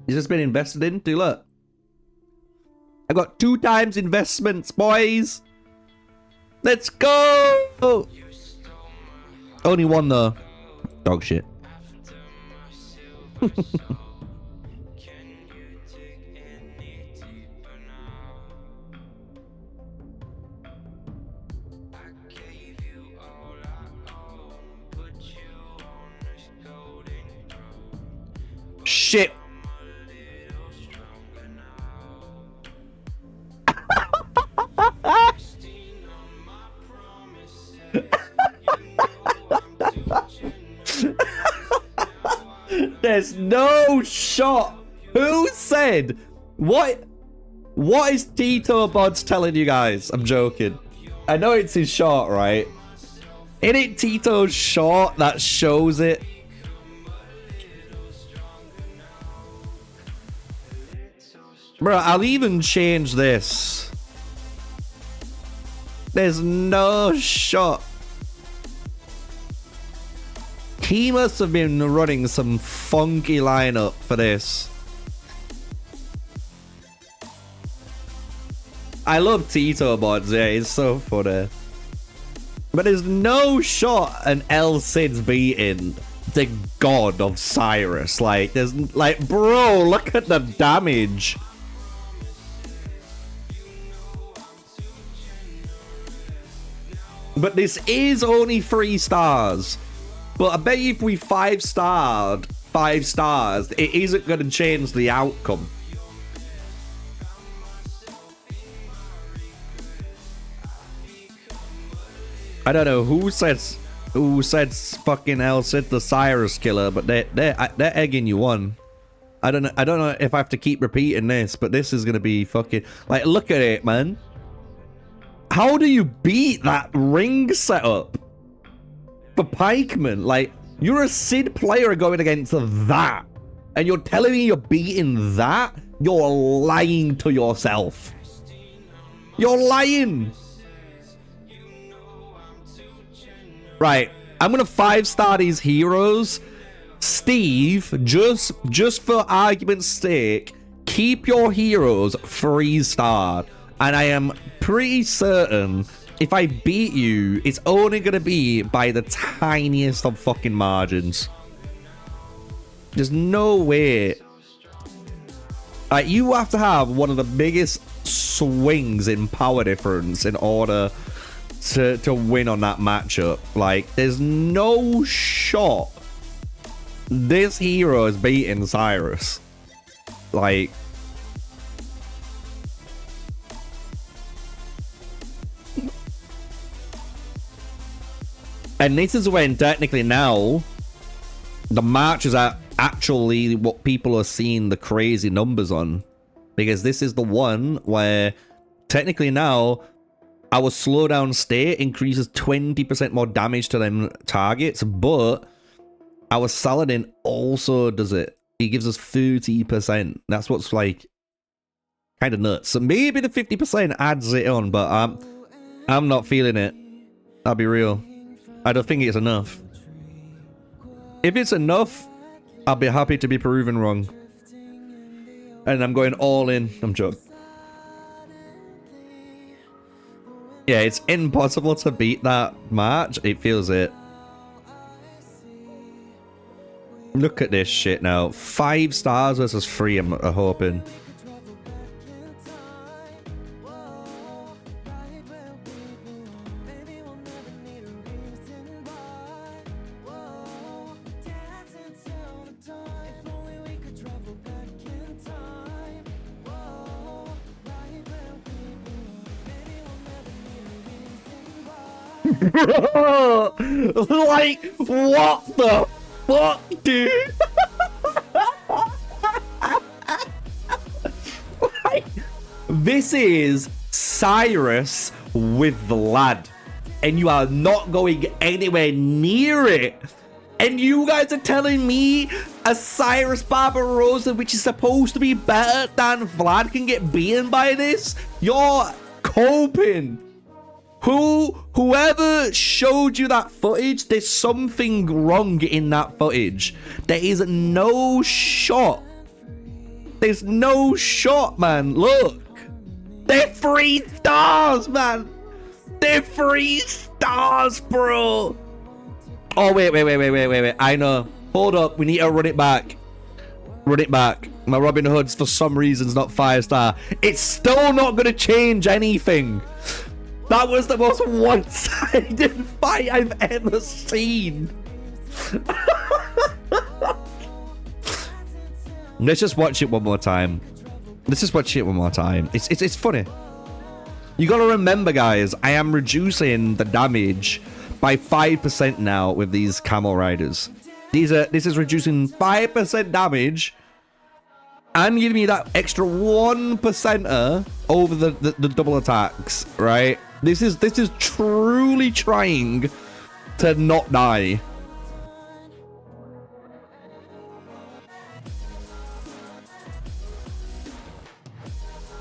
Has this been invested in? Do look. I got 2 times investments, boys. Let's go. Only 1 though. Dog shit. Shit. There's no shot. Who said? What is Tito Bods telling you guys? I'm joking. I know it's his shot, right? Isn't it Tito's shot that shows it? Bro, I'll even change this. There's no shot. He must have been running some funky lineup for this. I love Tito Bods, yeah, he's so funny. But there's no shot an El Cid's beating the god of Cyrus. Like, there's like, bro, look at the damage. But this is only 3 stars. But I bet you if we 5-starred 5 stars, it isn't going to change the outcome. I don't know who says fucking El Cid the Cyrus killer, but they're egging you on. I don't know if I have to keep repeating this, but this is gonna be fucking like, look at it, man. How do you beat that ring setup for pikemen? Like, you're a Cid player going against that, and you're telling me you're beating that? You're lying to yourself. You're lying. Right, I'm gonna 5-star these heroes. Steve, just for argument's sake, keep your heroes 3-star. And I am pretty certain if I beat you, it's only gonna be by the tiniest of fucking margins. There's no way. Like, you have to have one of the biggest swings in power difference in order to win on that matchup. Like, there's no shot this hero is beating Cyrus. Like, and this is when technically now the matches are actually what people are seeing the crazy numbers on, because this is the one where technically now our slowdown state increases 20% more damage to them targets, but our Saladin also does it. He gives us 30%. That's what's like kind of nuts. So maybe the 50% adds it on, but I'm not feeling it. I'll be real. I don't think it's enough. If it's enough, I'll be happy to be proven wrong. And I'm going all in. I'm joking. Yeah, it's impossible to beat that match. It feels it. Look at this shit now. 5 stars versus 3, I'm hoping. Bro, like, what the fuck, dude? Like, this is Cyrus with the lad, and you are not going anywhere near it. And you guys are telling me a Cyrus Barbarossa, which is supposed to be better than Vlad, can get beaten by this? You're coping. Whoever showed you that footage, there's something wrong in that footage. There is no shot. There's no shot, man. Look. They're 3 stars, man. They're 3 stars, bro. Oh, wait. I know. Hold up. We need to run it back. Run it back. My Robin Hood's, for some reason, is not 5-star. It's still not going to change anything. That was the most one-sided fight I've ever seen. Let's just watch it one more time. It's funny. You gotta remember, guys, I am reducing the damage by 5% now with these camel riders. This is reducing 5% damage and giving me that extra 1% over the double attacks, right? This is truly trying to not die.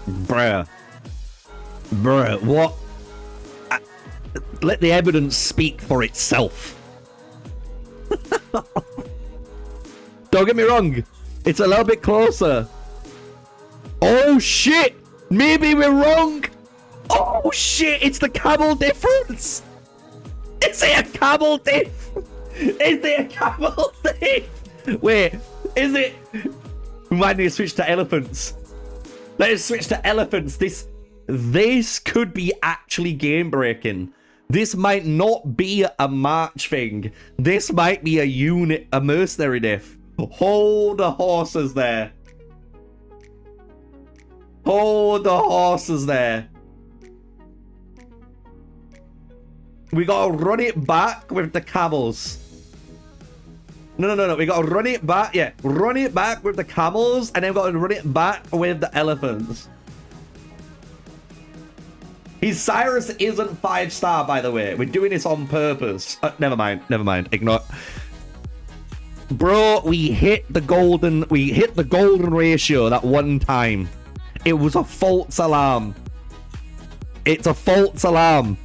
Bruh, what? Let the evidence speak for itself. Don't get me wrong, it's a little bit closer. Oh shit, maybe we're wrong. Oh shit, it's the camel difference. Is it a camel diff? Is it a camel diff? Wait, is it? We might need to switch to elephants. Let's switch to elephants. This could be actually game breaking. This might not be a march thing. This might be a mercenary diff. Hold the horses there. Hold the horses there. We gotta run it back with the camels. No. We gotta run it back. Yeah, run it back with the camels, and then we gotta run it back with the elephants. His Cyrus isn't 5-star, by the way. We're doing this on purpose. Never mind. Ignore. Bro, we hit the golden ratio that one time. It was a false alarm. It's a false alarm.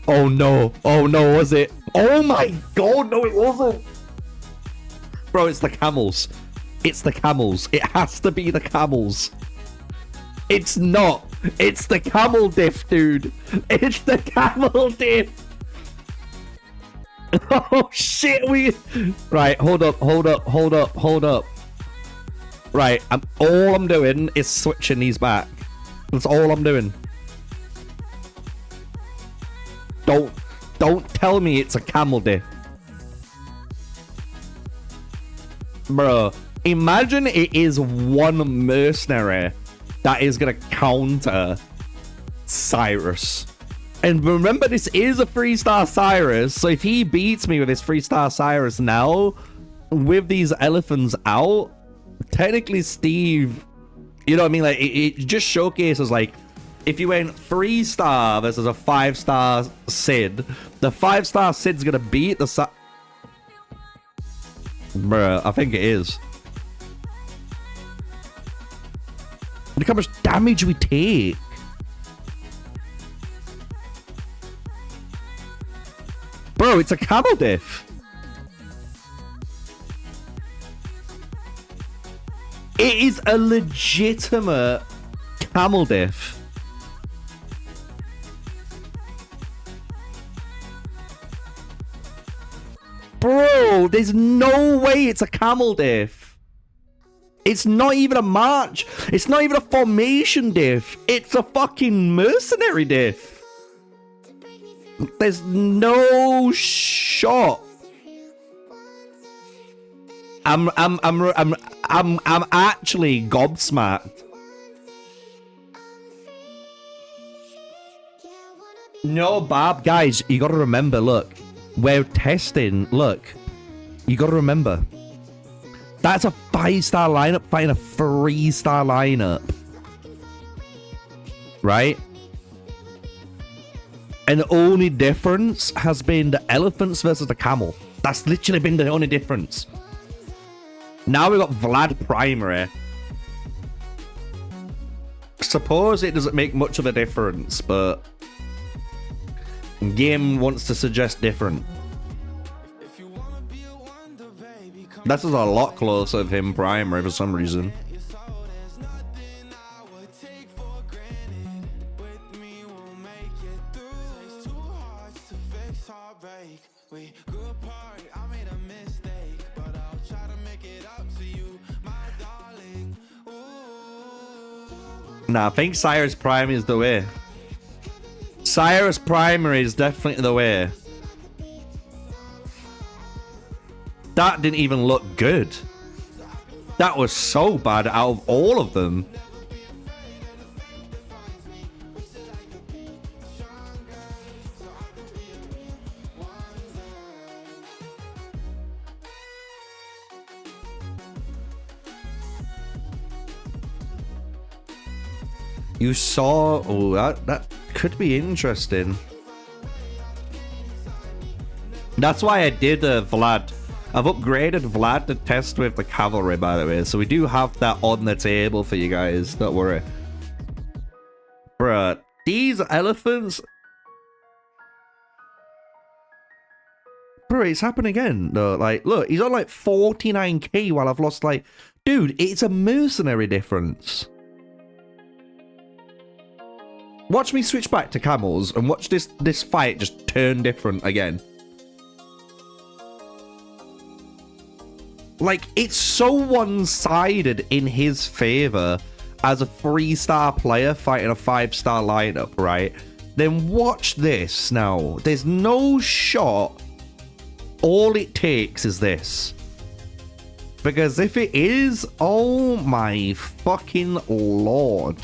Oh no, was it? Oh my god, no it wasn't. Bro, it's the camels. It's the camels. It has to be the camels. It's not. It's the camel diff, dude. It's the camel diff. Oh shit, Right, hold up. Right, all I'm doing is switching these back. That's all I'm doing. Don't tell me it's a camel diff. Bro, imagine it is one mercenary that is gonna counter Cyrus. And remember, this is a 3-star Cyrus, so if he beats me with his 3-star Cyrus now, with these elephants out, technically Steve, you know what I mean? Like, it just showcases, like, if you went 3-star versus a 5-star Sid, the 5-star Sid's gonna beat the Bruh, I think it is. Look how much damage we take. Bro, it's a camel diff. It is a legitimate camel diff. No, there's no way it's a camel diff. It's not even a march. It's not even a formation diff. It's a fucking mercenary diff. There's no shot. I'm actually gobsmacked. No, Bob, guys, you gotta remember, look, we're testing, look, you gotta remember, that's a 5-star lineup fighting a 3-star lineup, right? And the only difference has been the elephants versus the camel. That's literally been the only difference. Now we've got Vlad primary. Suppose it doesn't make much of a difference, but game wants to suggest different. This is a lot closer of him primary for some reason. Nah, I think Cyrus primary is the way. Cyrus primary is definitely the way. That didn't even look good. That was so bad out of all of them. You saw... Oh, that could be interesting. That's why I did Vlad. I've upgraded Vlad to test with the cavalry, by the way. So we do have that on the table for you guys. Don't worry. Bruh, these elephants... Bro, it's happened again. No, like, look, he's on like 49k while I've lost like... Dude, it's a mercenary difference. Watch me switch back to camels and watch this fight just turn different again. Like, it's so one-sided in his favor as a 3-star player fighting a 5-star lineup, right? Then watch this now. There's no shot. All it takes is this. Because if it is, oh my fucking lord.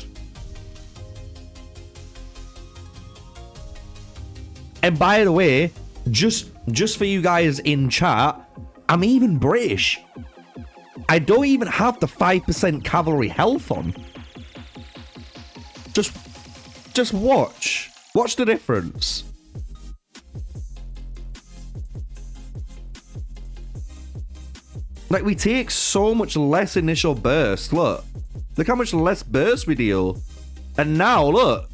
And by the way, just for you guys in chat, I'm even British. I don't even have the 5% cavalry health on. Just watch. Watch the difference. Like, we take so much less initial burst. Look how much less burst we deal. And now, look.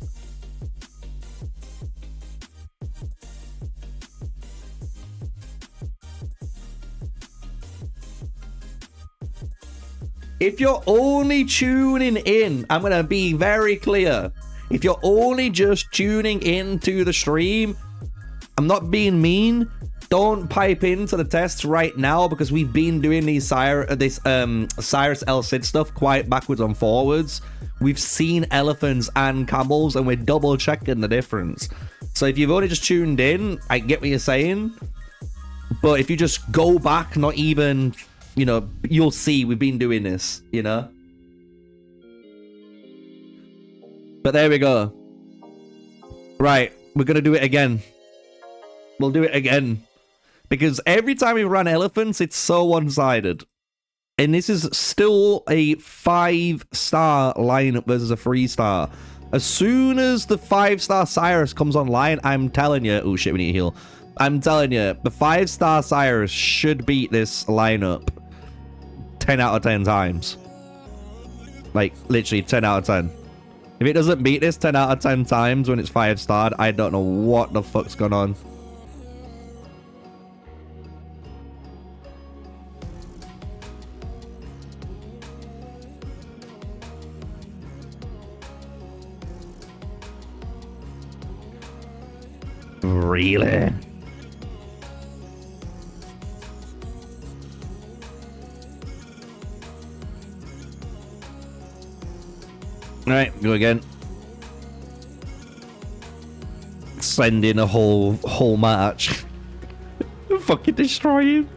If you're only tuning in, I'm going to be very clear. If you're only just tuning into the stream, I'm not being mean. Don't pipe into the tests right now because we've been doing these Cyrus El Cid stuff quite backwards and forwards. We've seen elephants and camels and we're double checking the difference. So if you've only just tuned in, I get what you're saying. But if you just go back, not even... You know, you'll see we've been doing this, you know? But there we go. Right, we're going to do it again. We'll do it again. Because every time we run elephants, it's so one-sided. And this is still a 5-star lineup versus a 3-star. As soon as the 5-star Cyrus comes online, I'm telling you... Oh shit, we need to heal. I'm telling you, the 5-star Cyrus should beat this lineup 10 out of 10 times. Like, literally 10 out of 10. If it doesn't beat this 10 out of 10 times when it's 5-starred, I don't know what the fuck's going on. Really? All right, go again. Send in a whole match. Fucking destroy you.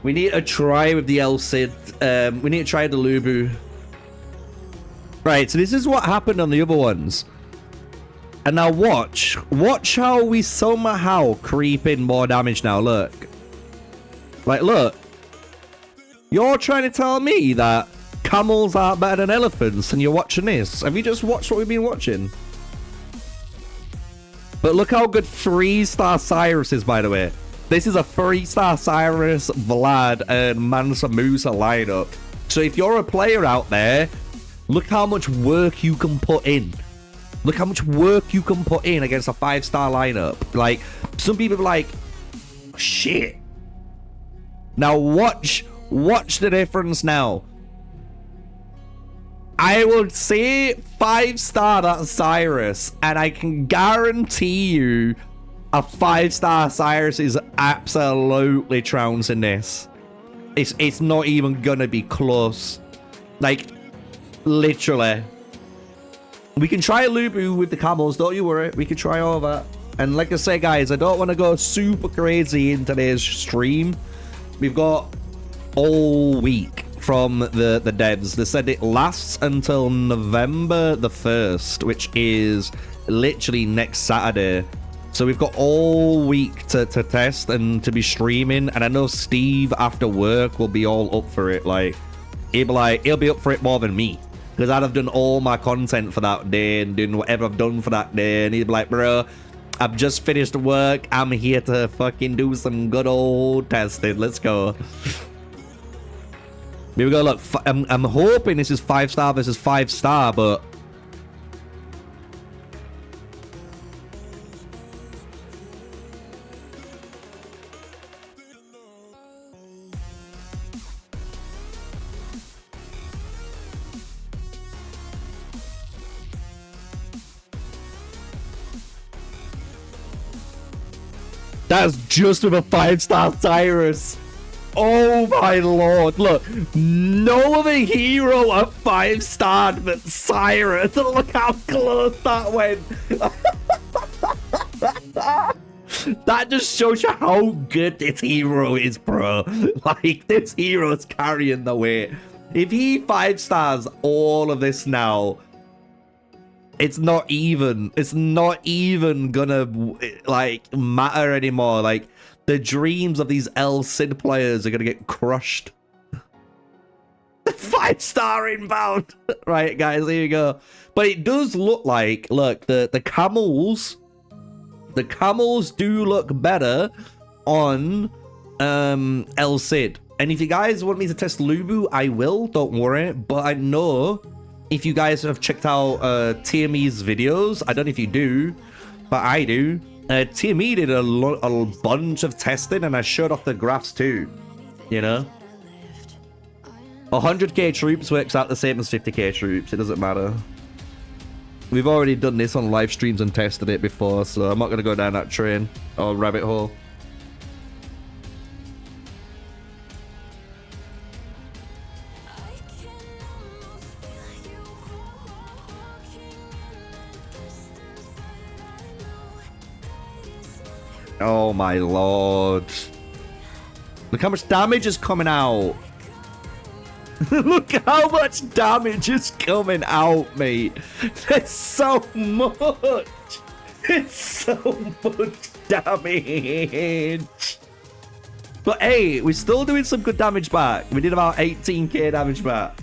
We need to try with the El Cid. We need to try the Lubu. Right, so this is what happened on the other ones. And now watch how we somehow creep in more damage now. Look. Like, look. You're trying to tell me that camels are better than elephants and you're watching this. Have you just watched what we've been watching? But look how good 3-star Cyrus is, by the way. This is a 3-star Cyrus, Vlad, and Mansa Musa lineup. So if you're a player out there, look how much work you can put in. Look how much work you can put in against a 5-star lineup. Like, some people are like, shit. Now watch the difference now. I would say 5-star that Cyrus, and I can guarantee you a 5-star Cyrus is absolutely trouncing this. It's not even gonna be close. Like, literally. We can try a Lubu with the camels, don't you worry. We can try all that. And like I say, guys, I don't want to go super crazy in today's stream. We've got all week from the devs. They said it lasts until November the 1st, which is literally next Saturday. So we've got all week to test and to be streaming. And I know Steve after work will be all up for it. Like, he'll be up for it more than me. Because I'd have done all my content for that day and doing whatever I've done for that day. And he'd be like, bro, I've just finished work. I'm here to fucking do some good old testing. Let's go. Here we go. Look, I'm hoping this is 5-star versus 5-star, but that's just with a 5-star Cyrus. Oh my lord. Look, no other hero a 5-star but Cyrus. Look how close that went. That just shows you how good this hero is, bro. Like, this hero's carrying the weight. If he 5-stars all of this now, it's not even gonna like matter anymore. Like, the dreams of these El Cid players are gonna get crushed. 5-star inbound. Right, guys, here you go. But it does look like, look, the camels do look better on El Cid. And if you guys want me to test Lubu, I will, don't worry. But I know if you guys have checked out TME's videos, I don't know if you do, but I do. TME did a bunch of testing, and I showed off the graphs too, you know? 100k troops works out the same as 50k troops, it doesn't matter. We've already done this on live streams and tested it before, so I'm not going to go down that train or rabbit hole. Oh my lord. Look how much damage is coming out. Look how much damage is coming out, mate. There's so much. It's so much damage. But hey, we're still doing some good damage back. We did about 18k damage back.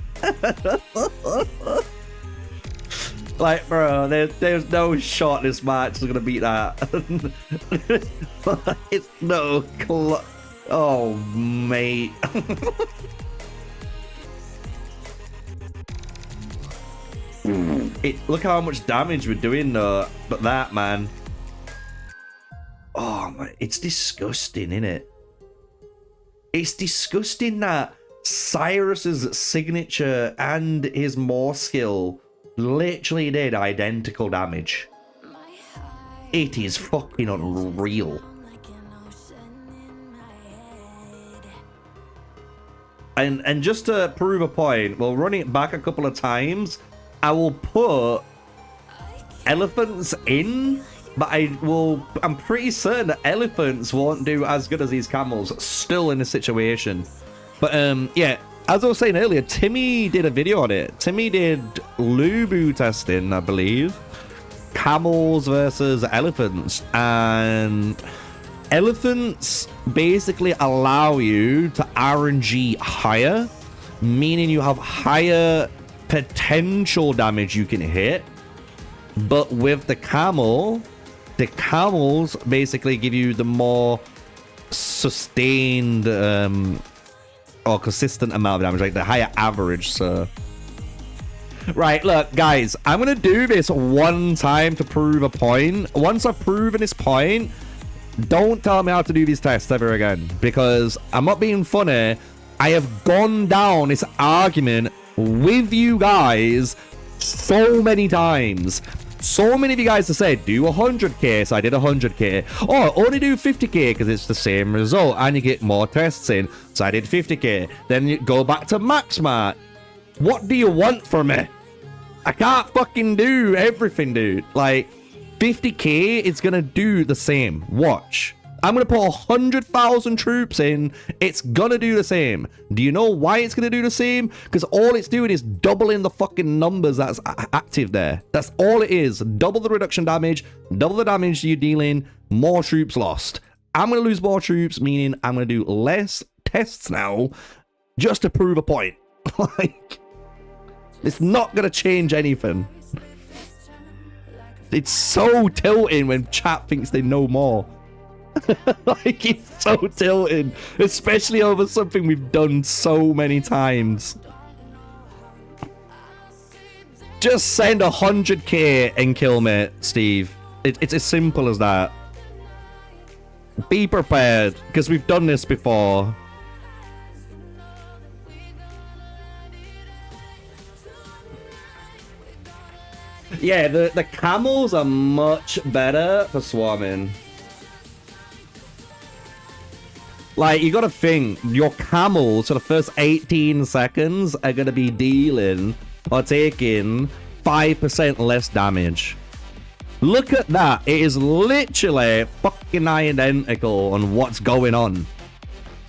Like, bro, there's no shot this match is gonna beat that. It's no oh, mate. Look how much damage we're doing though. But that, man. Oh my, it's disgusting, isn't it? It's disgusting that Cyrus's signature and his more skill literally did identical damage. It is fucking unreal. And just to prove a point, we'll run it back a couple of times. I will put elephants in, but I'm pretty certain that elephants won't do as good as these camels still in this situation. But yeah, as I was saying earlier, Timmy did a video on it. Timmy did Lubu testing, I believe. Camels versus elephants, and elephants basically allow you to RNG higher, meaning you have higher potential damage you can hit. But with the camels basically give you the more sustained or consistent amount of damage, like the higher average. So right, look guys, I'm gonna do this one time to prove a point. Once I've proven this point, don't tell me how to do these tests ever again, because I'm not being funny. I have gone down this argument with you guys so many times. So many of you guys have said, do 100k, so I did 100k. Or only do 50k because it's the same result and you get more tests in, so I did 50k. Then you go back to max mark. What do you want from me? I can't fucking do everything, dude. Like, 50k, it's gonna do the same. Watch. I'm gonna put 100,000 troops in. It's gonna do the same. Do you know why it's gonna do the same? Because all it's doing is doubling the fucking numbers that's active there. That's all it is. Double the reduction damage, double the damage you're dealing, more troops lost. I'm gonna lose more troops, meaning I'm gonna do less tests now just to prove a point. Like, it's not gonna change anything. It's so tilting when chat thinks they know more. Like, it's so tilting, especially over something we've done so many times. Just send 100k and kill me, Steve. It's as simple as that. Be prepared, because we've done this before. Yeah, the camels are much better for swarming. Like, you gotta think, your camels for the first 18 seconds are gonna be dealing or taking 5% less damage. Look at that. It is literally fucking identical on what's going on.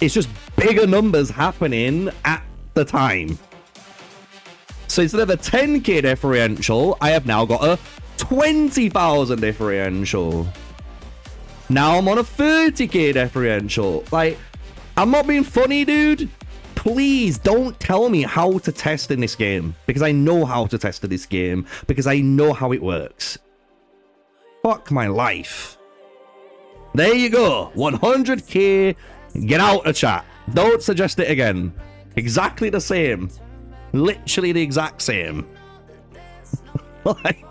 It's just bigger numbers happening at the time. So instead of a 10k differential, I have now got a 20,000 differential. Now I'm on a 30k differential. Like, I'm not being funny, dude. Please don't tell me how to test in this game, because I know how to test in this game, because I know how it works. Fuck my life. There you go. 100k. Get out of chat. Don't suggest it again. Exactly the same. Literally the exact same. Like,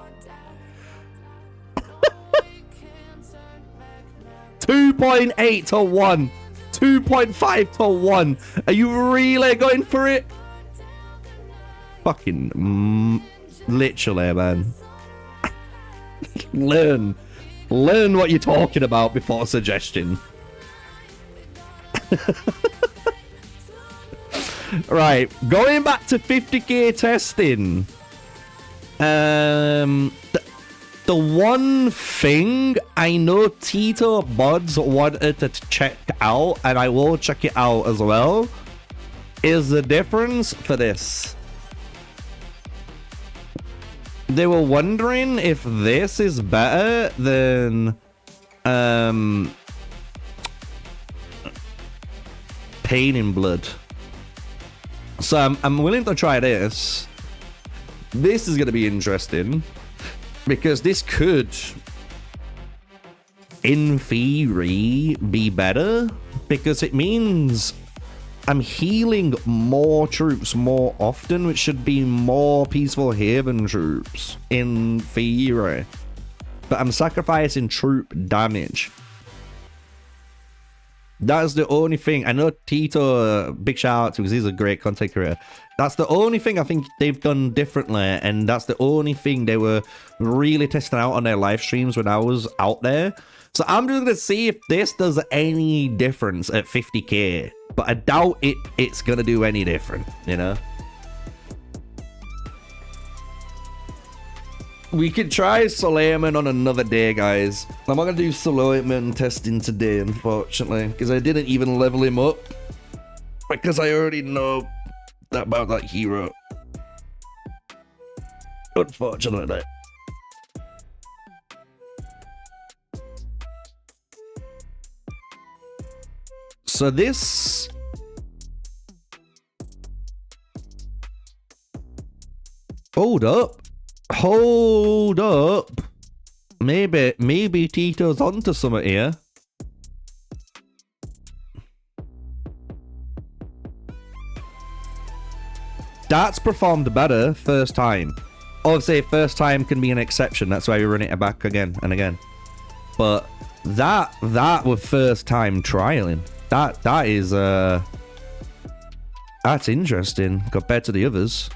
2.8 to 1. 2.5 to 1. Are you really going for it? Fucking literally, man. Learn what you're talking about before suggestion. Right, going back to 50k testing. The one thing I know Tito Buds wanted to check out, and I will check it out as well, is the difference for this. They were wondering if this is better than Pain in Blood. So I'm willing to try this. This is going to be interesting, because this could, in theory, be better, because it means I'm healing more troops more often, which should be more Peaceful Haven troops, in theory. But I'm sacrificing troop damage. That's the only thing. I know Tito, big shout out to, because he's a great content creator. That's the only thing I think they've done differently, and that's the only thing they were really testing out on their live streams when I was out there. So I'm just gonna see if this does any difference at 50k, but I doubt it's gonna do any different, you know? We could try Suleiman on another day, guys. I'm not gonna do Suleiman testing today, unfortunately, because I didn't even level him up. Because I already know about that hero. Unfortunately. So this... Hold up. Hold up. Maybe Tito's onto something here. That's performed better first time. Obviously, first time can be an exception. That's why we run it back again and again. But that was first time trialing. That is that's interesting compared to the others.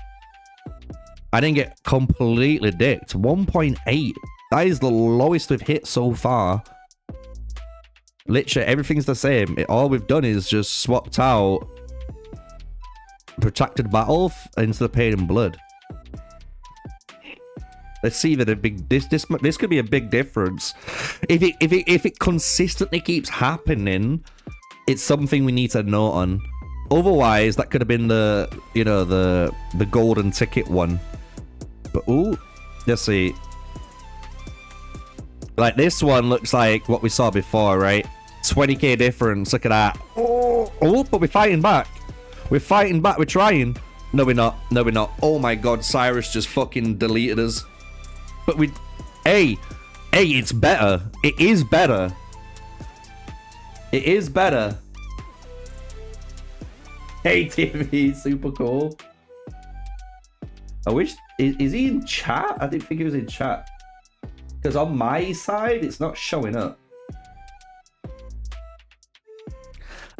I didn't get completely dicked. 1.8. That is the lowest we've hit so far. Literally, everything's the same. All we've done is just swapped out protracted battle into the pain and blood. Let's see that a big this could be a big difference. If it consistently keeps happening, it's something we need to note on. Otherwise, that could have been the the golden ticket one. But ooh, let's see. Like this one looks like what we saw before, right? 20k difference. Look at that. Oh, but we're fighting back. We're fighting back. We're trying. No, we're not. No, we're not. Oh my god, Cyrus just fucking deleted us. But we... Hey, it's better. It is better. It is better. Hey, TV, super cool. I wish... Is he in chat? I didn't think he was in chat. Because on my side, it's not showing up.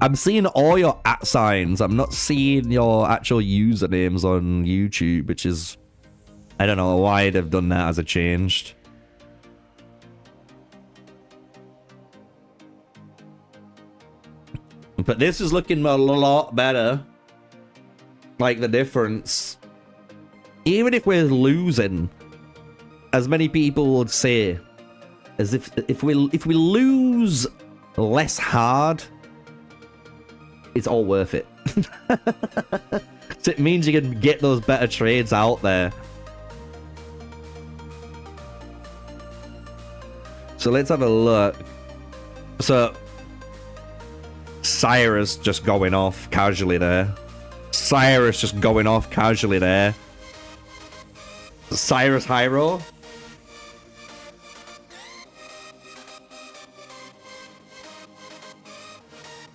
I'm seeing all your @ signs. I'm not seeing your actual usernames on YouTube, which is... I don't know why they've done that as a change. But this is looking a lot better. Like the difference. Even if we're losing, as many people would say, as if we lose less hard, it's all worth it. So it means you can get those better trades out there. So let's have a look. So Cyrus just going off casually there. Cyrus just going off casually there. Cyrus Hyro.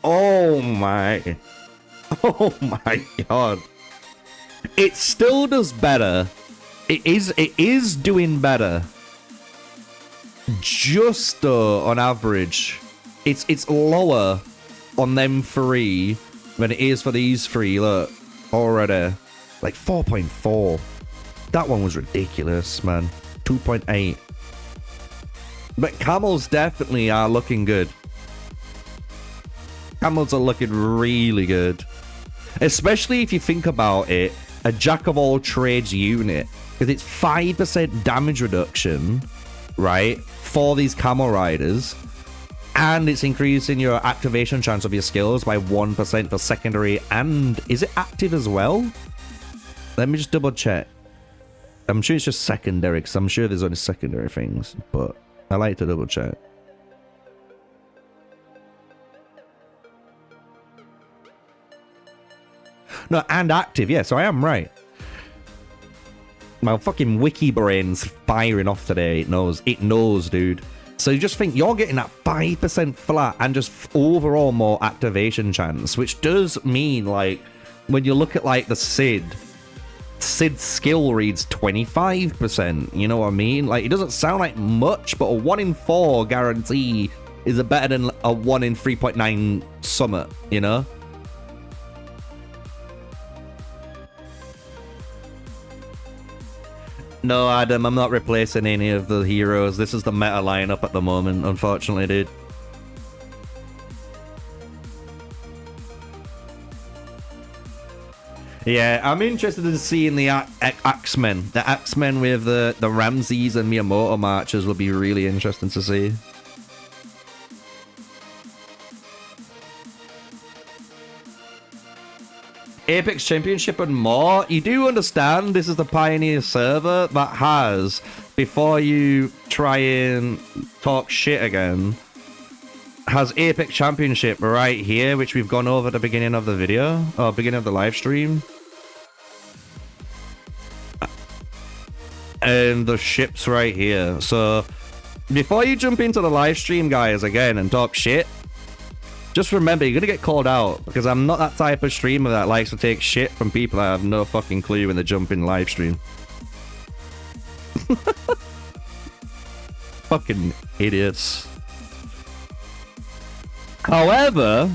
Oh my. Oh my god. It still does better. It is doing better. Just on average. It's lower on them three than it is for these three. Look, already. Like 4.4. That one was ridiculous, man. 2.8. But camels definitely are looking good. Camels are looking really good. Especially if you think about it, a jack of all trades unit. Because it's 5% damage reduction, right? For these camel riders. And it's increasing your activation chance of your skills by 1% for secondary. And is it active as well? Let me just double check. I'm sure it's just secondary, because I'm sure there's only secondary things. But I like to double check. No, and active, yeah, so I am right. My fucking wiki brain's firing off today. It knows, dude. So you just think you're getting that 5% flat and just overall more activation chance, which does mean, like, when you look at, like, the Sid's skill reads 25%, you know what I mean? Like, it doesn't sound like much, but a 1 in 4 guarantee is better than a 1 in 3.9 summit, you know? No, Adam, I'm not replacing any of the heroes. This is the meta lineup at the moment, unfortunately, dude. Yeah, I'm interested in seeing the Axemen. The Axemen with the Ramsays and Miyamoto marches will be really interesting to see. Apex Championship and more. You do understand this is the Pioneer server that has, before you try and talk shit again, has Apex Championship right here, which we've gone over at the beginning of the video, or beginning of the live stream. And the ship's right here. So, before you jump into the live stream, guys, again, and talk shit, just remember, you're gonna get called out, because I'm not that type of streamer that likes to take shit from people that have no fucking clue when they jump in live stream. Fucking idiots. However,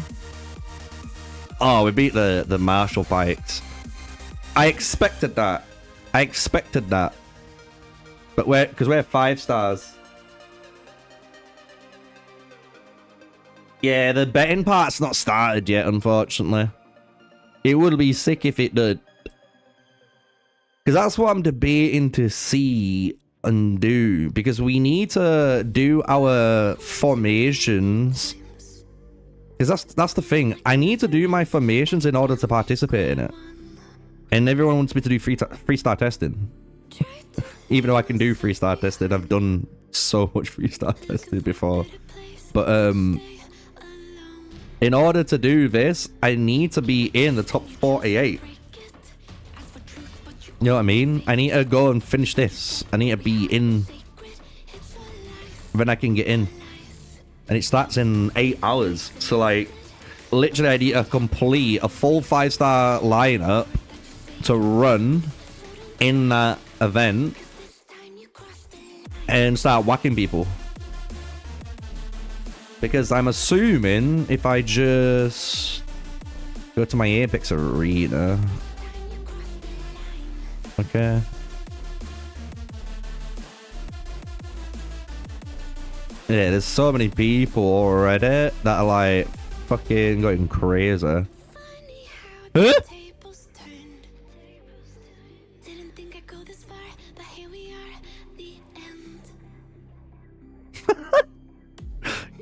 oh, we beat the martial fights. I expected that. But because we're 5 stars. Yeah, the betting part's not started yet, unfortunately. It would be sick if it did. Because that's what I'm debating to see and do. Because we need to do our formations. Because that's the thing. I need to do my formations in order to participate in it. And everyone wants me to do freestyle testing. Even though I can do freestyle testing. I've done so much freestyle testing before. But, in order to do this, I need to be in the top 48. You know what I mean? I need to go and finish this. I need to be in. Then I can get in. And it starts in 8 hours. So, like, literally I need to complete a full 5-star lineup to run in that event and start whacking people. Because I'm assuming if I just go to my Apex arena. Okay. Yeah, there's so many people already that are like fucking going crazy. Huh?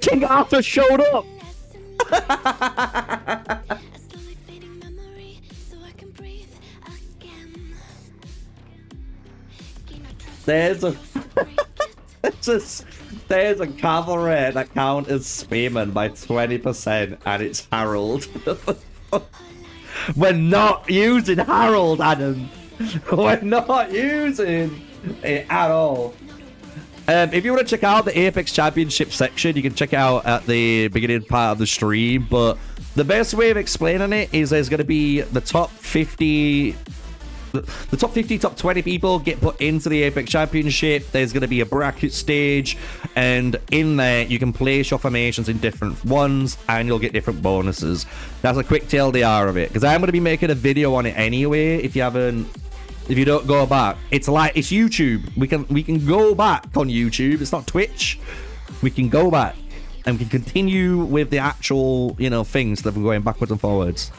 King Arthur showed up. There's a there's a cavalry that count as spearmen by 20%, and it's Harold. We're not using Harold, Adam. We're not using it at all. If you want to check out the Apex Championship section, you can check it out at the beginning part of the stream. But the best way of explaining it is there's going to be the top 50... The top 50, top 20 people get put into the Apex Championship. There's going to be a bracket stage. And in there, you can place your formations in different ones. And you'll get different bonuses. That's a quick TLDR of it. Because I'm going to be making a video on it anyway. If you don't go back, it's YouTube. We can go back on YouTube. It's not Twitch. We can go back and we can continue with the actual, things that we're going backwards and forwards.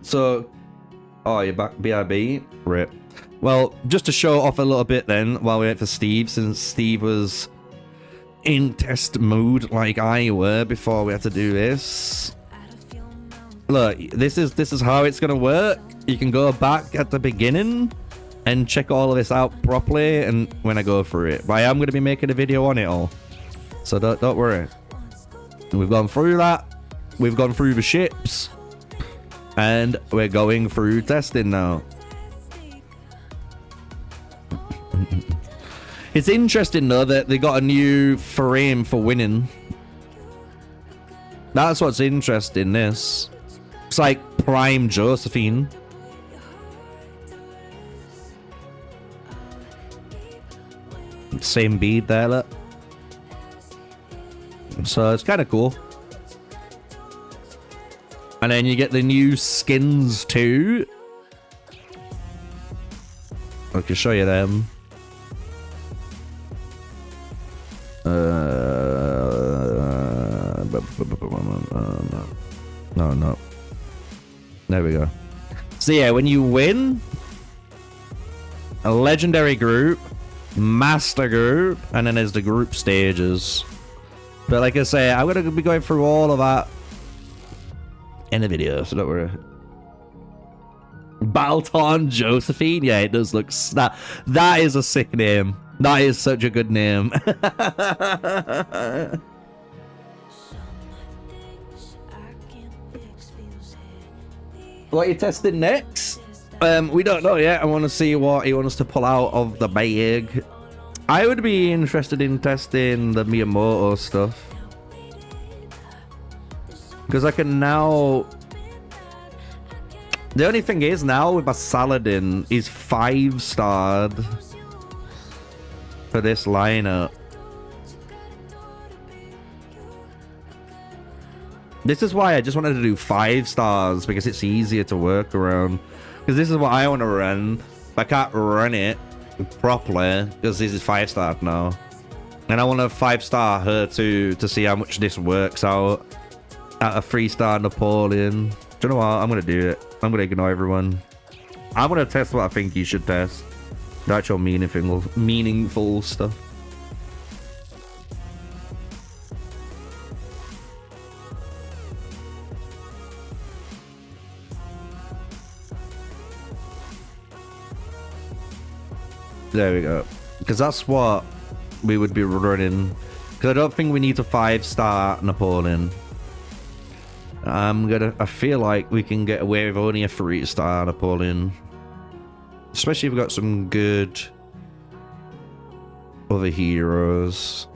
So, oh, you're back, BRB, rip. Well, just to show off a little bit then, while we wait for Steve, since Steve was in test mode like I were before we had to do this. Look, this is how it's gonna work. You can go back at the beginning and check all of this out properly, and when I go through it. But I am gonna be making a video on it all, so don't worry. We've gone through that. We've gone through the ships, and we're going through testing now. It's interesting though that they got a new frame for winning. That's what's interesting. This. It's like Prime Josephine. Same bead there, look. So it's kind of cool. And then you get the new skins too. I can show you them. No. There we go. So yeah, when you win a legendary group, master group, and then there's the group stages. But like I say, I'm gonna be going through all of that in the video, so don't worry. Balton Josephine, yeah, it does look that is a sick name. That is such a good name. What are you testing next? We don't know yet. I want to see what he wants to pull out of the bag. I would be interested in testing the Miyamoto stuff. Because I can now... The only thing is now with my Saladin is 5-starred for this lineup. This is why I just wanted to do 5 stars, because it's easier to work around. Because this is what I want to run. But I can't run it properly because this is 5-star now. And I want to 5-star her to see how much this works out at a 3-star Napoleon. Do you know what? I'm going to do it. I'm going to ignore everyone. I'm going to test what I think you should test. The actual meaningful stuff. There we go. Because that's what we would be running. Because I don't think we need to 5-star Napoleon. I feel like we can get away with only a 3-star Napoleon. Especially if we've got some good other heroes.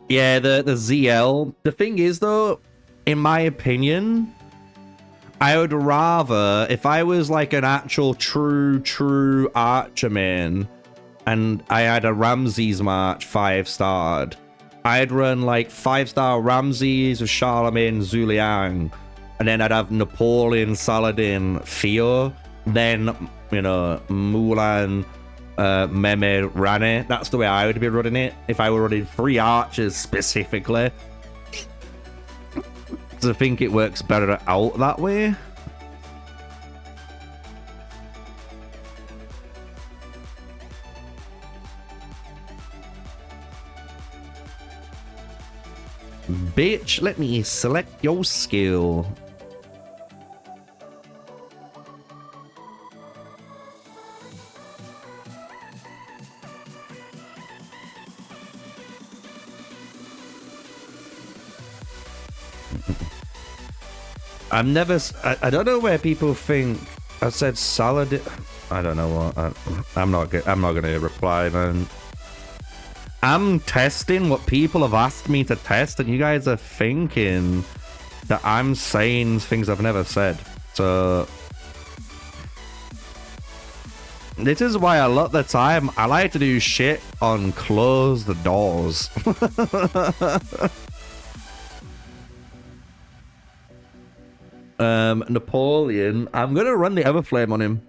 Yeah, the ZL. The thing is, though, in my opinion, I would rather, if I was like an actual true archer main, and I had a Ramsay's march 5-starred, I'd run like 5-star Ramsay's with Charlemagne, Zhuge Liang, and then I'd have Napoleon, Saladin, Theo, then, you know, Mulan, Meme, Rane. That's the way I would be running it if I were running 3 archers specifically. So I think it works better out that way. Bitch, let me select your skill. I don't know where people think I said salad. I don't know what. I'm not gonna reply, man. I'm testing what people have asked me to test, and you guys are thinking that I'm saying things I've never said. So this is why a lot of the time I like to do shit on closed doors. Napoleon, I'm gonna run the Everflame on him.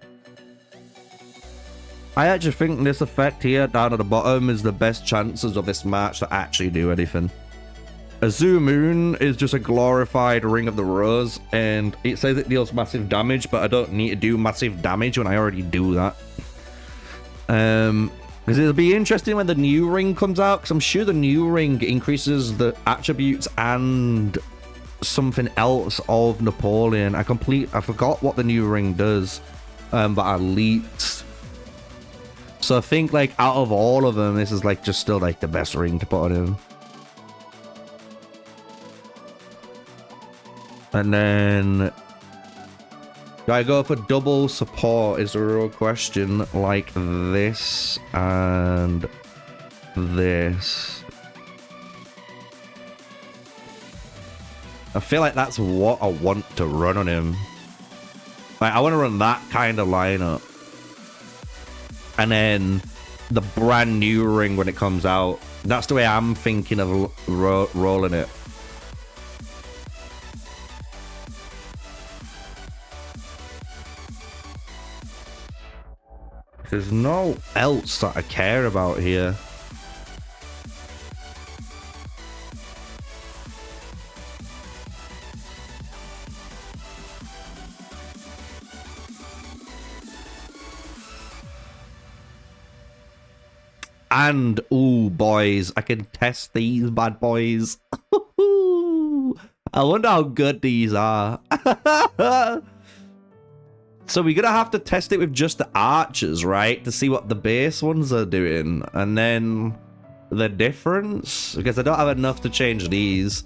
I actually think this effect here down at the bottom is the best chances of this match to actually do anything. A Zoo Moon is just a glorified Ring of the Rose, and it says it deals massive damage, but I don't need to do massive damage when I already do that. Because it'll be interesting when the new ring comes out, because I'm sure the new ring increases the attributes and something else of Napoleon. I forgot what the new ring does, but I leaked. So I think like out of all of them, this is like just still like the best ring to put on him. And then do I go for double support is the real question, like this and this. I feel like that's what I want to run on him. Like, I want to run that kind of lineup. And then the brand new ring when it comes out. That's the way I'm thinking of rolling it. There's no else that I care about here. And, ooh, boys, I can test these bad boys. I wonder how good these are. So we're going to have to test it with just the archers, right? To see what the base ones are doing. And then the difference. Because I don't have enough to change these.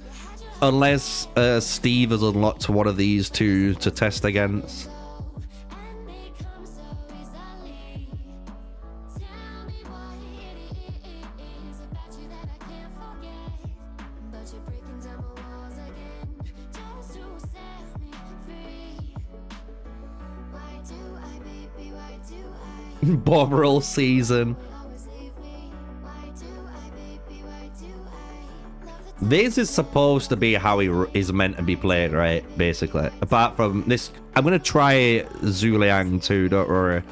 Unless Steve has unlocked one of these two to test against. Bomb roll season. This is supposed to be how he is meant to be played, right? Basically. Apart from this, I'm gonna try Zhuge Liang too, don't worry.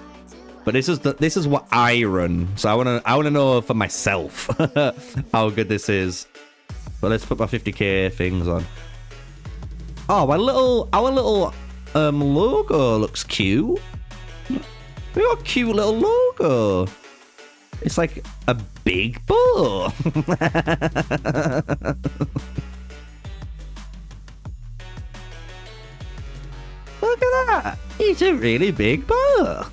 But this is what I run. So I wanna know for myself how good this is. But let's put my 50k things on. Oh, our little logo looks cute. We got a cute little logo. It's like a big bow. Look at that. It's a really big bow.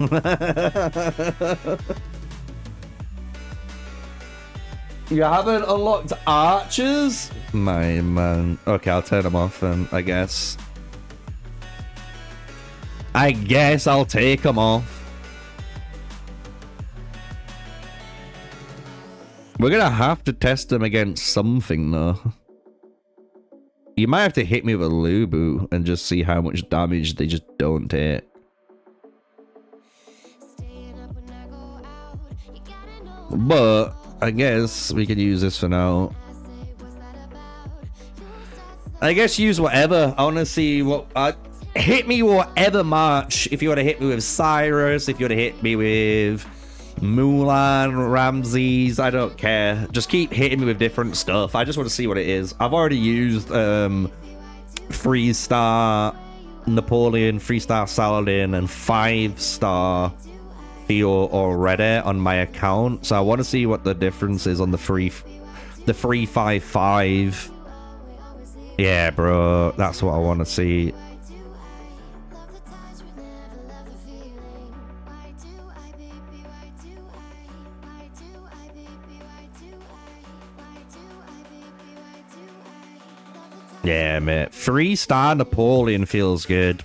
You haven't unlocked archers? My man. Okay, I'll turn them off then, I guess. I guess I'll take them off. We're gonna have to test them against something, though. You might have to hit me with a Lubu and just see how much damage they just don't take. But I guess we could use this for now. I guess use whatever. I want to see what... hit me whatever march. If you want to hit me with Cyrus, if you want to hit me with... Mulan, Ramsay's, I don't care. Just keep hitting me with different stuff. I just want to see what it is. I've already used 3-star Napoleon, 3-star Saladin, and 5-star Theo already on my account. So I want to see what the difference is on the 355. Yeah, bro, that's what I want to see. Yeah, mate. 3-star Napoleon feels good.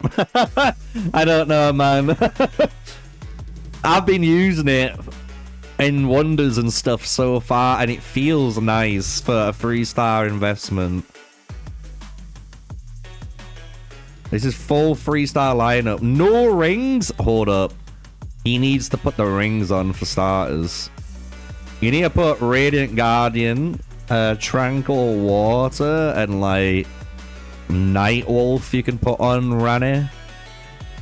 I don't know, man. I've been using it in wonders and stuff so far, and it feels nice for a 3-star investment. This is full 3-star lineup. No rings? Hold up. He needs to put the rings on for starters. You need to put Radiant Guardian, Tranquil Water, and like Night Wolf you can put on Rani,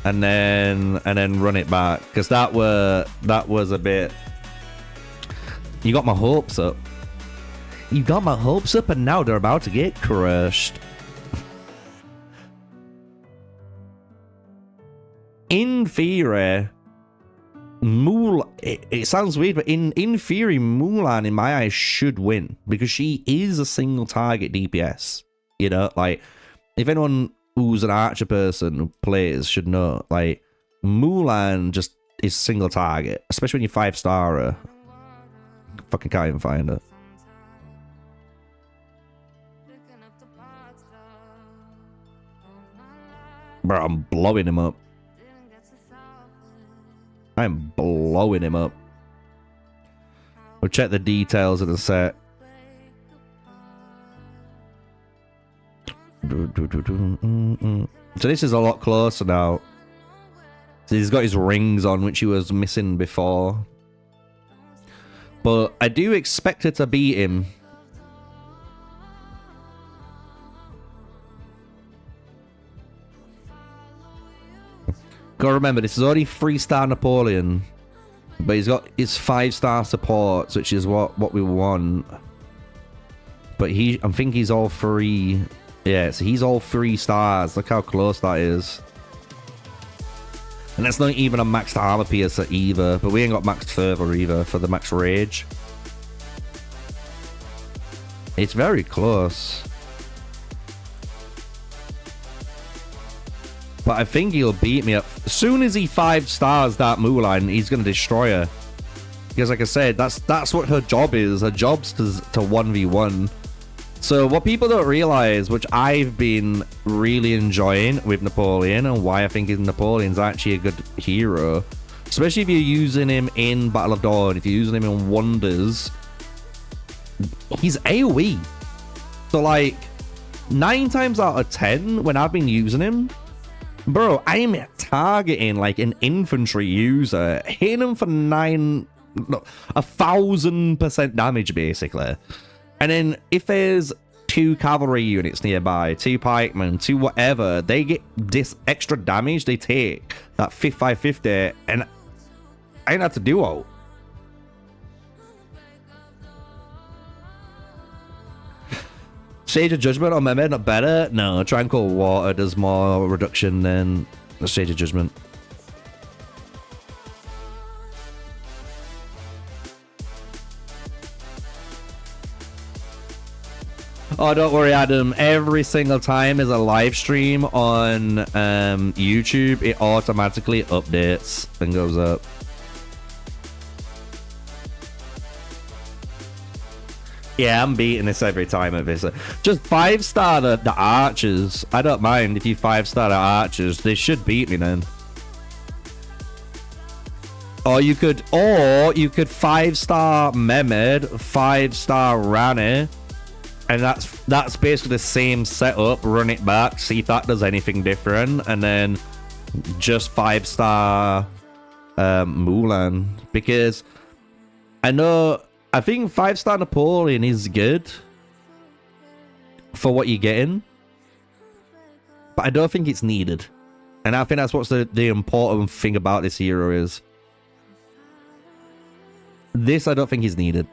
and then run it back, because that was a bit. You got my hopes up. You got my hopes up, and now they're about to get crushed. In theory, it sounds weird, but in theory, Mulan, in my eyes, should win, because she is a single target DPS. You know, like, if anyone who's an archer person who plays should know, like, Mulan just is single target, especially when you 5-star her. Fucking can't even find her. Bro, I'm blowing him up. I'm blowing him up. We'll check the details of the set. So this is a lot closer now. So he's got his rings on, which he was missing before. But I do expect her to beat him. Gotta remember, this is only 3-star Napoleon. But he's got his 5-star supports, which is what we want. But I think he's all 3. Yeah, so he's all 3 stars. Look how close that is. And that's not even a maxed armor piercer either. But we ain't got maxed fervor either for the max rage. It's very close. But I think he'll beat me up. As soon as he 5-stars that Mulan, he's going to destroy her. Because like I said, that's what her job is. Her job's to 1v1. So what people don't realize, which I've been really enjoying with Napoleon, and why I think Napoleon's actually a good hero, especially if you're using him in Battle of Dawn, if you're using him in Wonders, he's AoE. So like 9 times out of 10 when I've been using him, bro, I'm targeting like an infantry user, hitting him for 1,000% damage basically. And then if there's 2 cavalry units nearby, 2 pikemen, 2 whatever, they get this extra damage they take, that 550, and I ain't have to do all. Sage of Judgment on Mehmed, not better? No, Tranquil Water does more reduction than the Sage of Judgment. Oh, don't worry, Adam. Every single time is a live stream on YouTube, it automatically updates and goes up. Yeah, I'm beating this every time at this. Just 5-star the archers. I don't mind if you 5-star the archers. They should beat me then. Or you could 5-star Mehmed, 5-star Rani. And that's basically the same setup. Run it back, see if that does anything different, and then just 5-star Mulan. Because I think 5-star Napoleon is good for what you're getting, but I don't think it's needed. And I think that's what's the important thing about this hero is. This I don't think is needed.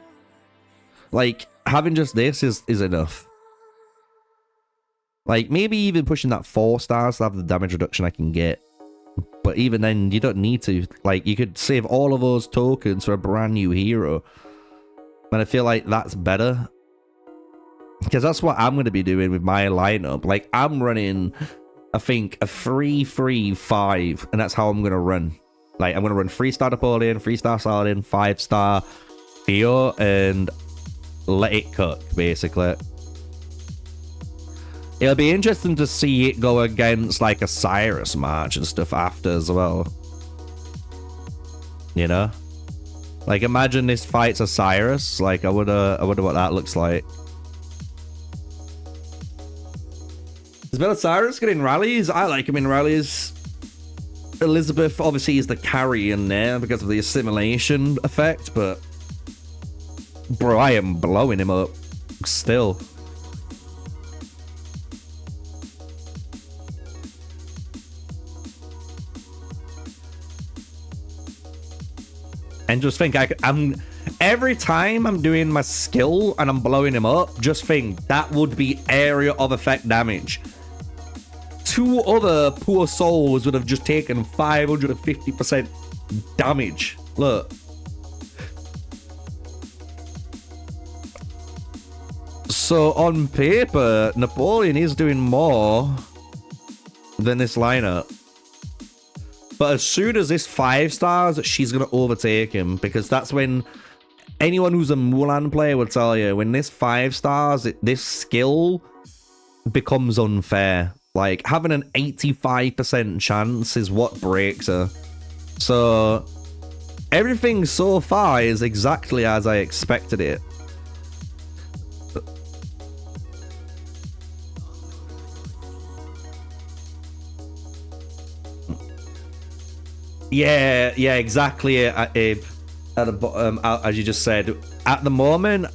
Like, having just this is enough. Like, maybe even pushing that 4 stars to have the damage reduction I can get. But even then, you don't need to. Like, you could save all of those tokens for a brand new hero. And I feel like that's better. Because that's what I'm going to be doing with my lineup. Like, I'm running, I think, a 3-3-5. And that's how I'm going to run. Like, I'm going to run 3-star Napoleon, 3-star Saladin, 5-star Theo, and let it cook, basically. It'll be interesting to see it go against like a Cyrus match and stuff after as well. You know? Like, imagine this fight's a Cyrus. Like, I wonder what that looks like. Is better Cyrus getting rallies? I like him in rallies. Elizabeth obviously is the carry in there because of the assimilation effect, but bro, I am blowing him up still. And just think, I'm every time I'm doing my skill and I'm blowing him up, just think that would be area of effect damage. 2 other poor souls would have just taken 550% damage. Look. So on paper, Napoleon is doing more than this lineup. But as soon as this 5 stars, she's going to overtake him. Because that's when anyone who's a Mulan player will tell you, when this 5 stars, this skill becomes unfair. Like, having an 85% chance is what breaks her. So, everything so far is exactly as I expected it. Yeah, exactly. at the bottom, as you just said, at the moment,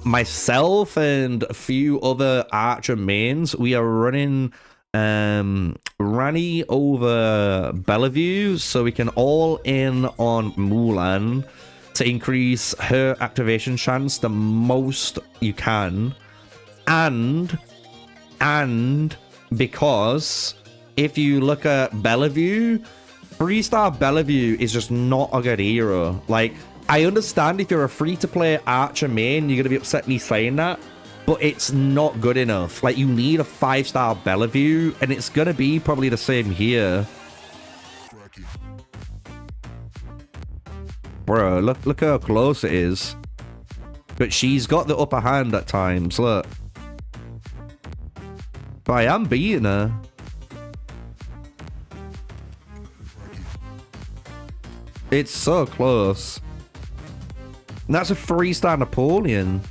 myself and a few other archer mains, we are running Rani over Bellevue, so we can all in on Mulan to increase her activation chance the most you can, and because if you look at Bellevue, 3-star Bellevue is just not a good hero. Like, I understand if you're a free-to-play archer main, you're gonna be upset me saying that, but it's not good enough. Like, you need a 5-star Bellevue, and it's gonna be probably the same here. Bro, look how close it is. But she's got the upper hand at times, look. But I am beating her. It's so close. And that's a 3-star Napoleon.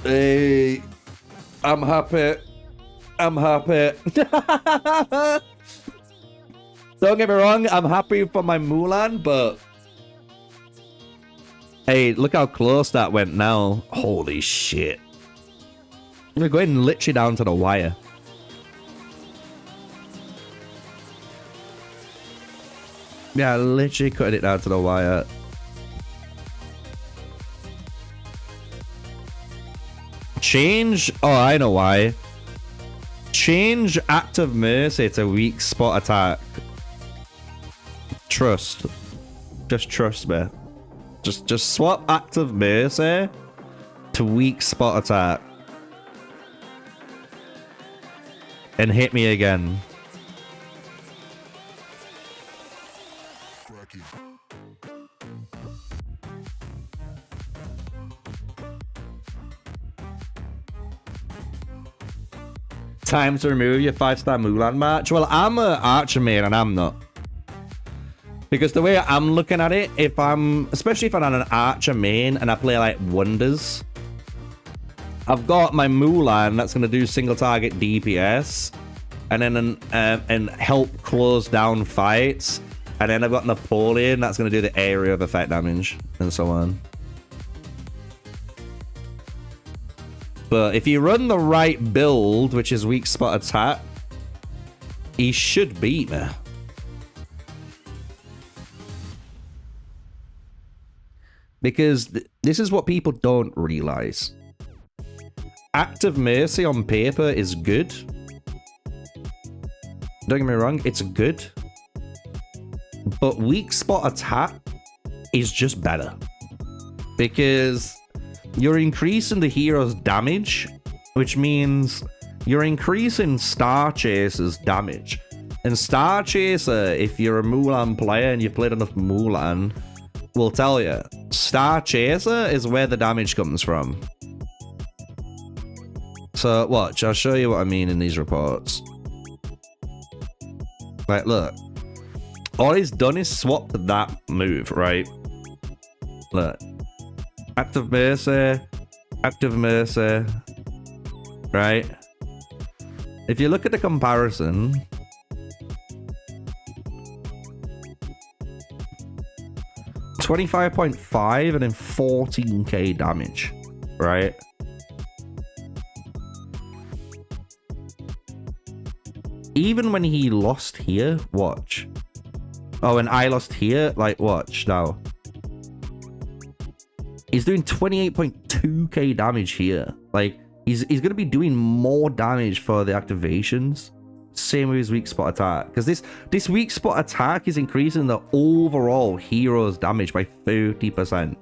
Hey, I'm happy. I'm happy. Don't get me wrong, I'm happy for my Mulan, but hey, look how close that went now. Holy shit. We're going literally down to the wire. Yeah, literally cutting it down to the wire. Change. Oh, I know why. Change active mercy to weak spot attack. Trust. Just trust me. Just swap active mercy to weak spot attack. And hit me again. Time to remove your 5-star Mulan match. Well, I'm an archer main and I'm not. Because the way I'm looking at it, if I'm, especially if I'm on an archer main and I play like wonders, I've got my Mulan that's going to do single target DPS and then and help close down fights. And then I've got Napoleon that's going to do the area of effect damage and so on. But if you run the right build, which is weak spot attack, he should beat me. Because this is what people don't realize. Active mercy on paper is good. Don't get me wrong, it's good. But weak spot attack is just better. Because you're increasing the hero's damage, which means you're increasing Star Chaser's damage. And Star Chaser, if you're a Mulan player and you've played enough Mulan, will tell you, Star Chaser is where the damage comes from. So watch, I'll show you what I mean in these reports. Like, look. All he's done is swapped that move, right? Look. Active mercy, right? If you look at the comparison, $25.5 and then 14k damage, right? Even when he lost here, watch. Oh, and I lost here, like, watch now. He's doing 28.2k damage here. Like, he's going to be doing more damage for the activations. Same with his weak spot attack. Because this weak spot attack is increasing the overall hero's damage by 30%.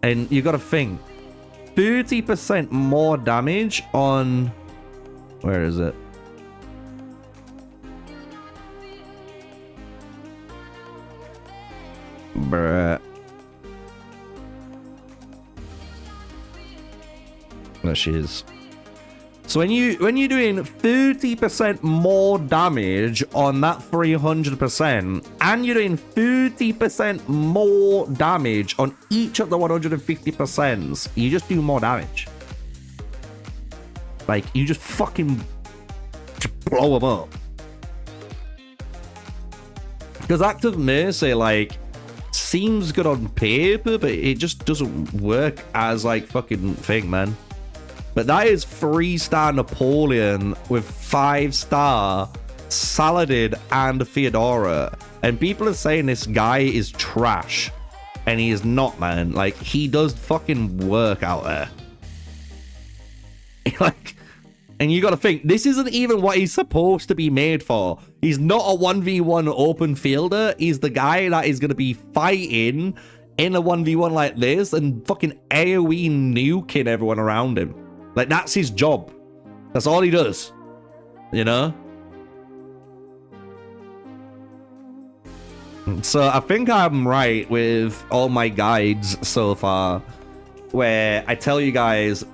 And you got to think, 30% more damage on... Where is it? Bruh. There she is. So when you're doing 30% more damage on that 300%, and you're doing 30% more damage on each of the 150%, you just do more damage. Like, you just fucking blow them up. Because Active Mercy, like, seems good on paper, but it just doesn't work as, like, fucking thing, man. But that is 3-star Napoleon with 5-star Saladin and Theodora. And people are saying this guy is trash. And he is not, man. Like, he does fucking work out there. Like, and you gotta think, this isn't even what he's supposed to be made for. He's not a 1v1 open fielder. He's the guy that is gonna be fighting in a 1v1 like this and fucking AoE nuking everyone around him. Like, that's his job. That's all he does. You know? So I think I'm right with all my guides so far, where I tell you guys,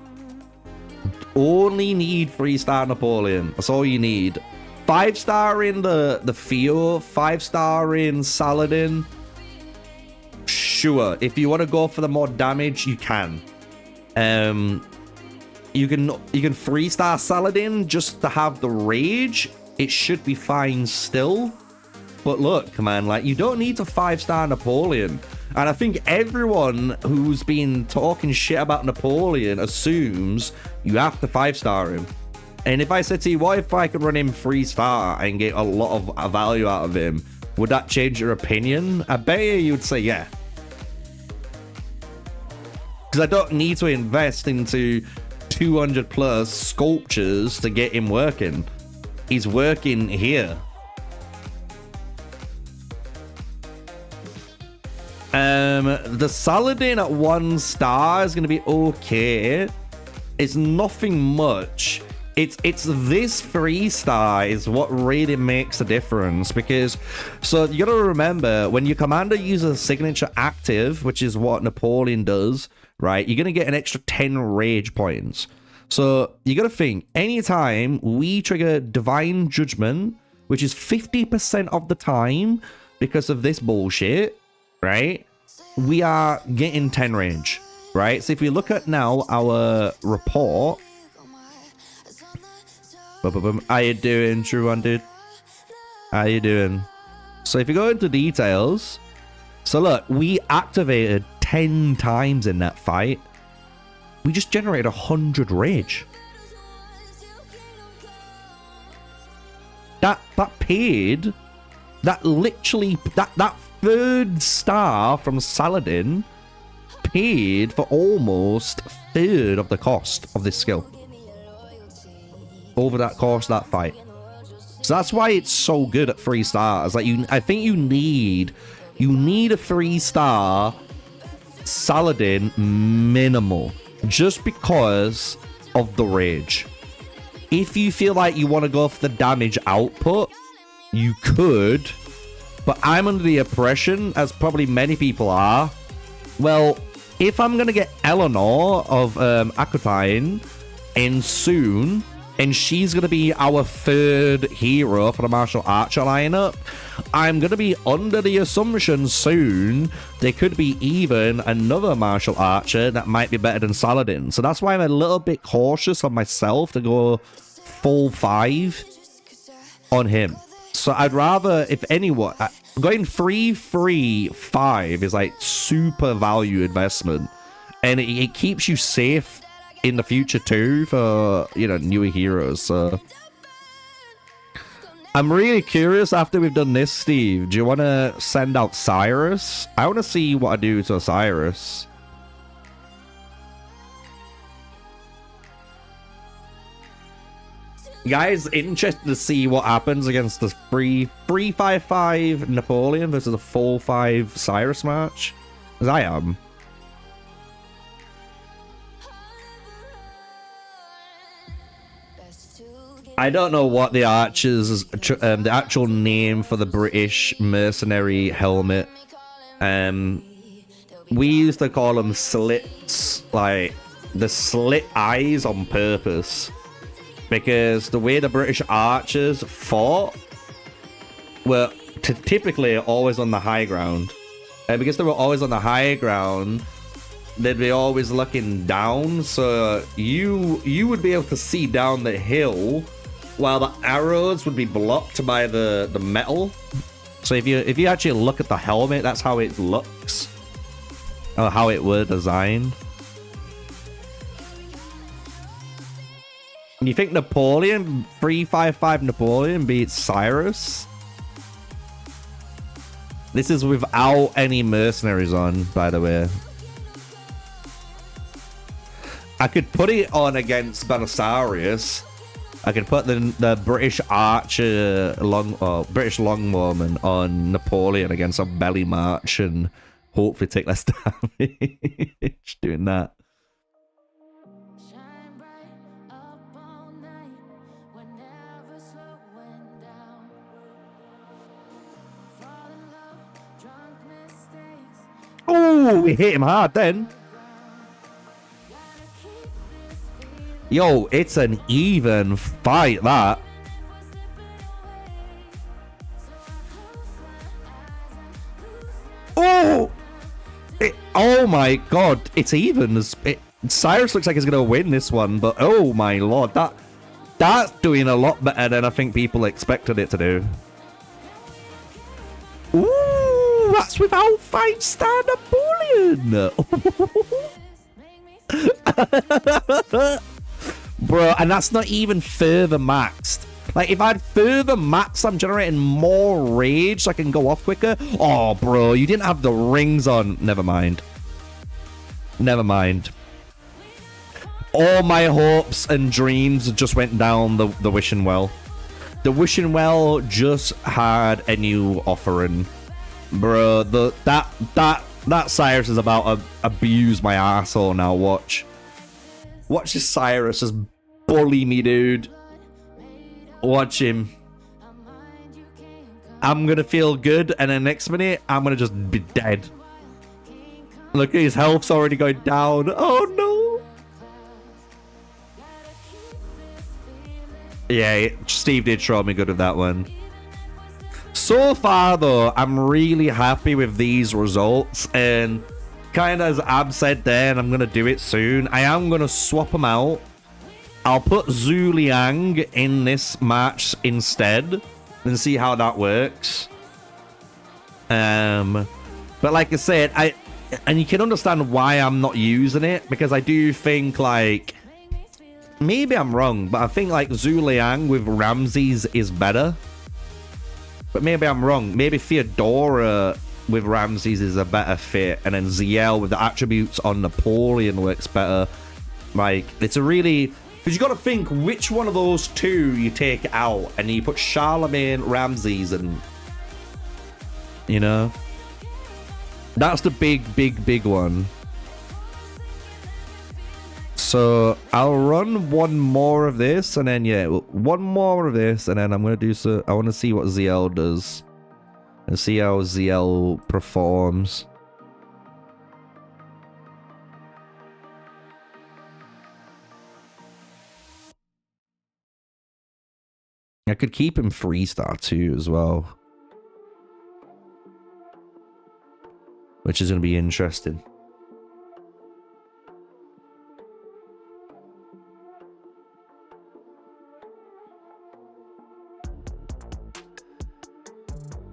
only need 3-star Napoleon. That's all you need. 5-star in the Theo, 5-star in Saladin. Sure, if you want to go for the more damage, you can. You can 3-star Saladin just to have the rage. It should be fine still. But look, man, like, you don't need to 5-star Napoleon. And I think everyone who's been talking shit about Napoleon assumes you have to 5-star him. And if I said to you, what if I could run him 3-star and get a lot of value out of him? Would that change your opinion? I bet you would say yeah. Because I don't need to invest into 200 plus sculptures to get him working. He's working here. The Saladin at 1-star is going to be okay. It's nothing much. It's this 3-star is what really makes a difference, because so you gotta remember, when your commander uses signature active, which is what Napoleon does, right, you're gonna get an extra 10 rage points. So you gotta think, anytime we trigger divine judgment, which is 50% of the time because of this bullshit, right, we are getting 10 range, right? So if we look at now our report, how you doing, True One, dude? How you doing? So if you go into details, so look, we activated 10 times in that fight. We just generated 100 rage. That paid, that literally, that 3rd star from Saladin paid for almost 1/3 of the cost of this skill. Over that course, that fight. So that's why it's so good at 3 stars. Like, I think you need a 3-star Saladin minimal, just because of the rage. If you feel like you want to go for the damage output, you could, but I'm under the impression, as probably many people are, well, if I'm gonna get Eleanor of Aquitaine in soon, and she's going to be our 3rd hero for the martial archer lineup, I'm going to be under the assumption soon there could be even another martial archer that might be better than Saladin. So that's why I'm a little bit cautious on myself to go full 5 on him. So I'd rather, if anyone, going 3-3-5 is like super value investment, and it keeps you safe in the future too for, you know, newer heroes. So I'm really curious after we've done this, Steve, do you want to send out Cyrus? I want to see what I do to Cyrus. Guys, interested to see what happens against the 3-5-5 Napoleon versus a 4-5 Cyrus match, as I am. I don't know what the archers, the actual name for the British mercenary helmet. We used to call them slits, like the slit eyes on purpose, because the way the British archers fought were typically always on the high ground, and because they were always on the high ground, they'd be always looking down, so you would be able to see down the hill while the arrows would be blocked by the metal. So if you actually look at the helmet, that's how it looks, or how it were designed. You think Napoleon, 355 Napoleon beats Cyrus? This is without any mercenaries on, by the way. I could put it on against Belisarius. I could put the British archer British longbowman on Napoleon against a belly march and hopefully take less damage doing that. Oh, we hit him hard then. Yo, it's an even fight, that. Oh! Oh my god, it's even. Cyrus looks like he's going to win this one, but oh my lord, that's doing a lot better than I think people expected it to do. Ooh, that's without 5-star Napoleon. Bro, and that's not even further maxed. Like, if I had further maxed, I'm generating more rage so I can go off quicker. Oh, bro, you didn't have the rings on. Never mind. Never mind. All my hopes and dreams just went down the wishing well. The wishing well just had a new offering. Bro, that Cyrus is about to abuse my asshole now, watch. Watch this Cyrus just bully me, dude. Watch him. I'm gonna feel good, and then next minute, I'm gonna just be dead. Look, his health's already going down. Oh, no. Yeah, Steve did show me good with that one. So far, though, I'm really happy with these results, and kind of as Ab said there, and I'm going to do it soon, I am going to swap them out. I'll put Zhuge Liang in this match instead and see how that works. But like I said, and you can understand why I'm not using it, because I do think, like, maybe I'm wrong, but I think, like, Zhuge Liang with Ramsay's is better. But maybe I'm wrong. Maybe Theodora with Ramsay's is a better fit, and then ZL with the attributes on Napoleon works better. Like, it's a really... Because you got to think which one of those two you take out, and you put Charlemagne, Ramsay's, and... You know? That's the big one. So, I'll run one more of this, and then, yeah, one more of this, and then I'm going to do so... I want to see what ZL does. And see how ZL performs. I could keep him 3-star too as well. Which is going to be interesting.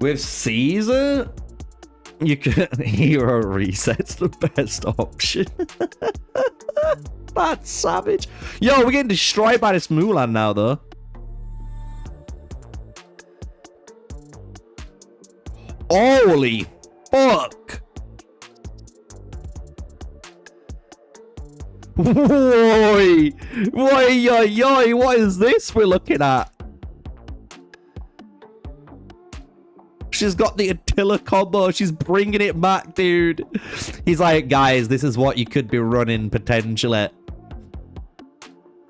With Caesar, you can hero reset's the best option. That's savage. Yo, we're getting destroyed by this Mulan now, though. Holy fuck. Oi, what is this we're looking at? She's got the Attila combo. She's bringing it back, dude. He's like, guys, this is what you could be running potentially.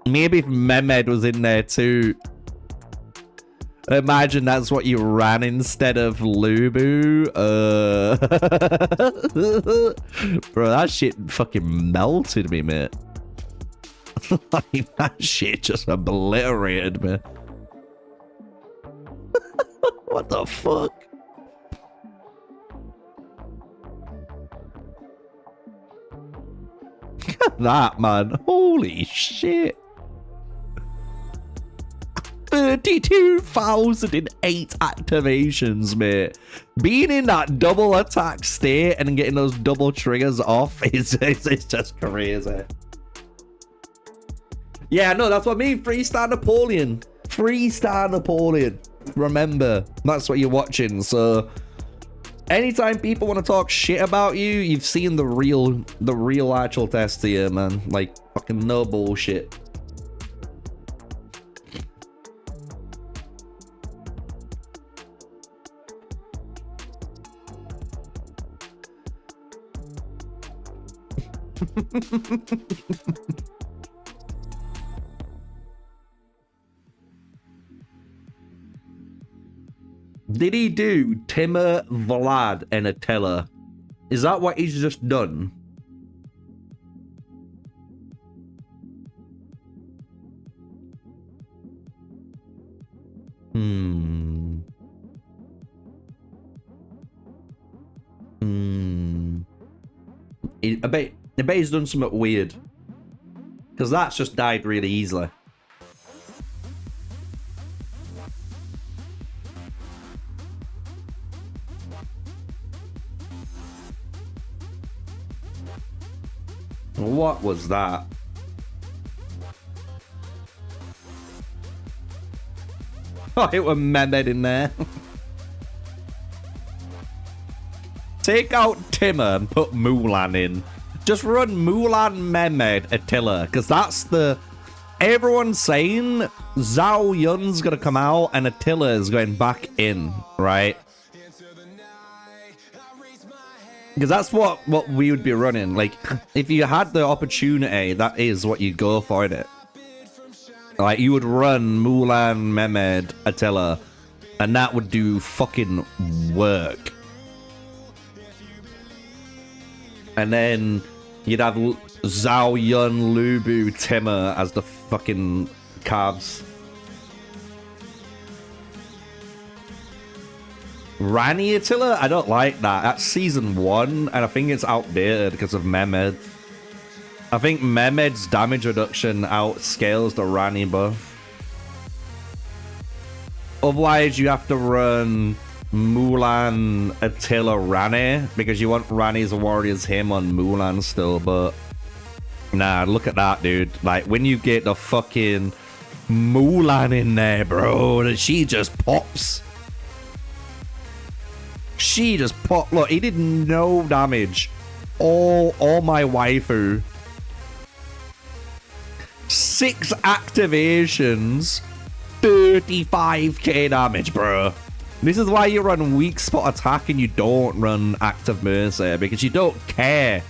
Maybe if Mehmed was in there too. Imagine that's what you ran instead of Lubu. Bro, that shit fucking melted me, mate. Like, that shit just obliterated me. What the fuck? Look at that, man. Holy shit. 32,008 activations, mate. Being in that double attack state and getting those double triggers off is it's just crazy. Yeah, no, that's what I mean. 3-star Napoleon. 3-star Napoleon. Remember, that's what you're watching. So anytime people want to talk shit about you, you've seen the real actual test here, man. Like, fucking no bullshit. Did he do Timur, Vlad, and Attila? Is that what he's just done? I bet he's done something weird. Because that's just died really easily. What was that? Oh, it was Mehmed in there. Take out Timur and put Mulan in. Just run Mulan, Mehmed, Attila, because that's the... Everyone's saying Zhao Yun's gonna come out and Attila is going back in, right? Because that's what we would be running. Like, if you had the opportunity, that is what you'd go for, innit? Like, you would run Mulan, Mehmed, Attila, and that would do fucking work. And then you'd have Zhao Yun, Lubu, Timur as the fucking cards. Rani Attila? I don't like that. That's season 1, and I think it's outdated because of Mehmed. I think Mehmed's damage reduction outscales the Rani buff. Otherwise, you have to run Mulan, Attila, Rani, because you want Rani's Warriors him on Mulan still, but... Nah, look at that, dude. Like, when you get the fucking Mulan in there, bro, she just pops. She just popped. Look, he did no damage. All my waifu. 6 activations. 35k damage, bro. This is why you run weak spot attack and you don't run active mercy. Because you don't care.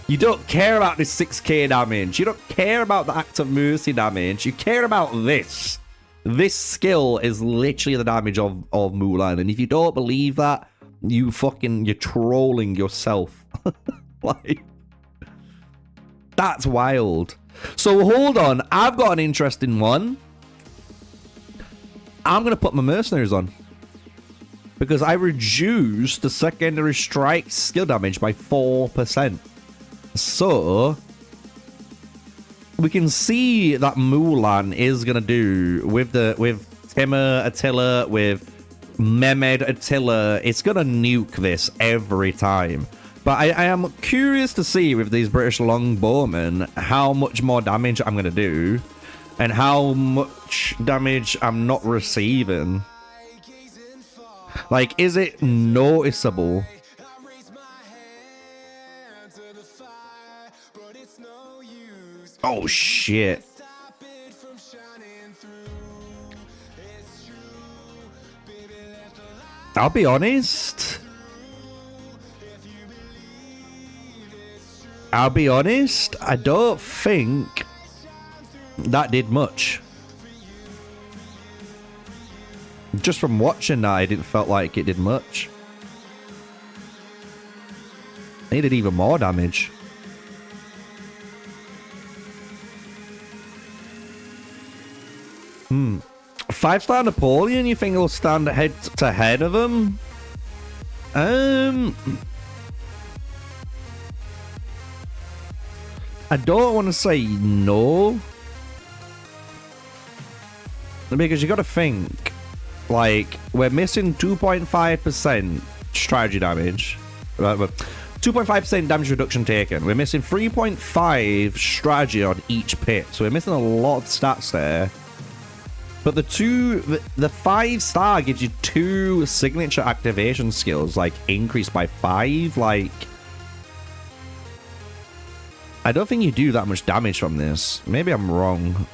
You don't care about this 6k damage. You don't care about the active mercy damage. You care about this. This skill is literally the damage of Mulan. And if you don't believe that, you're trolling yourself. Like, that's wild. So hold on, I've got an interesting one. I'm gonna put my mercenaries on because I reduced the secondary strike skill damage by 4%. So we can see that Mulan is gonna do with Timur, Attila, with Mehmed, Attila, it's gonna nuke this every time. But I am curious to see with these British longbowmen how much more damage I'm gonna do and how much damage I'm not receiving. Like, is it noticeable? Oh shit. I'll be honest. I don't think that did much. Just from watching that, it didn't felt like it did much. It did even more damage. Hmm. 5-star Napoleon, you think he'll stand head to head of him? I don't want to say no. Because you got to think, like, we're missing 2.5% strategy damage. 2.5% damage reduction taken. We're missing 3.5 strategy on each pit. So we're missing a lot of stats there. But the 5-star gives you 2 signature activation skills, like, increased by 5. Like, I don't think you do that much damage from this. Maybe I'm wrong.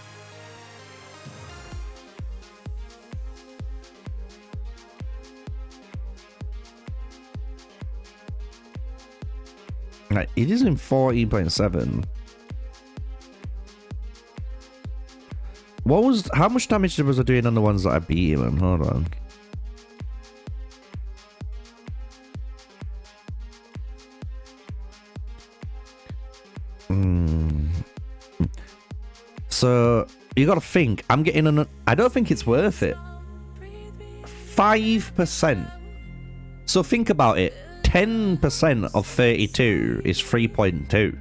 Right, it is in 14.7. What was, how much damage was I doing on the ones that I beat him? Hold on. So you gotta think, I'm getting an, I don't think it's worth it. 5%. So think about it. 10% of 32 is 3.2.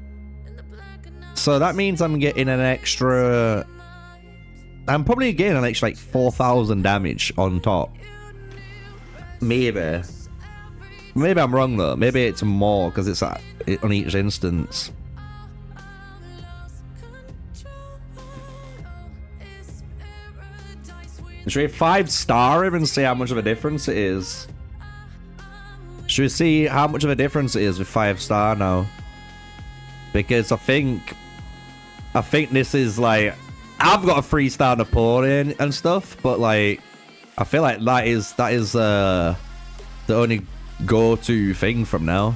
So that means I'm getting an extra... I'm probably getting an extra like 4,000 damage on top. Maybe. Maybe I'm wrong though. Maybe it's more because it's on each instance. Should we 5-star him and see how much of a difference it is? Should we see how much of a difference it is with 5-star now? Because I think this is like, I've got a 3-star Napoleon and stuff, but like I feel like that is the only go-to thing from now.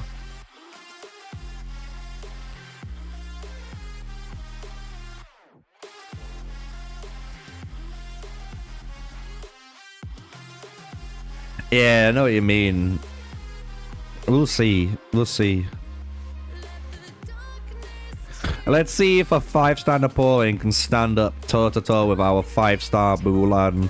Yeah, I know what you mean. We'll see. We'll see. Let's see if a 5-star Napoleon can stand up toe-to-toe with our 5-star Mulan.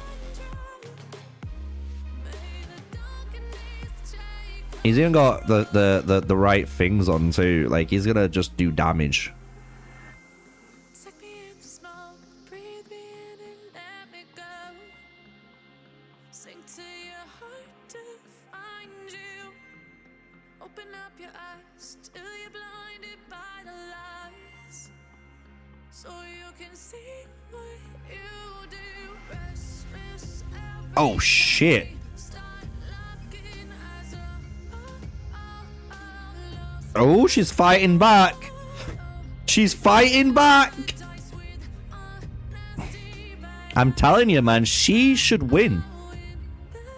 He's even got the right things on too. Like, he's gonna just do damage. Oh shit. Oh, she's fighting back. She's fighting back. I'm telling you, man, she should win.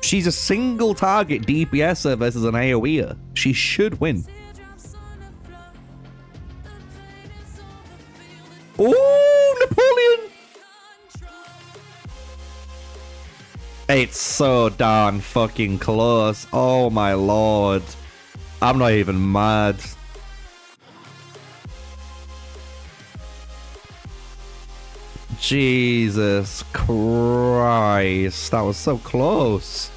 She's a single target DPSer versus an AoEer. She should win. Oh, Napoleon. It's so darn fucking close. Oh my lord. I'm not even mad. Jesus Christ. That was so close.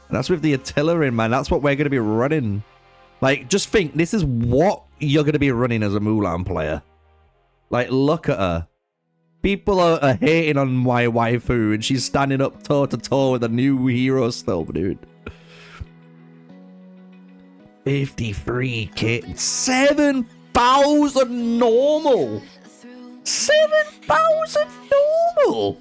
That's with the artillery, man. That's what we're going to be running. Like, just think, this is what you're going to be running as a Mulan player. Like, look at her. People are hating on my waifu, and she's standing up toe-to-toe with a new hero still, dude. 53 kit. 7,000 normal. 7,000 normal.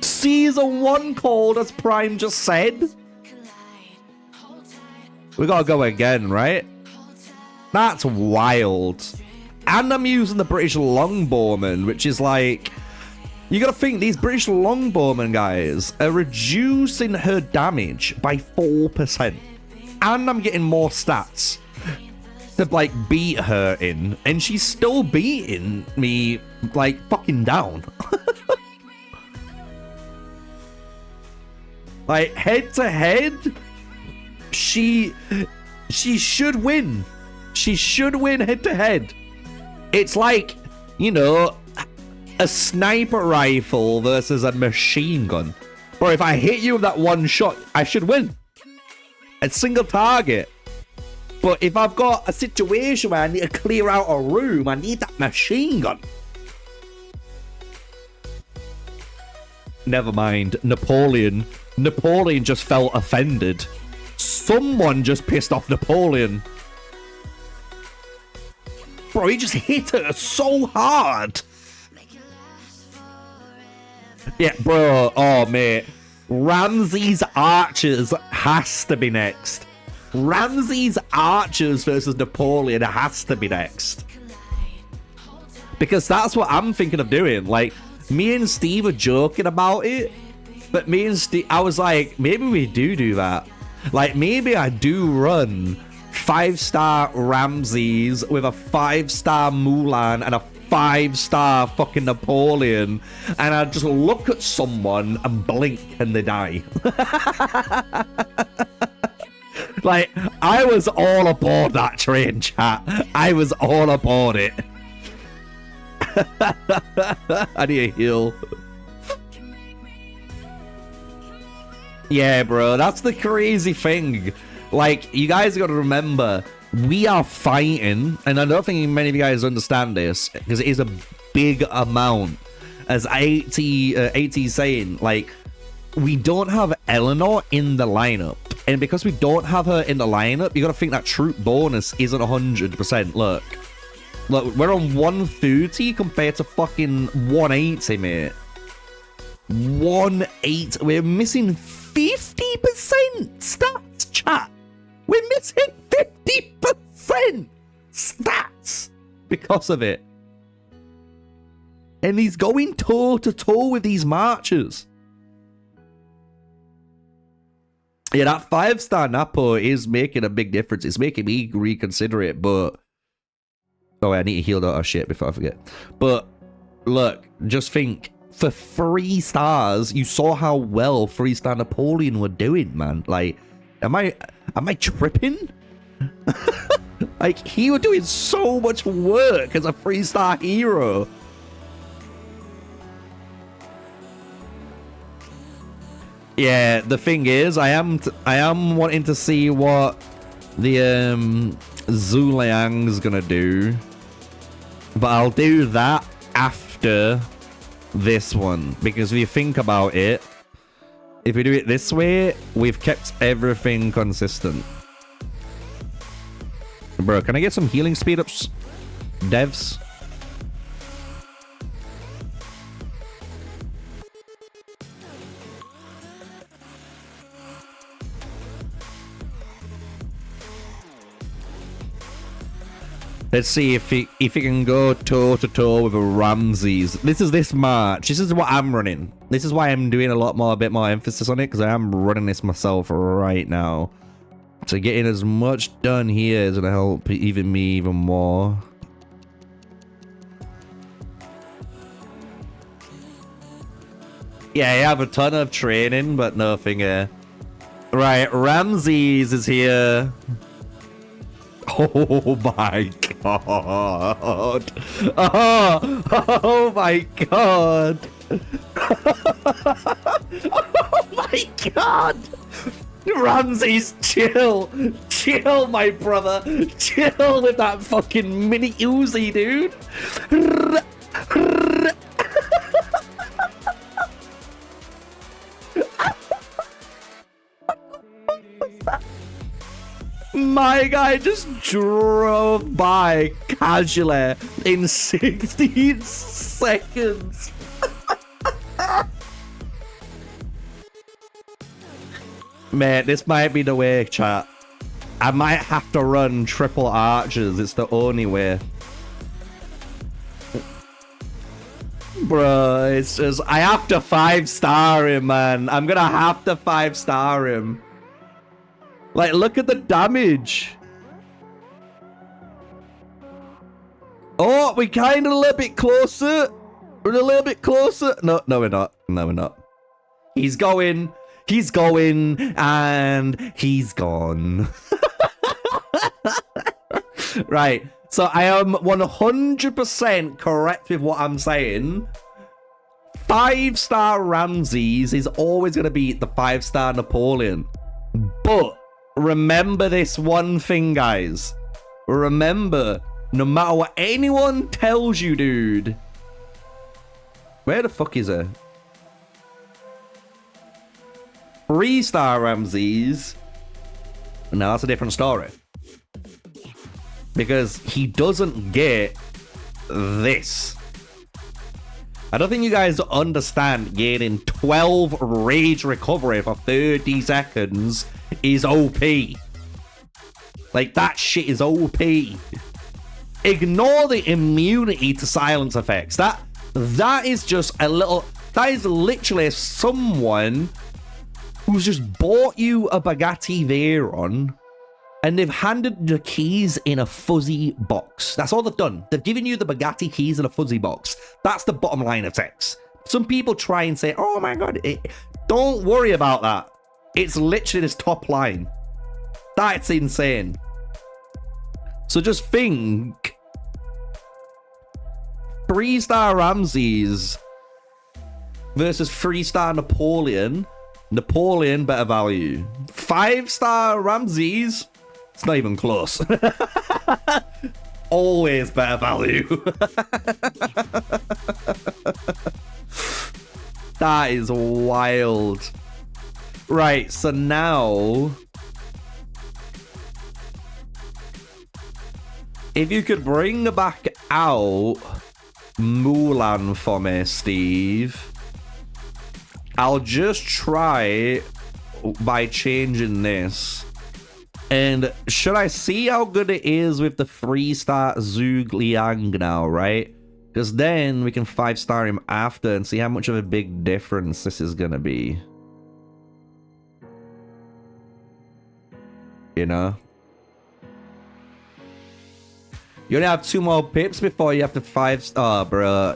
Season 1 called, as Prime just said. We gotta go again, right? That's wild. And I'm using the British Longbowman, which is like... You gotta think, these British Longbowmen, guys, are reducing her damage by 4%. And I'm getting more stats to, like, beat her in. And she's still beating me, like, fucking down. Like, head-to-head, she should win. She should win head-to-head. It's like, you know, a sniper rifle versus a machine gun. Bro, if I hit you with that one shot, I should win. A single target. But if I've got a situation where I need to clear out a room, I need that machine gun. Never mind. Napoleon. Napoleon just felt offended. Someone just pissed off Napoleon. Bro, he just hit her so hard. Yeah, bro. Oh, mate. Ramsay's Archers has to be next. Ramsay's Archers versus Napoleon has to be next. Because that's what I'm thinking of doing. Like, me and Steve are joking about it. But me and Steve, I was like, maybe we do that. Like, maybe I do run 5-star Ramsays with a 5-star Mulan and a 5-star fucking Napoleon, and I just look at someone and blink and they die. Like, I was all aboard that train, chat. I was all aboard it. I need a heal. Yeah, bro, that's the crazy thing. Like, you guys got to remember, we are fighting, and I don't think many of you guys understand this, because it is a big amount. As AT is saying, like, we don't have Eleanor in the lineup. And because we don't have her in the lineup, you got to think that troop bonus isn't 100%. Look, we're on 130 compared to fucking 180, mate. 180. We're missing 50% stats, chat. We're missing 50% stats because of it. And he's going toe-to-toe with these marchers. Yeah, that 5-star Napo is making a big difference. It's making me reconsider it, but... Oh, I need to heal that shit before I forget. But, look, just think. For 3 stars, you saw how well 3-star Napoleon were doing, man. Like, am I tripping? Like, he was doing so much work as a 3-star hero. Yeah, the thing is, I am wanting to see what the Zhuge Liang's gonna do, but I'll do that after this one, because if you think about it, if we do it this way, we've kept everything consistent. Bro, can I get some healing speed ups, devs? Let's see if he can go toe-to-toe with a Ramsay's. This March. This is what I'm running. This is why I'm doing a bit more emphasis on it, because I am running this myself right now. So getting as much done here is going to help me even more. Yeah, I have a ton of training, but nothing here. Right, Ramsay's is here. Oh my god. Oh my god. Oh my god. Ramsay's chill. Chill, my brother. Chill with that fucking mini Uzi, dude. My guy just drove by casually in 16 seconds. Man, this might be the way, chat. I might have to run triple archers. It's the only way. Bro, it's just... I have to 5-star him, man. I'm gonna have to 5-star him. Like, look at the damage. Oh, we kind of a little bit closer. We're a little bit closer. No, we're not. No, we're not. He's going, and he's gone. Right. So I am 100% correct with what I'm saying. 5-star Ramsay's is always going to beat the 5-star Napoleon. But remember this one thing, guys. Remember, no matter what anyone tells you, dude. Where the fuck is her? 3-star Ramses, now that's a different story. Because he doesn't get this. I don't think you guys understand gaining 12 rage recovery for 30 seconds is OP. Like, that shit is OP. Ignore the immunity to silence effects. That is just a little... That is literally someone who's just bought you a Bugatti Veyron and they've handed the keys in a fuzzy box. That's all they've done. They've given you the Bugatti keys in a fuzzy box. That's the bottom line of text. Some people try and say, oh my god, don't worry about that. It's literally this top line. That's insane. So just think, 3-star Ramses versus 3-star Napoleon. Napoleon better value. 5-star Ramses, it's not even close. Always better value. That is wild. Right, so now, if you could bring back out Mulan for me, Steve, I'll just try by changing this. And should I see how good it is with the 3-star Zhuge Liang now, right? Because then we can 5-star him after and see how much of a big difference this is going to be. You know? You only have 2 more pips before you have to 5-star, bro.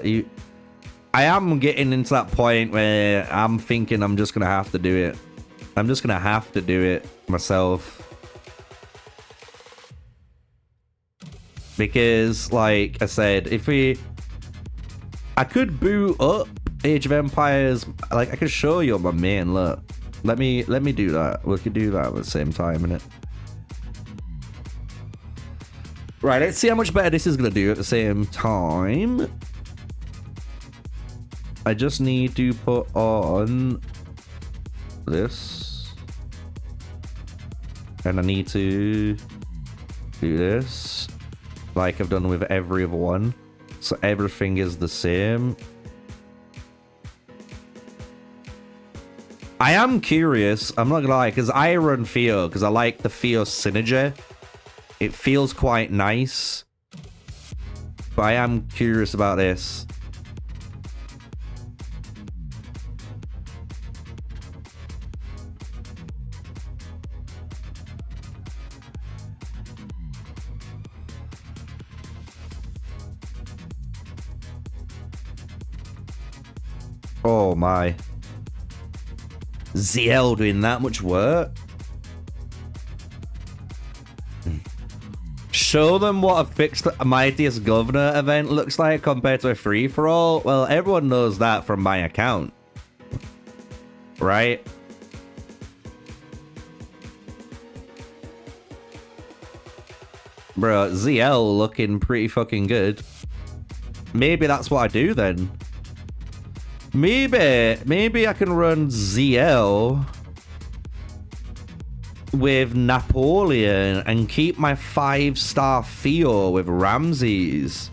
I am getting into that point where I'm thinking I'm just going to have to do it. I'm just going to have to do it myself. Because, like I said, I could boot up Age of Empires. Like, I could show you on my main, look. Let me do that. We could do that at the same time, innit? Right, let's see how much better this is going to do at the same time. I just need to put on this. And I need to do this. Like I've done with every other one. So everything is the same. I am curious, I'm not gonna lie, because I run Theo, because I like the Theo synergy. It feels quite nice. But I am curious about this. Oh my. ZL doing that much work? Show them what a fixed Mightiest Governor event looks like compared to a free-for-all? Well, everyone knows that from my account. Right? Bro, ZL looking pretty fucking good. Maybe that's what I do then. Maybe I can run ZL with Napoleon and keep my 5-star Theo with Ramses.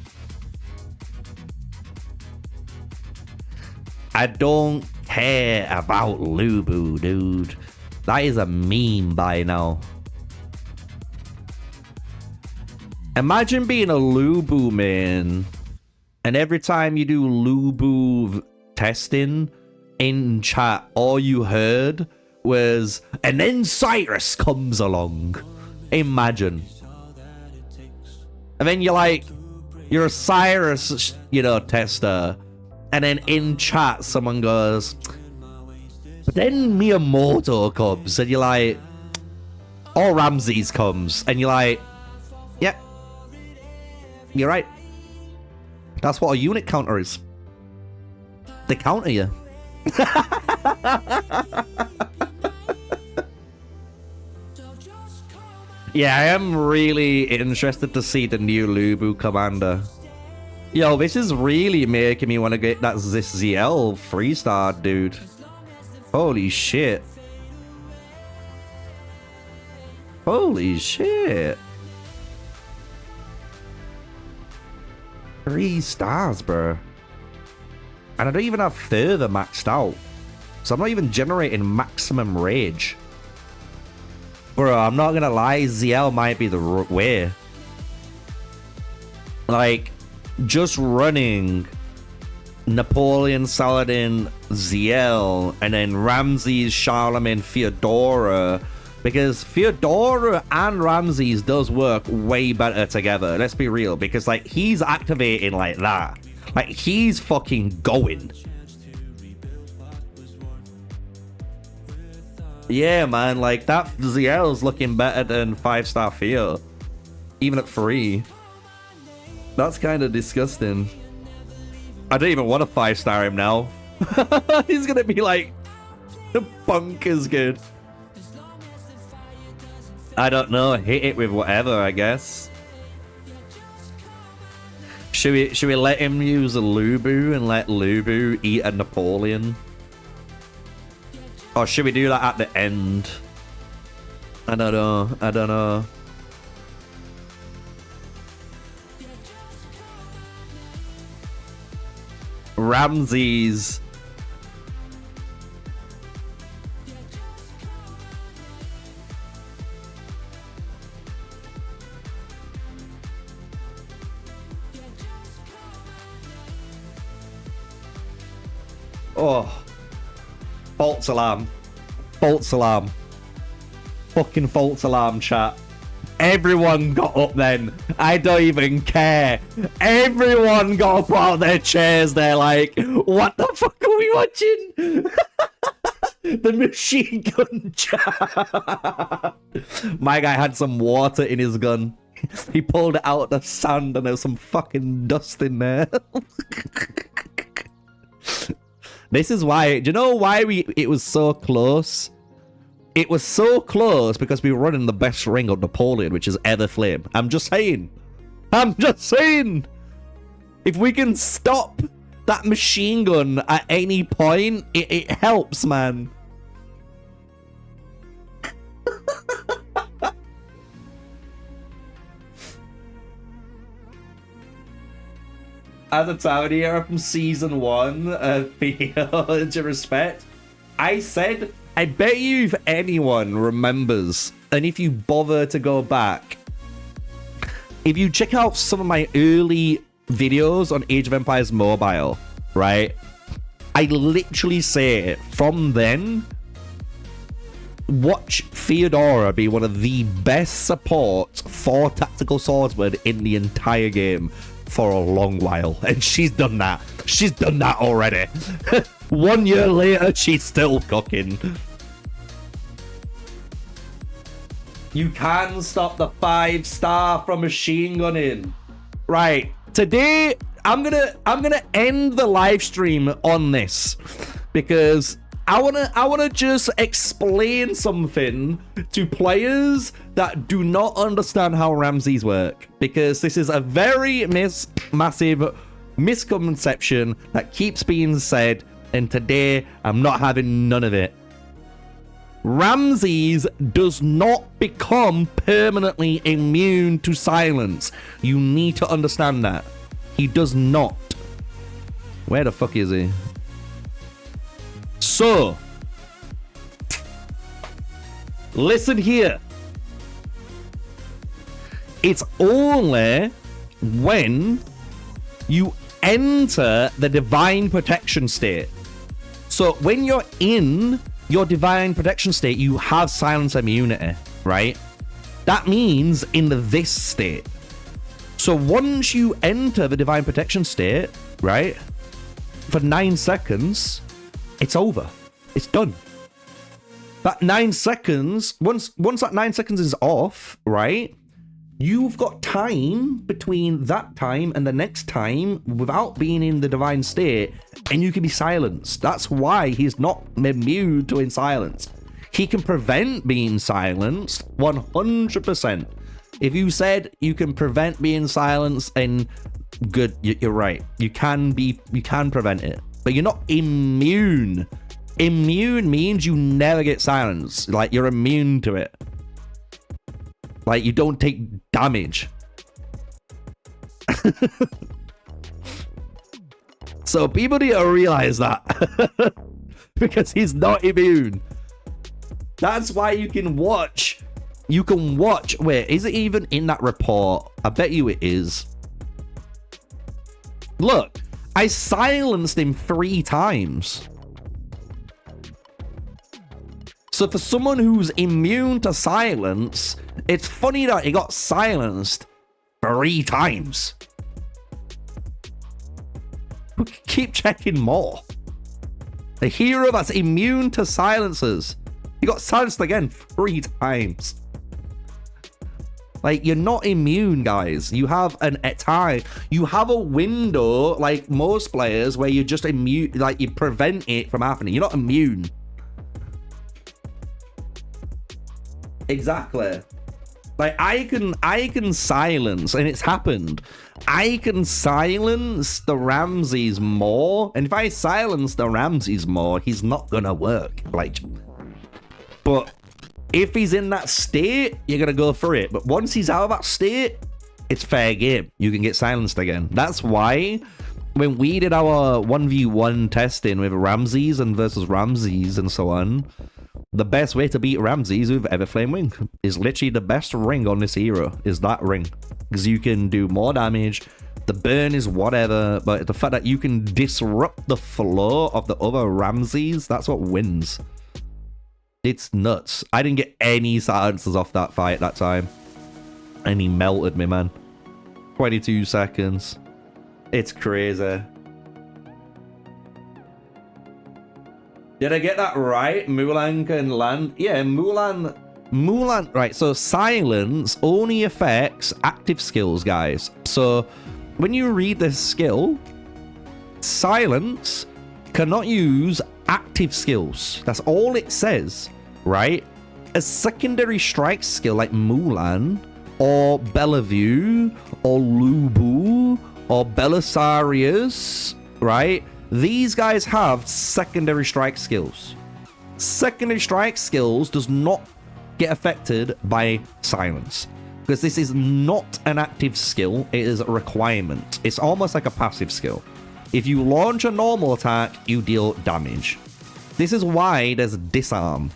I don't care about Lubu, dude. That is a meme by now. Imagine being a Lubu man, and every time you do Lubu testing in chat, all you heard was, and then Cyrus comes along. Imagine. And then you're like, you're a Cyrus, you know, tester. And then in chat, someone goes, but then Miyamoto comes. And you're like, or Ramses comes. And you're like, yep. You're right. That's what a unit counter is. They counter you. Yeah, I am really interested to see the new Lubu commander. Yo, this is really making me want to get that ZL 3-star, dude. Holy shit. Holy shit. 3 stars, bro. And I don't even have further maxed out. So I'm not even generating maximum rage. Bro, I'm not gonna lie, ZL might be the way. Like, just running Napoleon, Saladin, ZL, and then Ramsay's, Charlemagne, Theodora. Because Theodora and Ramsay's does work way better together. Let's be real. Because, like, he's activating like that. Like, he's fucking going. Yeah, man. Like, that ZL's looking better than 5-star Theo. Even at 3. That's kind of disgusting. I don't even want to 5-star him now. He's gonna be like, the bonkers good. I don't know. Hit it with whatever, I guess. Should we let him use a Lubu and let Lubu eat a Napoleon? Or should we do that at the end? I don't know. I don't know. Ramsay's. Oh. False alarm. False alarm. Fucking false alarm, chat. Everyone got up then. I don't even care. Everyone got up out of their chairs. They're like, what the fuck are we watching? The machine gun chat. My guy had some water in his gun. He pulled it out of the sand and there was some fucking dust in there. This is why, do you know why it was so close? It was so close because we were running the best ring of Napoleon, which is Everflame. I'm just saying. I'm just saying. If we can stop that machine gun at any point, it helps, man. As a town hero from season 1, Theo, to respect, I said, I bet you if anyone remembers, and if you bother to go back, if you check out some of my early videos on Age of Empires Mobile, right? I literally say from then, watch Theodora be one of the best supports for Tactical Swordsman in the entire game for a long while. And she's done that. She's done that already. 1 year later, she's still cooking. You can stop the 5-star from machine gunning. Right. Today, I'm gonna end the live stream on this because I wanna just explain something to players that do not understand how Ramsays work, because this is a very massive misconception that keeps being said, and today I'm not having none of it. Ramsays does not become permanently immune to silence. You need to understand that. He does not. Where the fuck is he? So, listen here. It's only when you enter the divine protection state. So when you're in your divine protection state, you have silence immunity, right? That means in this state. So once you enter the divine protection state, right, for 9 seconds, it's over. It's done. That 9 seconds, once that 9 seconds is off, right, you've got time between that time and the next time without being in the divine state, and you can be silenced. That's why he's not immune to silence. He can prevent being silenced 100%. If you said you can prevent being silenced, and good, you're right. You can prevent it, but you're not immune. Immune means you never get silenced. Like, you're immune to it. Like, you don't take damage. So people need to realize that. Because he's not immune. That's why you can watch. You can watch. Wait, is it even in that report? I bet you it is. Look, I silenced him 3 times. So for someone who's immune to silence, it's funny that he got silenced 3 times. We can keep checking more. The hero that's immune to silences. He got silenced again 3 times. Like, you're not immune, guys. You have a time. You have a window, like most players, where you're just immune. Like, you prevent it from happening. You're not immune. Exactly. Like, I can silence, and it's happened. I can silence the Ramsays more, and if I silence the Ramsays more, he's not gonna work. Like, but if he's in that state, you're gonna go for it. But once he's out of that state, it's fair game. You can get silenced again. That's why when we did our 1v1 testing with Ramsays and versus Ramsays and so on, the best way to beat Ramsays with Everflame Wing is literally the best ring on this hero is that ring. Because you can do more damage, the burn is whatever, but the fact that you can disrupt the flow of the other Ramsays, that's what wins. It's nuts. I didn't get any silences off that fight that time. And he melted me, man. 22 seconds. It's crazy. Did I get that right? Mulan can land? Yeah, Mulan... Right, so silence only affects active skills, guys. So when you read this skill, silence cannot use active skills. That's all it says, right? A secondary strike skill like Mulan or Bellevue or Lubu or Belisarius, right? These guys have secondary strike skills. Secondary strike skills does not get affected by silence because this is not an active skill. It is a requirement. It's almost like a passive skill. If you launch a normal attack, you deal damage. This is why there's disarm.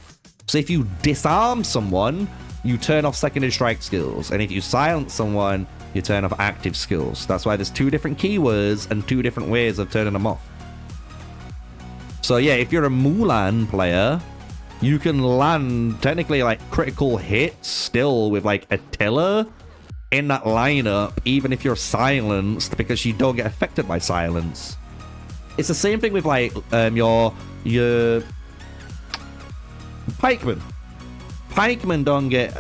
So if you disarm someone, you turn off secondary strike skills. And if you silence someone, you turn off active skills. That's why there's 2 different keywords and 2 different ways of turning them off. So yeah, if you're a Mulan player, you can land technically like critical hits still with like Attila in that lineup, even if you're silenced, because you don't get affected by silence. It's the same thing with like your pikemen. Pikemen don't get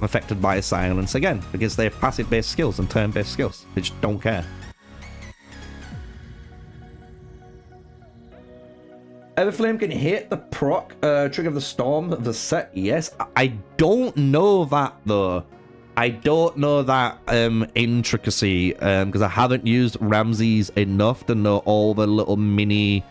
affected by silence again because they're passive-based skills and turn-based skills. They just don't care. Everflame can hit the proc trigger of the storm of the set. Yes, I don't know that though. I don't know that intricacy because I haven't used Ramsays enough to know all the little mini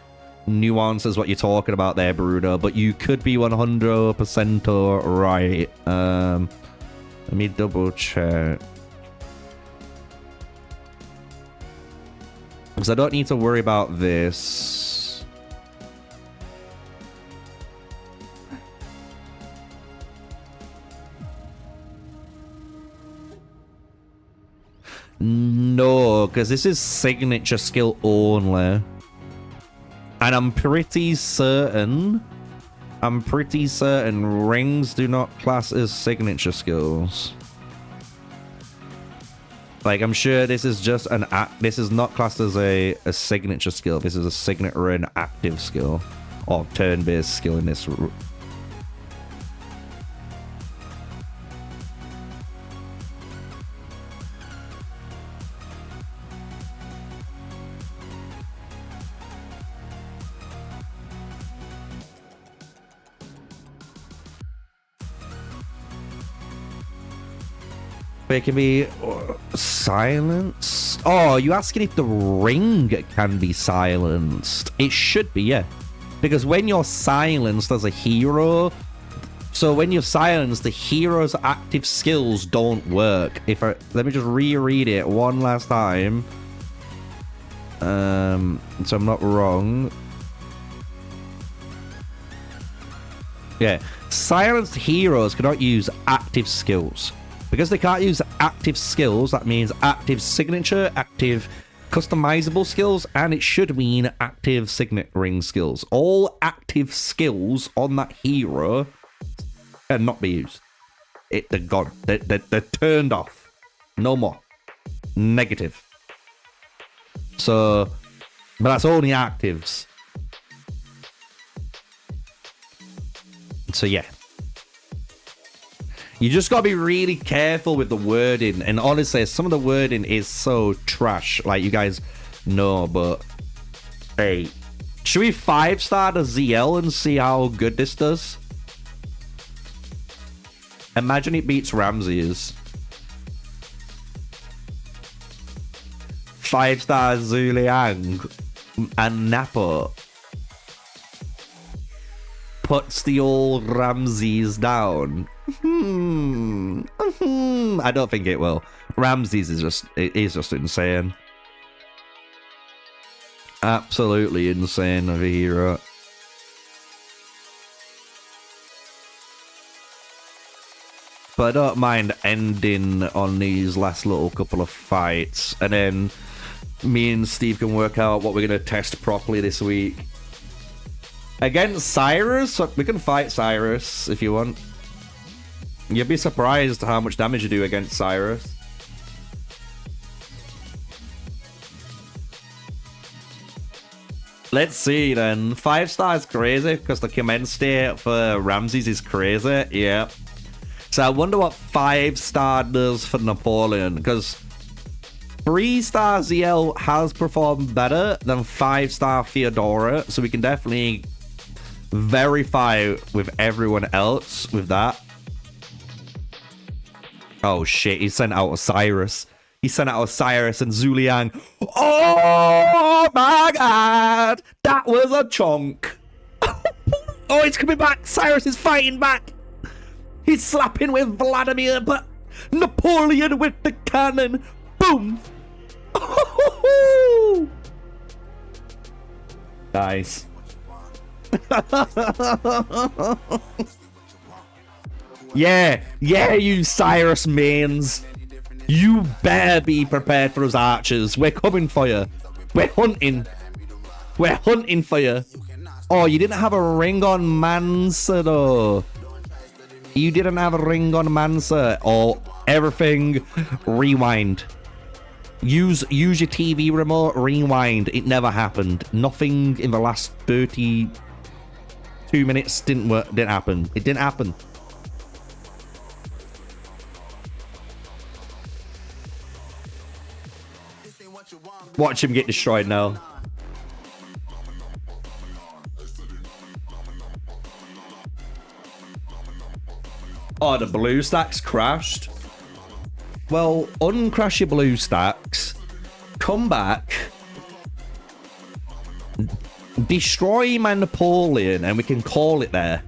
nuances what you're talking about there, Bruno. But you could be 100% right. Let me double check. Because I don't need to worry about this. No, because this is signature skill only. And I'm pretty certain rings do not class as signature skills. Like, I'm sure this is just an this is not classed as a signature skill. This is a signature and active skill. Or turn-based skill in this. It can be silenced. Oh, you asking if the ring can be silenced? It should be, yeah. Because when you're silenced as a hero, So when you're silenced, the hero's active skills don't work. Let me just reread it one last time. So I'm not wrong. Yeah, silenced heroes cannot use active skills. Because they can't use active skills, that means active signature, active customizable skills, and it should mean active signet ring skills. All active skills on that hero cannot be used. They're gone. They're turned off. No more. Negative. So, but that's only actives. So yeah. You just gotta be really careful with the wording. And honestly, some of the wording is so trash. Like, you guys know, but hey. Should we 5-star the ZL and see how good this does? Imagine it beats Ramsay's. 5-star Zhuge Liang and Napo puts the old Ramsay's down. I don't think it will. Ramsay's is just insane. Absolutely insane of a hero. But I don't mind ending on these last little couple of fights, and then me and Steve can work out what we're going to test properly this week. Against Cyrus, we can fight Cyrus if you want. You'd be surprised how much damage you do against Cyrus. Let's see then. 5-star is crazy because the command state for Ramsay's is crazy. Yeah. So I wonder what 5-star does for Napoleon, because 3-star ZL has performed better than 5-star Theodora, so we can definitely verify with everyone else with that. Oh shit, he sent out a Cyrus. He sent out a Cyrus and Zhuge Liang. Oh my god! That was a chunk! Oh, it's coming back! Cyrus is fighting back! He's slapping with Vladimir, but Napoleon with the cannon. Boom! Nice. Yeah, you Cyrus mains. You better be prepared for us archers. We're coming for you. We're hunting. We're hunting for you. Oh, you didn't have a ring on Mansa though. You didn't have a ring on Mansa. Oh, everything. Rewind. Use your TV remote. Rewind. It never happened. Nothing in the last 32 minutes didn't work. Didn't happen. It didn't happen. Watch him get destroyed now. Oh, the blue stacks crashed. Well, uncrash your blue stacks. Come back. Destroy my Napoleon and we can call it there.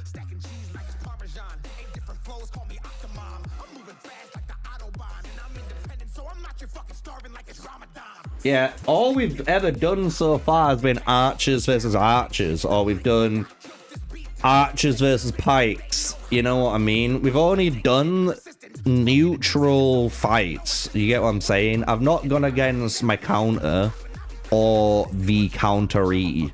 Stacking cheese like it's Parmesan. 8 different flows, call me Octomom. I'm moving fast like the Autobahn, and I'm independent, so I'm not your fucking starving like it's Ramadan. Yeah, all we've ever done so far has been archers versus archers, or we've done archers versus pikes. You know what I mean? We've only done neutral fights. You get what I'm saying? I've not gone against my counter or the counteree.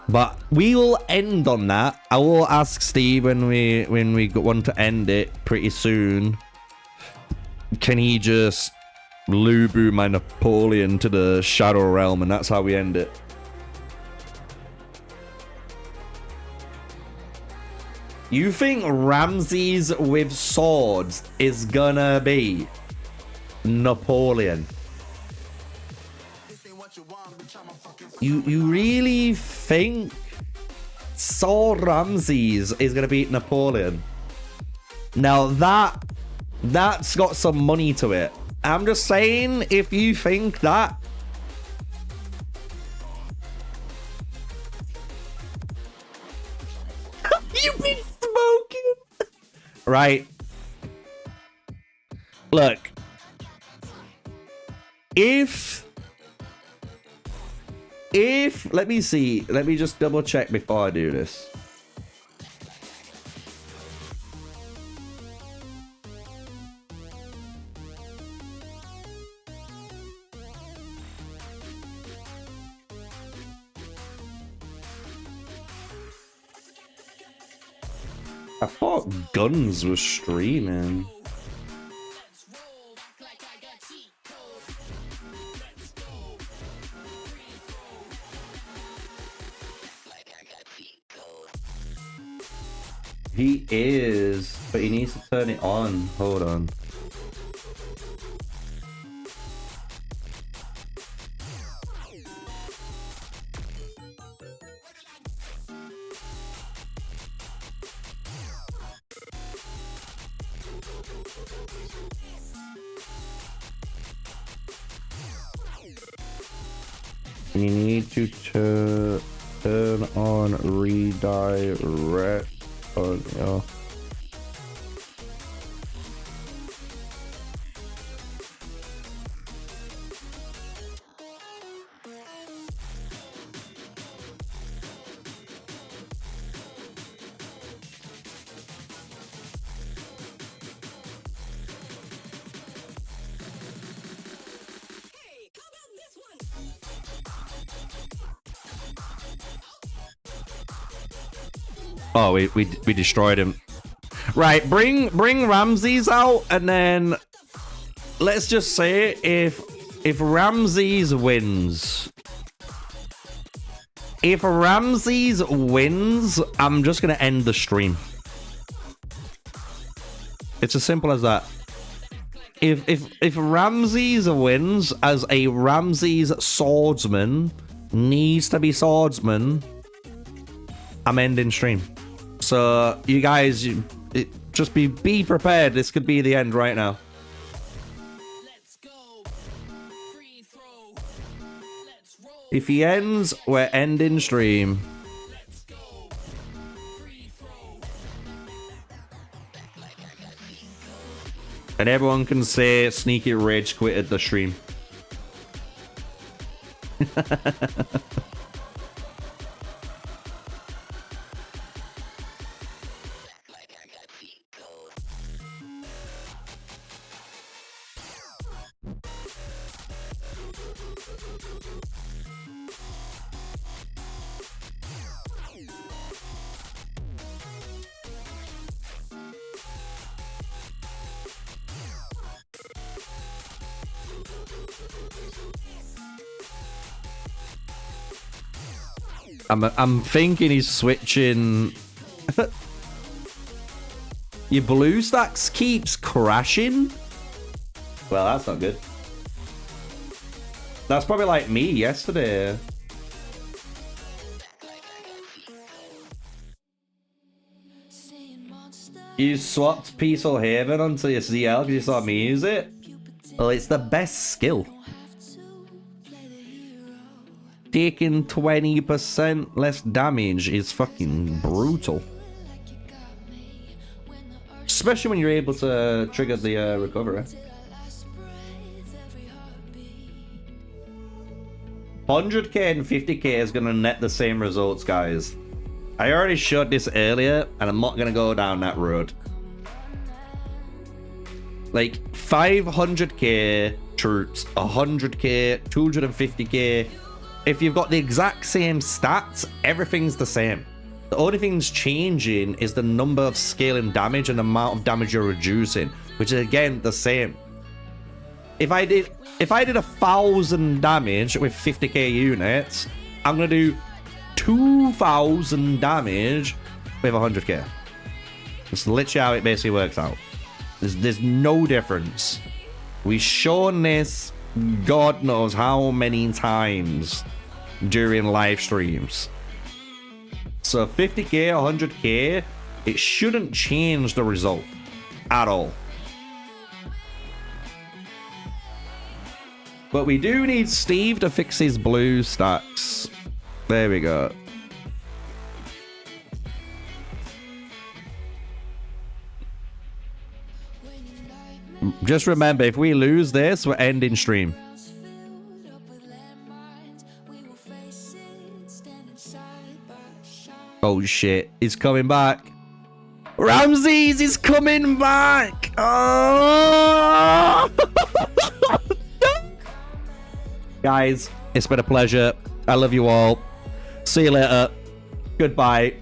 But we will end on that. I will ask Steve when we want to end it pretty soon. Can he just Lubu my Napoleon to the Shadow Realm, and that's how we end it. You think Ramsay's with swords is gonna be Napoleon? You really think Ramses is gonna beat Napoleon? Now that's got some money to it. I'm just saying, if you think that. You've been smoking. Right. Look. If let me see. Let me just double check before I do this. I thought Guns was streaming. He is, but he needs to turn it on. Hold on. You need to turn on redirect audio. Oh, we destroyed him. Right, bring Ramses out, and then let's just say if Ramses wins, I'm just gonna end the stream. It's as simple as that. If Ramses wins as a Ramses swordsman, needs to be swordsman, I'm ending stream. So you guys, just be prepared. This could be the end right now. Let's go. Free throw. Let's roll. If he ends, we're ending stream. Let's go. Free throw. And everyone can say Sneakyy rage quitted the stream. I'm thinking he's switching. Your blue stacks keeps crashing. Well, that's not good. That's probably like me yesterday. You swapped Peaceful Haven onto your CL because you saw me use it? Well, it's the best skill. Taking 20% less damage is fucking brutal. Especially when you're able to trigger the recovery. 100k and 50k is going to net the same results, guys. I already showed this earlier, and I'm not going to go down that road. Like, 500k troops, 100k, 250k. If you've got the exact same stats, everything's the same. The only thing's changing is the number of scaling damage and the amount of damage you're reducing, which is again the same. If I did 1,000 damage with 50k units, I'm gonna do 2,000 damage with 100k. It's literally how it basically works out. There's no difference. We've shown this God knows how many times. during live streams. So 50k, 100k, it shouldn't change the result at all. But we do need Steve to fix his blue stacks. There we go. Just remember, if we lose this, we're ending stream. Oh shit, he's coming back. Ramsay's is coming back. Oh! Guys, it's been a pleasure. I love you all. See you later. Goodbye.